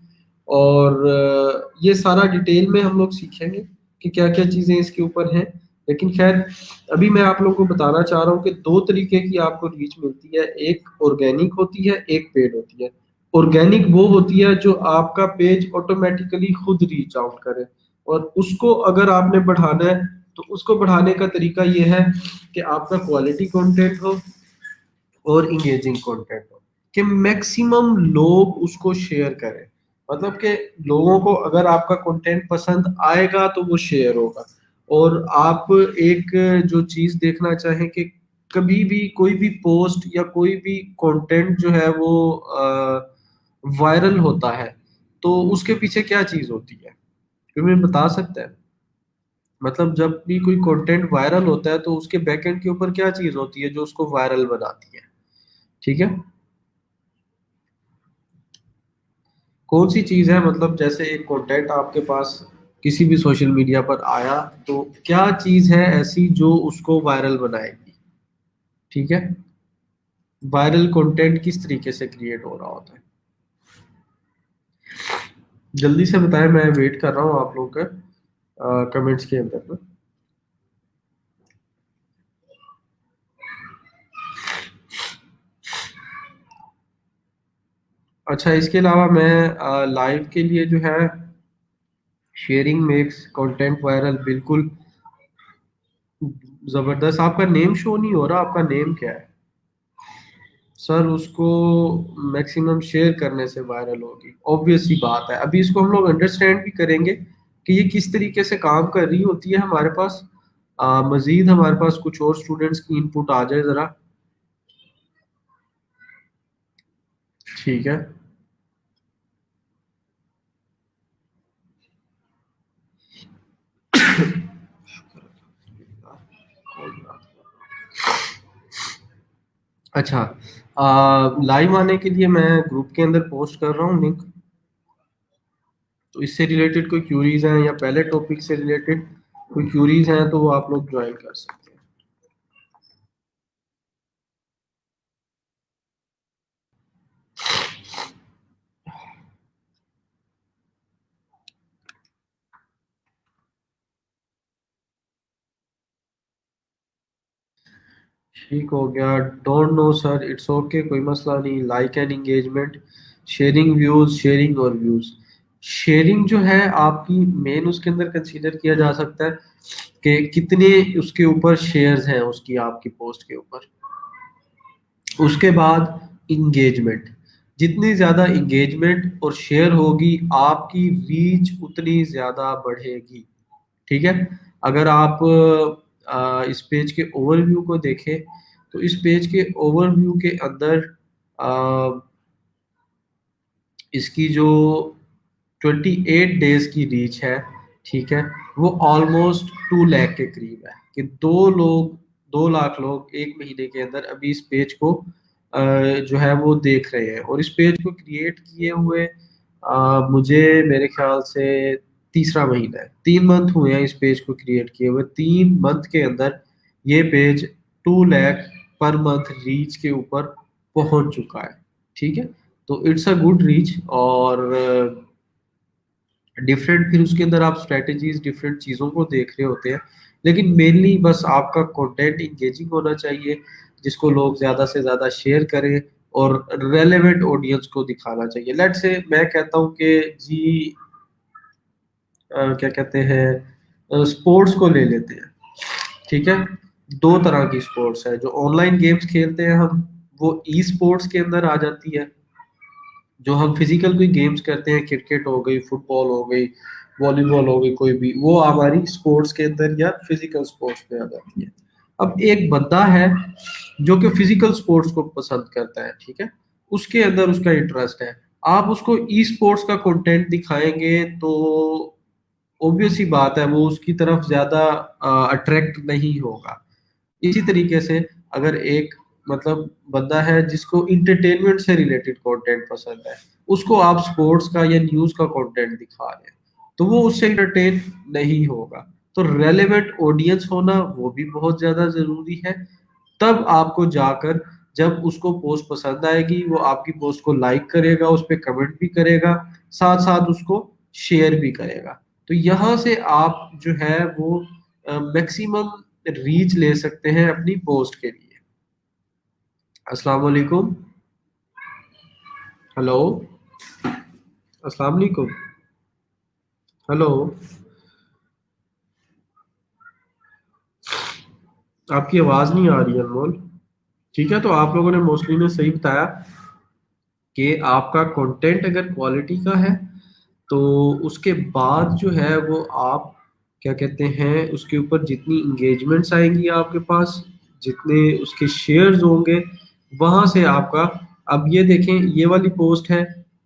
Speaker 1: और ये सारा डिटेल में हम लोग सीखेंगे कि क्या क्या चीजें इसके ऊपर हैं। लेकिन खैर, अभी मैं आप लोगों को बताना चाह रहा हूँ कि दो तरीके की आपको रीच मिलती है, एक ऑर्गेनिक होती है, एक पेड होती है। ऑर्गेनिक वो होती है जो आपका पेज ऑटोमेटिकली खुद रीच आउट करे, और उसको अगर आपने बढ़ाना है तो उसको बढ़ाने का तरीका ये है कि आपका क्वालिटी कंटेंट हो और इंगेजिंग कंटेंट हो, कि मैक्सिमम लोग उसको शेयर करें। मतलब कि लोगों को अगर आपका कंटेंट पसंद आएगा तो वो शेयर होगा। और आप एक जो चीज देखना चाहें कि कभी भी कोई भी पोस्ट या कोई भी कंटेंट जो है वो वायरल होता है तो उसके पीछे क्या चीज होती है, कोई मुझे बता सकता है? मतलब जब भी कोई कंटेंट वायरल होता है तो उसके बैकएंड के ऊपर क्या चीज होती है जो उसको वायरल बनाती है? ठीक है, कौन सी चीज है? मतलब जैसे एक कंटेंट आपके पास किसी भी सोशल मीडिया पर आया, तो क्या चीज है ऐसी जो उसको वायरल बनाएगी? ठीक है, वायरल कंटेंट किस तरीके से क्रिएट हो रहा होता है? जल्दी से बताएं, मैं वेट कर रहा हूँ आप लोगों का कमेंट्स के अंदर ना। अच्छा, इसके अलावा मैं लाइव के लिए जो है शेयरिंग मेक्स कंटेंट वायरल, बिल्कुल जबरदस्त। आपका नेम शो नहीं हो रहा, आपका नेम क्या है? सर उसको मैक्सिमम शेयर करने से वायरल होगी, ऑब्वियस सी बात है। अभी इसको हम लोग अंडरस्टैंड भी करेंगे कि ये किस तरीके से काम कर रही होती है हमारे पास। मजीद हमारे पास कुछ और स्टूडेंट्स की इनपुट आ जाए जरा। ठीक है। अच्छा, लाइव आने के लिए मैं ग्रुप के अंदर पोस्ट कर रहा हूँ लिंक। तो इससे रिलेटेड कोई क्यूरीज हैं या पहले टॉपिक से रिलेटेड कोई क्यूरीज हैं तो वो आप लोग ज्वाइन कर सकते हैं। ठीक हो गया। Don't know sir, it's okay, कोई मसला नहीं। Like and engagement, sharing views, sharing और व्यूज। शेयरिंग जो है आपकी मेन उसके अंदर कंसीडर किया जा सकता है कि कितने उसके ऊपर शेयर्स हैं उसकी आपकी पोस्ट के ऊपर। उसके बाद इंगेजमेंट, जितनी ज्यादा इंगेजमेंट और शेयर होगी आपकी रीच उतनी ज्यादा बढ़ेगी। ठीक है। अगर आप इस पेज के ओवरव्यू को देखें तो इस पेज के ओवरव्यू के अंदर अ, इसकी जो 28 डेज की रीच है, ठीक है, वो ऑलमोस्ट 2 लाख के करीब है। कि 2 लाख लोग एक महीने के अंदर अभी इस पेज को जो है वो देख रहे हैं। और इस पेज को क्रिएट किए हुए मुझे मेरे ख्याल से तीसरा महीना है, 3 मंथ हुए हैं इस पेज को क्रिएट किए हुए। 3 मंथ के अंदर ये page 2 lakh per month reach के ऊपर पहुंच चुका है। ठीक है। तो इट्स अ गुड रीच। और डिफरेंट फिर उसके अंदर आप स्ट्रेटजीज डिफरेंट चीज़ों को देख रहे होते हैं। लेकिन मेनली बस आपका कंटेंट इंगेजिंग होना चाहिए, जिसको लोग ज़्यादा से ज़्यादा शेयर करें और रेलेवेंट ऑडियंस को दिखाना चाहिए। लेट से मैं कहता हूँ कि जी क्या कहते हैं, स्पोर्ट्स को ले लेते हैं। ठीक है। दो तरह की स्पोर्ट्स है। जो ऑनलाइन गेम्स खेलते हैं हम, वो ई स्पोर्ट्स के अंदर आ जाती है। जो हम फिजिकल कोई गेम्स करते हैं, क्रिकेट हो गई, फुटबॉल हो गई, वॉलीबॉल हो गई, कोई भी, वो हमारी स्पोर्ट्स के अंदर या फिजिकल स्पोर्ट्स में आ जाती है। अब एक बंदा है जो कि फिजिकल स्पोर्ट्स को पसंद करता है, ठीक है, उसके अंदर उसका इंटरेस्ट है। आप उसको ई स्पोर्ट्स का कंटेंट दिखाएंगे तो ऑब्वियस ही बात है वो उसकी तरफ ज्यादा अट्रैक्ट नहीं होगा। इसी तरीके से अगर एक मतलब बंदा है जिसको इंटरटेनमेंट से रिलेटेड कंटेंट पसंद है, उसको आप स्पोर्ट्स का या न्यूज का कंटेंट दिखा रहे हैं, तो वो उससे इंटरटेन नहीं होगा। तो रेलेवेंट ऑडियंस होना वो भी बहुत ज्यादा जरूरी है। तब आपको जाकर जब उसको पोस्ट पसंद आएगी वो आपकी पोस्ट को लाइक करेगा, उस पर कमेंट भी करेगा, साथ साथ उसको शेयर भी करेगा। तो यहाँ से आप जो है वो मैक्सिमम रीच ले सकते हैं अपनी पोस्ट के लिए। अस्सलाम वालेकुम। हेलो। अस्सलाम वालेकुम। हेलो। आपकी आवाज नहीं आ रही है अनमोल। ठीक है, तो आप लोगों ने मोस्टली ने सही बताया कि आपका कंटेंट अगर क्वालिटी का है तो उसके बाद जो है वो आप क्या कहते हैं, उसके ऊपर जितनी इंगेजमेंट्स आएंगी आपके पास, जितने उसके शेयर्स होंगे, वहां से आपका। अब ये देखें, ये वाली पोस्ट है,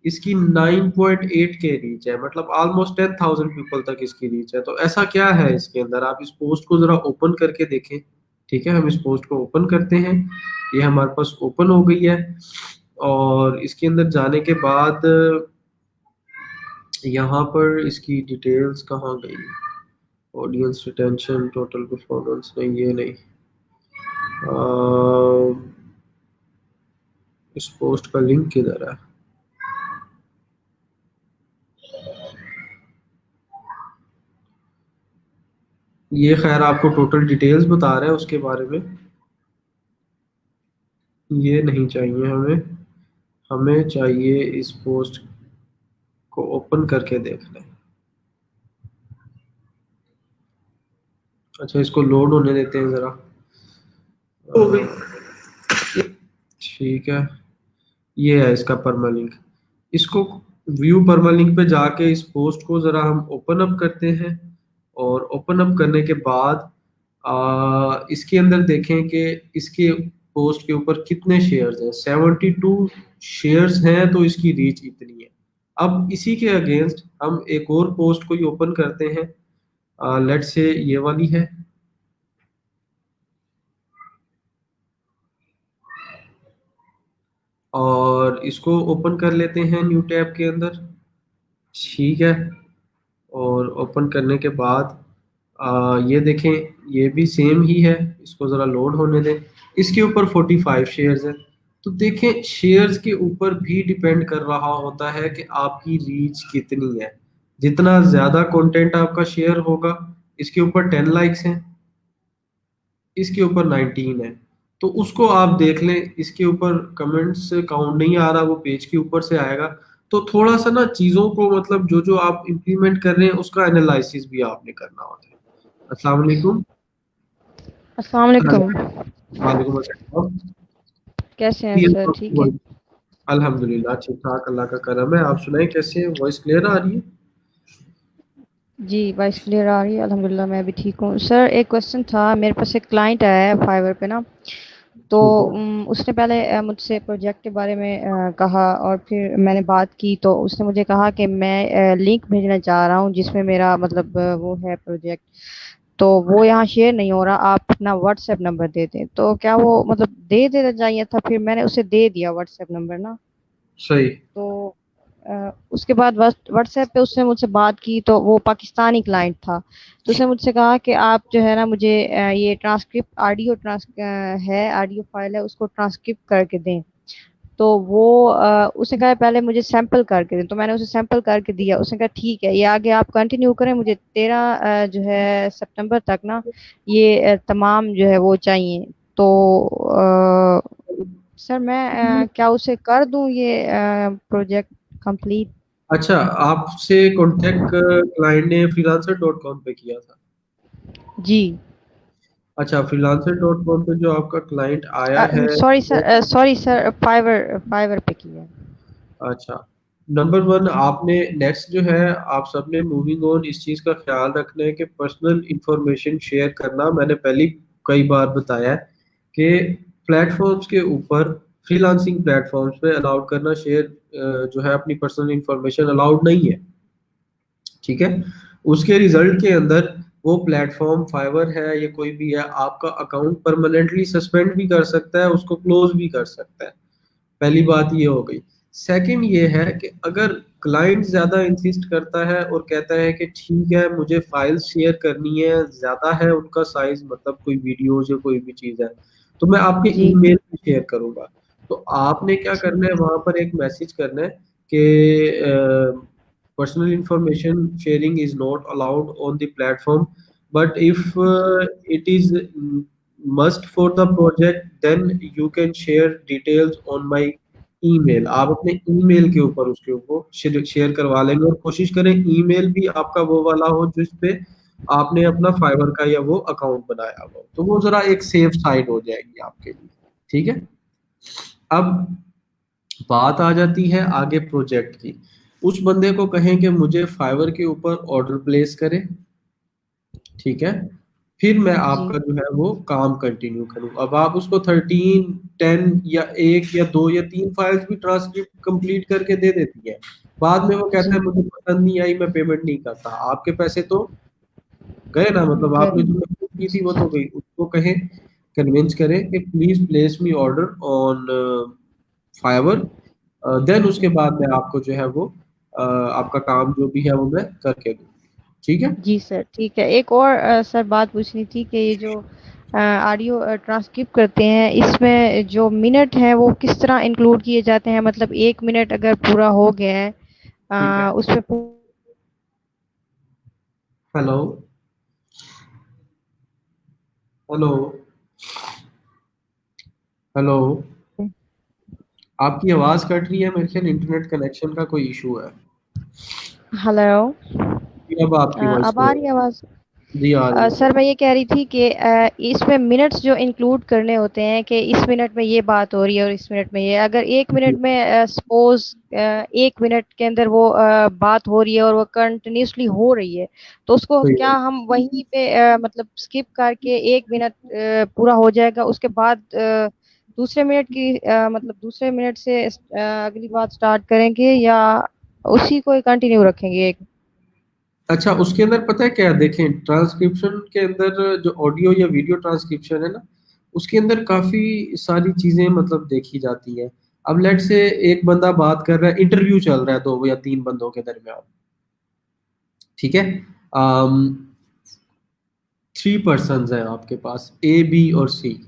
Speaker 1: इसकी 9.8 के रीच है, मतलब ऑलमोस्ट 10,000 पीपल तक इसकी रीच है। तो ऐसा क्या है इसके अंदर, आप इस पोस्ट को जरा ओपन करके देखें। ठीक है, हम इस पोस्ट को ओपन करते हैं। ये हमारे पास ओपन हो गई है। और इसके अंदर जाने के बाद यहाँ पर इसकी डिटेल्स कहाँ गई? ऑडियंस रिटेंशन, टोटल परफॉर्मेंस, नहीं ये नहीं। अ, इस पोस्ट का लिंक किधर है? ये खैर आपको टोटल डिटेल्स बता रहा है उसके बारे में। ये नहीं चाहिए हमें। हमें चाहिए इस पोस्ट को ओपन करके देखना है। अच्छा, इसको लोड होने देते हैं ज़रा।
Speaker 2: हो गई।
Speaker 1: ठीक है, ये है इसका परमालिंक। इसको व्यू परमालिंक पे जाके इस पोस्ट को ज़रा हम ओपन अप करते हैं, और ओपन अप करने के बाद इसके अंदर देखें कि इसके पोस्ट के ऊपर कितने शेयर्स हैं। 72 शेयर्स हैं, तो इसकी रीच इतनी है। अब इसी के अगेंस्ट हम एक और पोस्ट को ओपन करते हैं, लेट्स से ये वाली है, और इसको ओपन कर लेते हैं न्यू टैब के अंदर। ठीक है, और ओपन करने के बाद ये देखें, ये भी सेम ही है। इसको ज़रा लोड होने दें। इसके ऊपर 45 शेयर्स हैं। तो देखें, शेयर्स के ऊपर भी डिपेंड कर रहा होता है कि आपकी रीच कितनी है। जितना ज़्यादा कंटेंट आपका शेयर होगा, इसके ऊपर 10 लाइक्स हैं, इसके ऊपर 19 है, तो उसको आप देख लें। इसके ऊपर कमेंट्स काउंट नहीं आ रहा, वो पेज के ऊपर से आएगा। तो थोड़ा सा ना चीज़ों को, मतलब जो जो आप इम्प्लीमेंट कर रहे हैं उसका एनालिसिस भी आपने करना होता है। अस्सलाम वालेकुम।
Speaker 3: अस्सलाम वालेकुम।
Speaker 1: वालेकुम अस्सलाम।
Speaker 3: कैसे हैं
Speaker 1: जी,
Speaker 3: सर? ठीक है।
Speaker 1: अल्हम्दुलिल्लाह ठीक ठाक, अल्लाह का करम है। आप सुनाएं, कैसे हैं? वॉइस क्लियर आ रही है?
Speaker 3: जी, वॉइस क्लियर आ रही है, अल्हम्दुलिल्लाह मैं भी ठीक हूँ। सर एक क्वेश्चन था, मेरे पास एक क्लाइंट आया है फाइवर पे ना, तो
Speaker 1: ठीक है।
Speaker 3: उसने पहले मुझसे प्रोजेक्ट के बारे में कहा, और फिर मैंने बात की तो उसने मुझे कहा कि मैं लिंक भेजना चाह रहा हूँ जिसमें मेरा मतलब वो है प्रोजेक्ट, तो वो यहाँ शेयर नहीं हो रहा, आप अपना व्हाट्सएप नंबर दे दें। तो क्या वो मतलब दे देना चाहिए था? फिर मैंने उसे दे दिया व्हाट्सएप नंबर ना।
Speaker 1: सही।
Speaker 3: तो उसके बाद व्हाट्सएप पे उसने मुझसे बात की, तो वो पाकिस्तानी क्लाइंट था। तो उसने मुझसे कहा कि आप जो है ना मुझे ये ट्रांसक्रिप्ट है, ऑडियो फाइल है, उसको ट्रांसक्रिप्ट करके दें। तो वो उसने कहा पहले मुझे सैंपल करके दें, तो मैंने उसे सैंपल करके दिया। उसने कहा ठीक है, ये आगे आप कंटिन्यू करें, मुझे 13 जो है सितंबर तक ना ये तमाम जो है वो चाहिए। तो सर मैं क्या उसे कर दूं ये प्रोजेक्ट कंप्लीट?
Speaker 1: अच्छा, आपसे कांटेक्ट क्लाइंट ने freelancer.com पे किया था?
Speaker 3: जी।
Speaker 1: अच्छा, freelancer.com पे जो आपका क्लाइंट आया है वो,
Speaker 3: सॉरी सर, फाइवर फाइवर पे किया।
Speaker 1: अच्छा, नंबर वन, आपने नेक्स्ट जो है, आप सबने मूविंग ऑन इस चीज़ का ख्याल रखना है कि पर्सनल इंफॉर्मेशन शेयर करना, मैंने पहले कई बार बताया है कि प्लेटफॉर्म्स के ऊपर, फ्रीलांसिंग प्लेटफॉर्म्स पे अलाउड करना शेयर जो है अपनी पर्सनल इंफॉर्मेशन अलाउड नहीं है। ठीक है, उसके रिजल्ट के अंदर वो प्लेटफॉर्म फाइवर है या कोई भी है, आपका अकाउंट परमानेंटली सस्पेंड भी कर सकता है, उसको क्लोज भी कर सकता है। पहली बात ये हो गई। सेकंड ये है कि अगर क्लाइंट ज्यादा इंसिस्ट करता है और कहता है कि ठीक है मुझे फाइल्स शेयर करनी है, ज्यादा है उनका साइज, मतलब कोई वीडियोज या कोई भी चीज है, तो मैं आपके
Speaker 3: जी।
Speaker 1: ईमेल पे शेयर करूंगा। तो आपने क्या करना है,
Speaker 3: ठीक है।
Speaker 1: वहां पर एक मैसेज करना है कि personal information sharing is not allowed on the platform, but if it is must for the project, then you can share details on my email. आप अपने ईमेल के ऊपर उसके ऊपर शेयर करवा लेंगे, और कोशिश करें ईमेल भी आपका वो वाला हो जिस पे आपने अपना फाइवर का या वो अकाउंट बनाया हो, तो वो जरा एक सेफ साइड हो जाएगी आपके लिए। ठीक है, अब बात आ जाती है आगे प्रोजेक्ट की। उस बंदे को कहें कि मुझे फाइवर के ऊपर ऑर्डर प्लेस करें। ठीक है, फिर मैं
Speaker 3: जी।
Speaker 1: आपका जो है वो काम कंटिन्यू करूँ। अब आप उसको 13, 10 या एक या दो या तीन फाइल्स भी ट्रांसक्रिप्ट कंप्लीट करके दे देती है, बाद में वो कहता
Speaker 3: जी।
Speaker 1: है मुझे पसंद नहीं आई, मैं पेमेंट नहीं करता। आपके पैसे तो गए ना, मतलब आपने जो
Speaker 3: गए।
Speaker 1: मेहनत की थी वो तो गई। उसको कहें, कन्विंस करें कि please place me order on Fiverr, then उसके बाद मैं आपको जो है वो आपका काम जो भी है वो मैं करके दूँ। ठीक है।
Speaker 3: जी सर ठीक है। एक और सर बात पूछनी थी कि ये जो ऑडियो ट्रांसक्रिप्ट करते हैं, इसमें जो मिनट हैं वो किस तरह इंक्लूड किए जाते हैं? मतलब 1 मिनट अगर पूरा हो गया है
Speaker 1: ठीक है।
Speaker 3: उसमें
Speaker 1: हेलो, हेलो, हेलो, आपकी आवाज कट रही है, मेरे ख्याल इंटरनेट कनेक्शन का कोई इशू है।
Speaker 3: हेलो।
Speaker 1: जी, अब आपकी वॉइस
Speaker 3: अब आ
Speaker 1: क्लियर
Speaker 3: रही
Speaker 1: है।
Speaker 3: है आवाज़?
Speaker 1: जी आ रही है।
Speaker 3: सर मैं ये कह रही थी कि इसमें मिनट्स जो इंक्लूड करने होते हैं कि इस मिनट में ये बात हो रही है और इस मिनट में ये, अगर एक
Speaker 1: जी
Speaker 3: मिनट में सपोज एक मिनट के अंदर वो बात हो रही है और वो कंटिन्यूसली हो रही है, तो उसको
Speaker 1: सही
Speaker 3: क्या
Speaker 1: है।
Speaker 3: हम वहीं पे मतलब स्किप करके एक मिनट पूरा हो जाएगा, उसके बाद दूसरे मिनट की मतलब दूसरे मिनट से अगली बात स्टार्ट करेंगे, या उसी को कंटिन्यू रखेंगे एक?
Speaker 1: अच्छा, उसके अंदर पता है क्या, देखें ट्रांसक्रिप्शन के अंदर जो ऑडियो या वीडियो ट्रांसक्रिप्शन है ना, उसके अंदर काफी सारी चीजें मतलब देखी जाती है। अब लेट से एक बंदा बात कर रहा है, इंटरव्यू चल रहा है दो या तीन बंदों के दरमियान, ठीक है। थ्री पर्सन हैं आपके पास, ए बी और सी।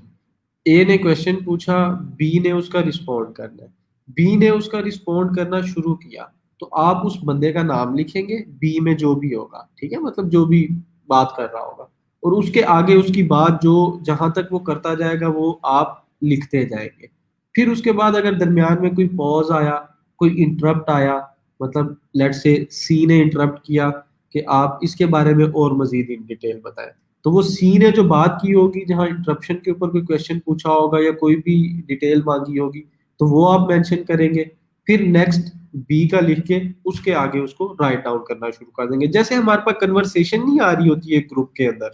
Speaker 1: ए ने क्वेश्चन पूछा, बी ने उसका रिस्पॉन्ड करना है। बी ने उसका रिस्पॉन्ड करना शुरू किया, तो आप उस बंदे का नाम लिखेंगे बी में जो भी होगा, ठीक है, मतलब जो भी बात कर रहा होगा, और उसके आगे उसकी बात जो जहां तक वो करता जाएगा वो आप लिखते जाएंगे। फिर उसके बाद अगर दरमियान में कोई पॉज आया, कोई इंटरप्ट आया, मतलब लेट्स से सी ने इंटरप्ट किया कि आप इसके बारे में और मजीद इन डिटेल बताएं, तो वो सी ने जो बात की होगी, जहां इंटरप्शन के ऊपर कोई क्वेश्चन पूछा होगा या कोई भी डिटेल मांगी होगी, तो वो आप मेंशन करेंगे। फिर नेक्स्ट बी का लिख के उसके आगे उसको राइट डाउन करना शुरू कर देंगे, जैसे हमारे पास कन्वर्सेशन नहीं आ रही होती है ग्रुप के अंदर,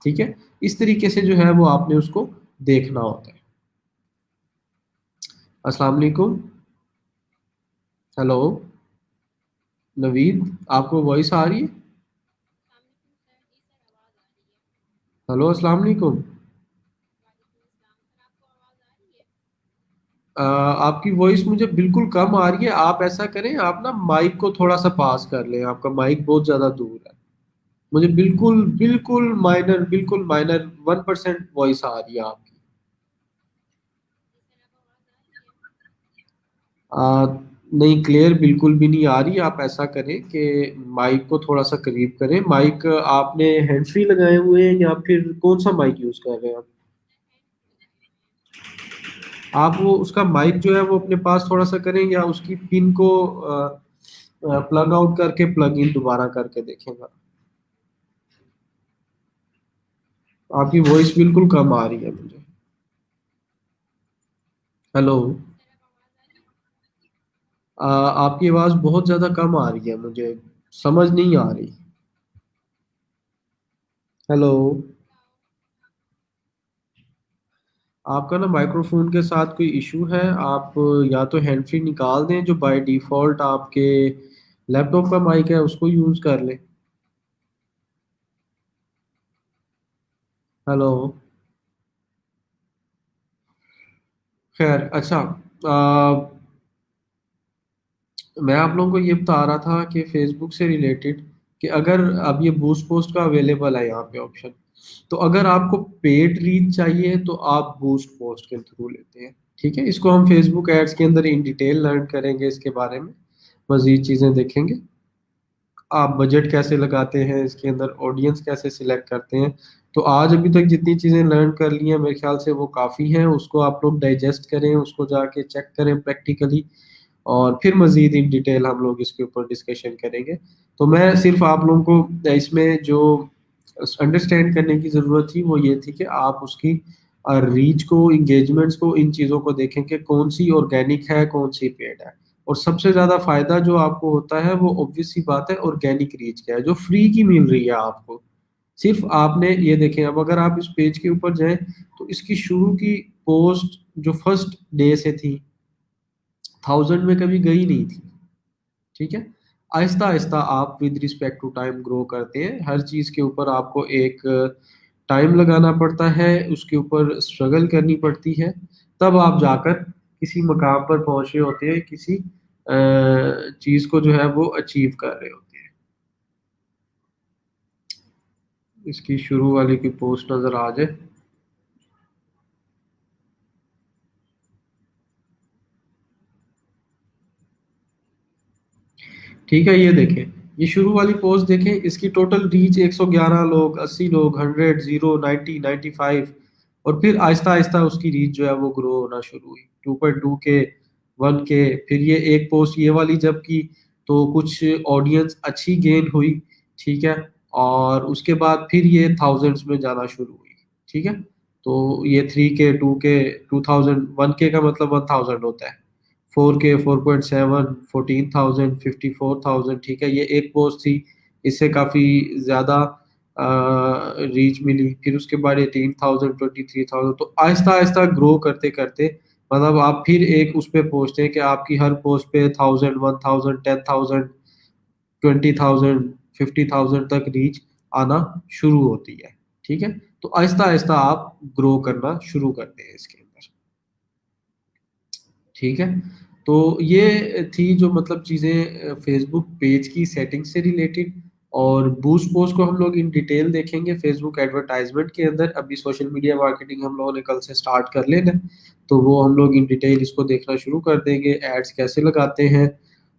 Speaker 1: ठीक है। इस तरीके से जो है वो आपने उसको देखना होता है। अस्सलाम वालेकुम। हेलो नवीद, आपको वॉइस आ रही है? हेलो अस्सलाम वालेकुम। आपकी वॉइस मुझे बिल्कुल कम आ रही है। आप ऐसा करें, आप ना माइक को थोड़ा सा पास कर लें, आपका माइक बहुत ज्यादा दूर है। मुझे बिल्कुल बिल्कुल माइनर 1% वॉइस आ रही है आपकी। नहीं, क्लियर बिल्कुल भी नहीं आ रही। आप ऐसा करें कि माइक को थोड़ा सा करीब करें। माइक आपने हैंड फ्री लगाए हुए हैं या फिर कौन सा माइक यूज कर रहे हैं आप वो उसका माइक जो है वो अपने पास थोड़ा सा करें, या उसकी पिन को प्लग आउट करके प्लग इन दोबारा करके देखेंगे। आपकी वॉइस बिल्कुल कम आ रही है मुझे। हेलो। आपकी आवाज़ बहुत ज़्यादा कम आ रही है, मुझे समझ नहीं आ रही। हेलो। आपका ना माइक्रोफोन के साथ कोई इशू है। आप या तो हैंड फ्री निकाल दें, जो बाय डिफ़ॉल्ट आपके लैपटॉप का माइक है उसको यूज़ कर लें। हेलो। खैर, अच्छा। मैं आप लोगों को ये बता रहा था कि फेसबुक से रिलेटेड, कि अगर अब ये बूस्ट पोस्ट का अवेलेबल है यहाँ पे ऑप्शन, तो अगर आपको पेड रीच चाहिए तो आप बूस्ट पोस्ट के थ्रू लेते हैं, ठीक है। इसको हम फेसबुक एड्स के अंदर इन डिटेल लर्न करेंगे, इसके बारे में मजीद चीज़ें देखेंगे। आप बजट कैसे लगाते हैं इसके अंदर, ऑडियंस कैसे सिलेक्ट करते हैं। तो आज अभी तक जितनी चीज़ें लर्न कर ली हैं, मेरे ख्याल से वो काफ़ी हैं। उसको आप लोग डाइजेस्ट करें, उसको जाके चेक करें प्रैक्टिकली, और फिर मजीद इन डिटेल हम लोग इसके ऊपर डिस्कशन करेंगे। तो मैं सिर्फ आप लोगों को इसमें जो अंडरस्टैंड करने की ज़रूरत थी वो ये थी कि आप उसकी रीच को, इंगेजमेंट्स को, इन चीज़ों को देखें कि कौन सी ऑर्गेनिक है, कौन सी पेड है। और सबसे ज़्यादा फ़ायदा जो आपको होता है वो ऑब्वियस सी बात है ऑर्गेनिक रीच का है, जो फ्री की मिल रही है आपको। सिर्फ आपने ये देखें, अब अगर आप इस पेज के ऊपर जाएं तो इसकी शुरू की पोस्ट जो फर्स्ट डे से थी, 1000 में कभी गई नहीं थी, ठीक है। आहिस्ता आहिस्ता आप with respect to time grow करते हैं। हर चीज़ के ऊपर आपको एक टाइम लगाना पड़ता है, उसके ऊपर स्ट्रगल करनी पड़ती है, तब आप जाकर किसी मकाम पर पहुंचे होते हैं, किसी चीज़ को जो है वो अचीव कर रहे होते हैं। इसकी शुरू वाली की पोस्ट नज़र आ जाए। ठीक है, ये देखें, ये शुरू वाली पोस्ट देखें, इसकी टोटल रीच 111 लोग, 80 लोग, 100, 0, 90, 95, और फिर आहिस्ता आहिस्ता उसकी रीच जो है वो ग्रो होना शुरू हुई, 2.2 के, 1 के। फिर ये एक पोस्ट ये वाली जब की तो कुछ ऑडियंस अच्छी गेन हुई, ठीक है, और उसके बाद फिर ये थाउजेंड्स में जाना शुरू हुई, ठीक है। तो ये 3K 2K 2000 1K का मतलब 1000 होता है, 4K 4.7 14,000 54,000, ठीक है। ये एक पोस्ट थी, इससे काफ़ी ज़्यादा रीच मिली। फिर उसके बाद 18,000 23,000, तो आहिस्ता आहिस्ता ग्रो करते करते मतलब आप फिर एक उस पे पहुंचते हैं कि आपकी हर पोस्ट पे 1000 1000 10,000 20,000 50,000 तक रीच आना शुरू होती है, ठीक है। तो आहिस्ता आहिस्ता आप ग्रो करना शुरू करते हैं इसके अंदर, ठीक है। तो ये थी जो मतलब चीज़ें फेसबुक पेज की सेटिंग से रिलेटेड। और बूस्ट पोस्ट को हम लोग इन डिटेल देखेंगे फेसबुक एडवर्टाइजमेंट के अंदर। अभी सोशल मीडिया मार्केटिंग हम लोगों ने कल से स्टार्ट कर लेना है, तो वो हम लोग इन डिटेल इसको देखना शुरू कर देंगे, एड्स कैसे लगाते हैं।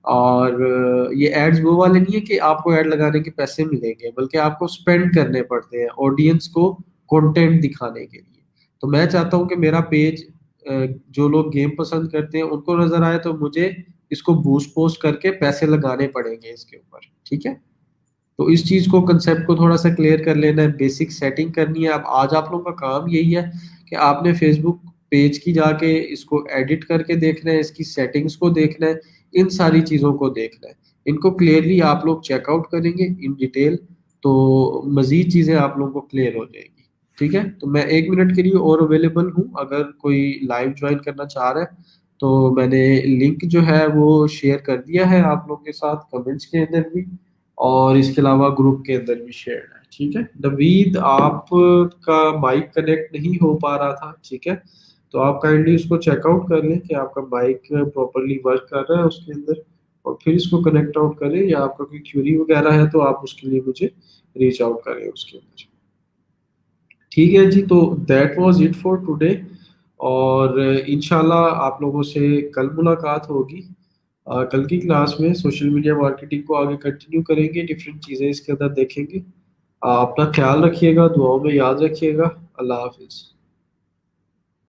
Speaker 1: और ये एड्स वो वाले नहीं है कि आपको ऐड लगाने के पैसे मिलेंगे, बल्कि आपको स्पेंड करने पड़ते हैं ऑडियंस को कंटेंट दिखाने के लिए। तो मैं चाहता हूँ कि मेरा पेज जो लोग गेम पसंद करते हैं उनको नजर आए, तो मुझे इसको बूस्ट पोस्ट करके पैसे लगाने पड़ेंगे इसके ऊपर, ठीक है। तो इस चीज को कंसेप्ट को थोड़ा सा क्लियर कर लेना है, बेसिक सेटिंग करनी है। अब आज आप लोगों का काम यही है कि आपने फेसबुक पेज की जाके इसको एडिट करके देखना है, इसकी सेटिंग्स को देखना है, इन सारी चीजों को देखना है। इनको क्लियरली आप लोग चेकआउट करेंगे इन डिटेल, तो मजीद चीजें आप लोगों को क्लियर हो जाएगी, ठीक है। तो मैं 1 मिनट के लिए और अवेलेबल हूँ, अगर कोई लाइव ज्वाइन करना चाह रहा है तो मैंने लिंक जो है वो शेयर कर दिया है आप लोग के साथ कमेंट्स के अंदर भी, और इसके अलावा ग्रुप के अंदर भी शेयर है, ठीक है। नवीद आपका माइक कनेक्ट नहीं हो पा रहा था, ठीक है, तो आप काइंडली उसको चेकआउट कर लें कि आपका माइक प्रॉपरली वर्क कर रहा है उसके अंदर, और फिर इसको कनेक्ट आउट करें, या आपका कोई क्यूरी वगैरह है तो आप उसके लिए मुझे रीच आउट करें उसके अंदर, ठीक है जी। तो that was it for today, और इंशाल्लाह आप लोगों से कल मुलाकात होगी। कल की क्लास में सोशल मीडिया मार्केटिंग को आगे कंटिन्यू करेंगे, डिफरेंट चीज़ें इसके अंदर देखेंगे। अपना ख्याल रखिएगा, दुआओं में याद रखिएगा। अल्लाह हाफिज़।